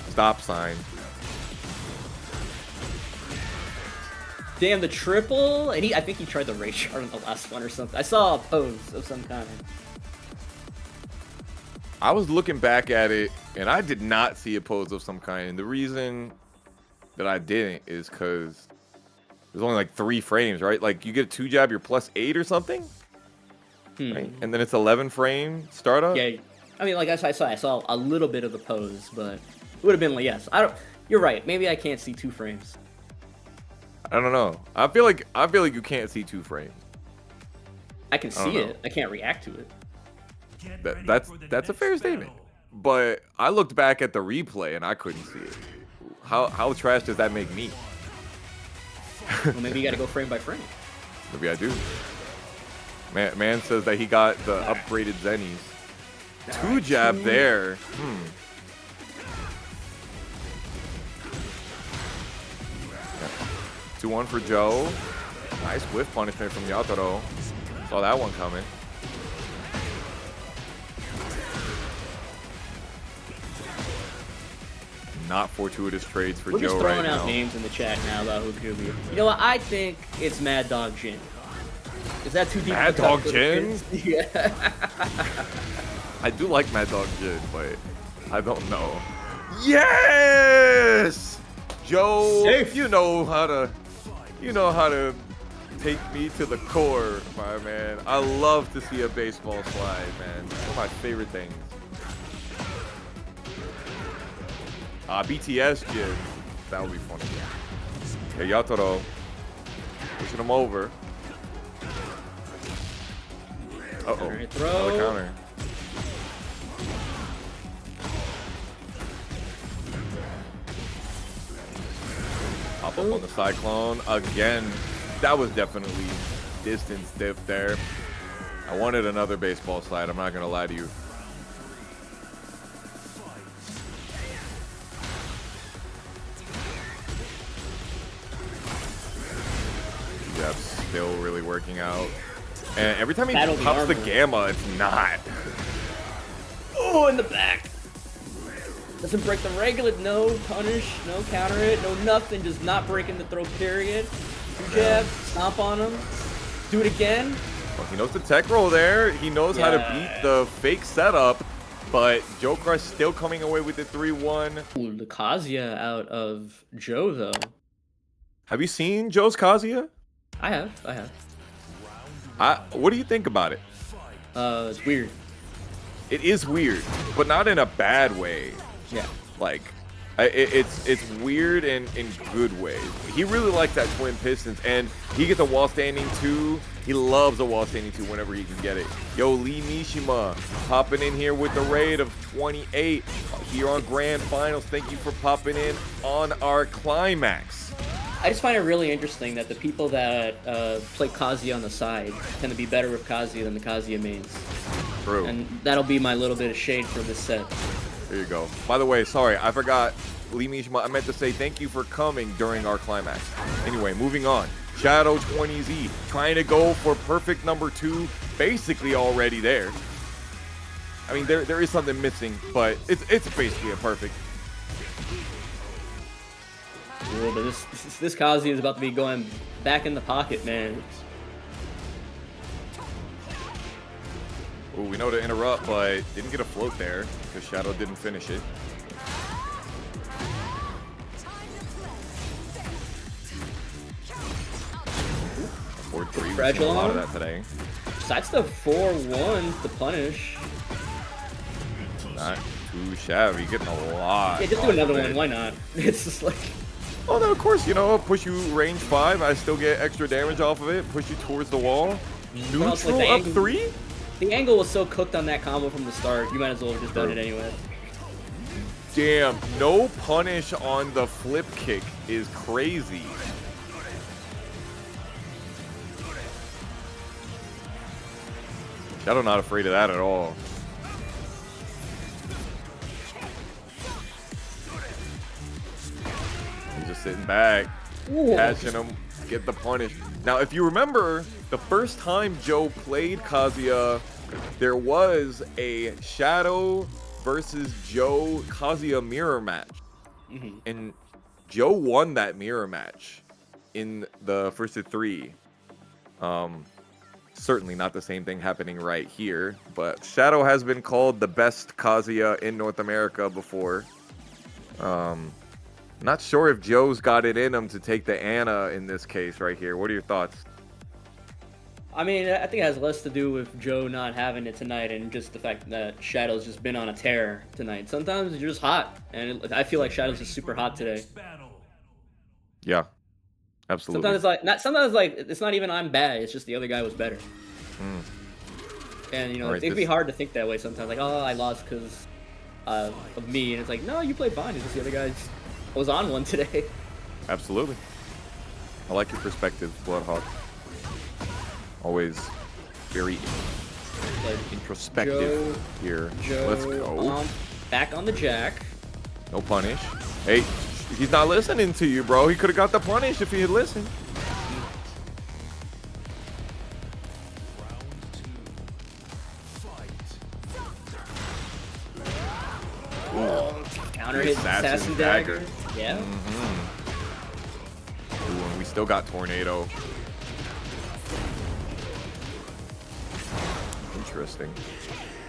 Stop sign. Damn, the triple, and I think he tried the race shard on the last one or something. I saw a pose of some kind. I was looking back at it, and I did not see a pose of some kind. And the reason that I didn't is because there's only like 3 frames, right? Like you get a 2 jab, you're +8 or something, right? And then it's 11 frame startup. Yeah, I mean, like I saw a little bit of the pose, but it would have been like, yes, You're right. Maybe I can't see 2 frames. I don't know. I feel like you can't see 2 frames. I can see it. I can't react to it. That's a fair statement. But I looked back at the replay and I couldn't see it. How trash does that make me? Well, maybe you got to go frame by frame. Maybe I do. Man says that he got the upgraded Zennies. 2 jab there. 2-1 for Joe. Nice whiff punishment from Yatoro. Saw that one coming. Not fortuitous trades for We're Joe just throwing right out now. names in the chat now about who could be. You know what? I think it's Mad Dog Jin. Is that too deep? Mad Dog Jin? Yeah. I do like Mad Dog Jin, but I don't know. Yes! Joe, Safe. you know how to take me to the core, my man. I love to see a baseball slide, man. One of my favorite things. BTS Jin. That would be funny. Hey, Yatoro. Pushing him over. Uh-oh. Right throw. Another counter. Pop up on the Cyclone. Again, that was definitely distance diff there. I wanted another baseball slide. I'm not going to lie to you. Yep, still really working out. And every time he pops the Gamma, it's not. Oh, in the back. Doesn't break the regular. No punish, no counter it, no nothing. Just not breaking the throw, period. 2 jabs, stomp on him. Do it again. Well, he knows the tech roll there. He knows how to beat the fake setup. But JoeCrush still coming away with the 3-1. Ooh, the Kazuya out of Joe, though. Have you seen Joe's Kazuya? I have. What do you think about it? It's weird. It is weird, but not in a bad way. Yeah. Like, it's weird in good ways. He really likes that twin pistons, and he gets a wall standing too. He loves a wall standing too whenever he can get it. Yo, Lee Mishima popping in here with the raid of 28 here on Grand Finals. Thank you for popping in on our climax. I just find it really interesting that the people that play Kazuya on the side tend to be better with Kazuya than the Kazuya mains. True. And that'll be my little bit of shade for this set. There you go. By the way, sorry, I forgot. Lee Mishima, I meant to say thank you for coming during our climax. Anyway, moving on. Shadow 20Z trying to go for perfect number 2, basically already there. I mean, there is something missing, but it's basically a perfect. Ooh, but this Kazuya is about to be going back in the pocket, man. Ooh, we know to interrupt, but didn't get a float there because Shadow didn't finish it. Fragile a lot of arm. that today. Sidestep 4-1 to punish. Not too shabby. Getting a lot. Yeah, just do another one. Why not? It's just like. Oh, no, of course, you know, push you range 5. I still get extra damage off of it. Push you towards the wall. Neutral like up 3? The angle was so cooked on that combo from the start, you might as well have just done it anyway. Damn, no punish on the flip kick is crazy. Shadow not afraid of that at all. He's just sitting back, catching him, get the punish. Now, if you remember, the first time Joe played Kazuya, there was a Shadow versus Joe Kazuya mirror match. And Joe won that mirror match in the first of 3. Certainly not the same thing happening right here, but Shadow has been called the best Kazuya in North America before. Not sure if Joe's got it in him to take the Anna in this case right here. What are your thoughts? I mean, I think it has less to do with Joe not having it tonight and just the fact that Shadow's just been on a tear tonight. Sometimes you're just hot, and I feel like Shadow's just super hot today. Yeah, absolutely. Sometimes it's like sometimes like it's not even I'm bad. It's just the other guy was better. And you know, Right, it'd be hard to think that way sometimes. Like, oh, I lost because of me, and it's like, no, you played fine. It's just the other guy was on one today. Absolutely. I like your perspective, Bloodhawk. Always very introspective here. Let's go. Back on the Jack. No punish. Hey, he's not listening to you, bro. He could have got the punish if he had listened. Counter hit assassin dagger. Yeah. Ooh, and we still got tornado. Interesting.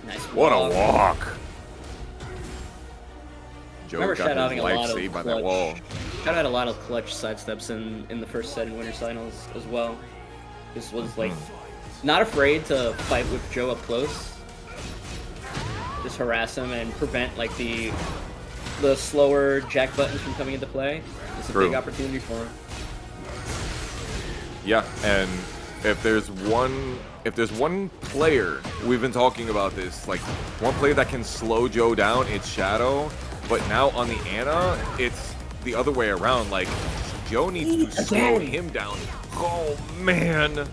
Nice. What a walk. Joe Remember got Shadow having his a life lot of saved by that wall. Shadow had a lot of clutch sidesteps in the first set in Winter Finals as well. This was like not afraid to fight with Joe up close. Just harass him and prevent like the slower Jack buttons from coming into play. It's a big opportunity for him. Yeah, and if there's one player, we've been talking about this, like one player that can slow Joe down, it's Shadow. But now on the Ana, it's the other way around. Like Joe needs to slow him down. Oh man.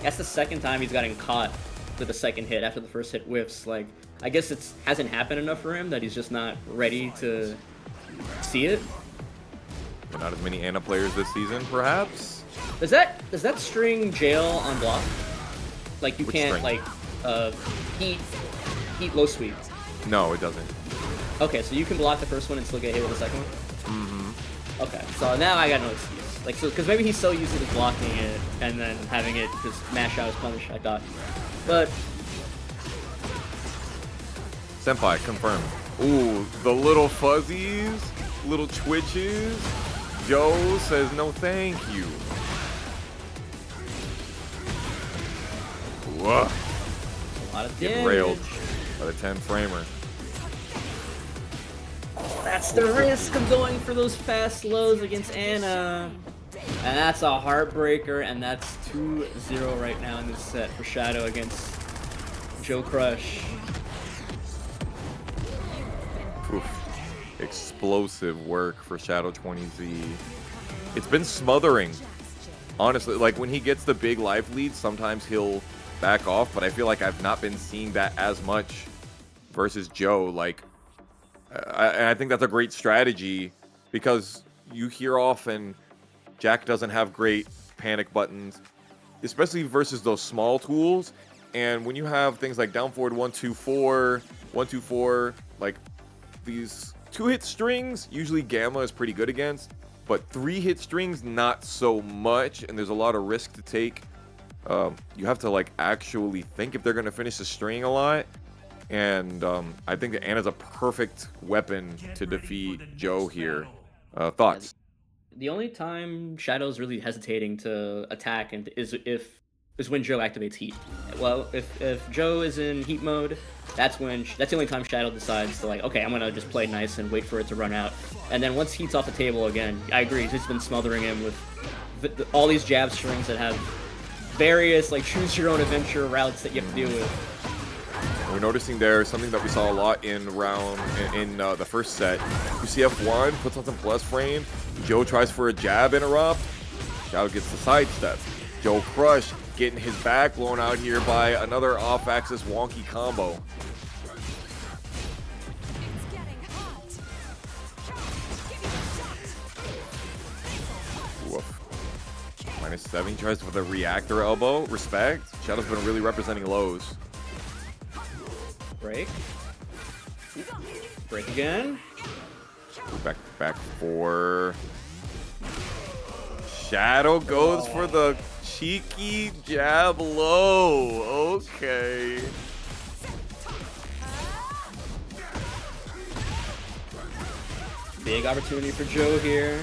That's the second time he's gotten caught with the second hit after the first hit whiffs. Like, I guess it hasn't happened enough for him that he's just not ready to see it. Not as many Ana players this season, perhaps. Does that string jail on block? Like you can't string? like heat low sweep. No, it doesn't. Okay, so you can block the first one and still get hit with the second one. Okay, so now I got no excuse. Like, so because maybe he's so used to just blocking it and then having it just mash out his punish. I thought, but Senpai, confirmed. Ooh, the little fuzzies, little twitches. Joe says no thank you. Whoa. a lot of Getting damage. railed by the 10 framer. That's the risk of going for those fast lows against Ana. And that's a heartbreaker, and that's 2-0 right now in this set for Shadow against JoeCrush. Oof. Explosive work for Shadow 20Z. It's been smothering. Honestly, like when he gets the big life lead, sometimes he'll back off, but I feel like I've not been seeing that as much versus Joe. Like, I think that's a great strategy because you hear often Jack doesn't have great panic buttons, especially versus those small tools. And when you have things like down forward 1-2-4, 1-2-4, like these 2-hit strings, usually Gamma is pretty good against, but 3-hit strings, not so much. And there's a lot of risk to take. You have to like actually think if they're going to finish the string a lot. And I think that Ana's a perfect weapon to defeat Joe here. Thoughts? The only time Shadow's really hesitating to attack and is when Joe activates Heat. Well, if Joe is in Heat mode, that's the only time Shadow decides to like, okay, I'm gonna just play nice and wait for it to run out. And then once Heat's off the table again, I agree, he's just been smothering him with all these jab strings that have various like choose your own adventure routes that you have to deal with. We're noticing there something that we saw a lot in the first set. You see F1 puts on some plus frame. Joe tries for a jab interrupt. Shadow gets the sidestep. JoeCrush getting his back blown out here by another off-axis wonky combo. Woof. -7, he tries with a reactor elbow. Respect. Shadow's been really representing lows. Break. Break again. Back four. Shadow goes for the cheeky jab low. Okay. Big opportunity for Joe here.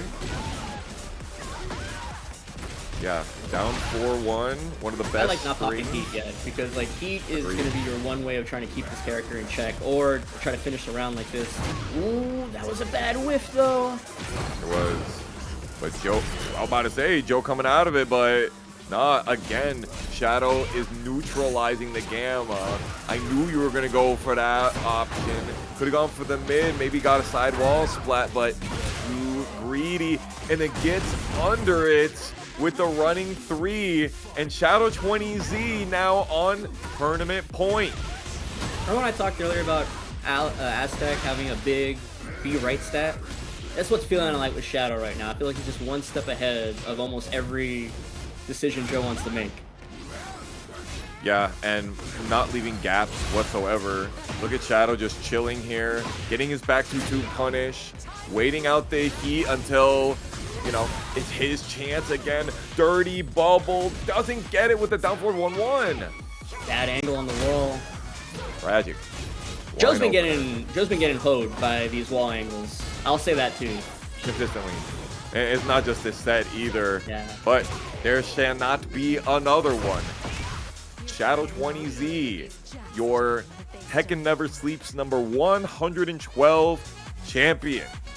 Yeah, down 4-1. One of the best. I like not popping strings. Heat yet because like Heat is Agreed. going to be your one way of trying to keep this character in check or try to finish the round like this. Ooh, that was a bad whiff though. It was. But Joe, I was about to say, Joe coming out of it, but nah, again, Shadow is neutralizing the Gamma. I knew you were going to go for that option. Could have gone for the mid, maybe got a side wall splat, but too greedy. And it gets under it with the running 3. And Shadow 20Z now on tournament point. Remember when I talked earlier about Aztec having a big B right stat? That's what's feeling like with Shadow right now. I feel like he's just one step ahead of almost every decision Joe wants to make. Yeah, and not leaving gaps whatsoever. Look at Shadow just chilling here, getting his back 2-2 punish, waiting out the Heat until, you know, it's his chance again. Dirty bubble, doesn't get it with the down forward 1-1. Bad angle on the wall. Tragic. Joe's been getting hoed by these wall angles. I'll say that too. Consistently. And it's not just this set either, Yeah. but there shall not be another one. Shadow 20Z, your Tekken Never Sleeps number 112 champion.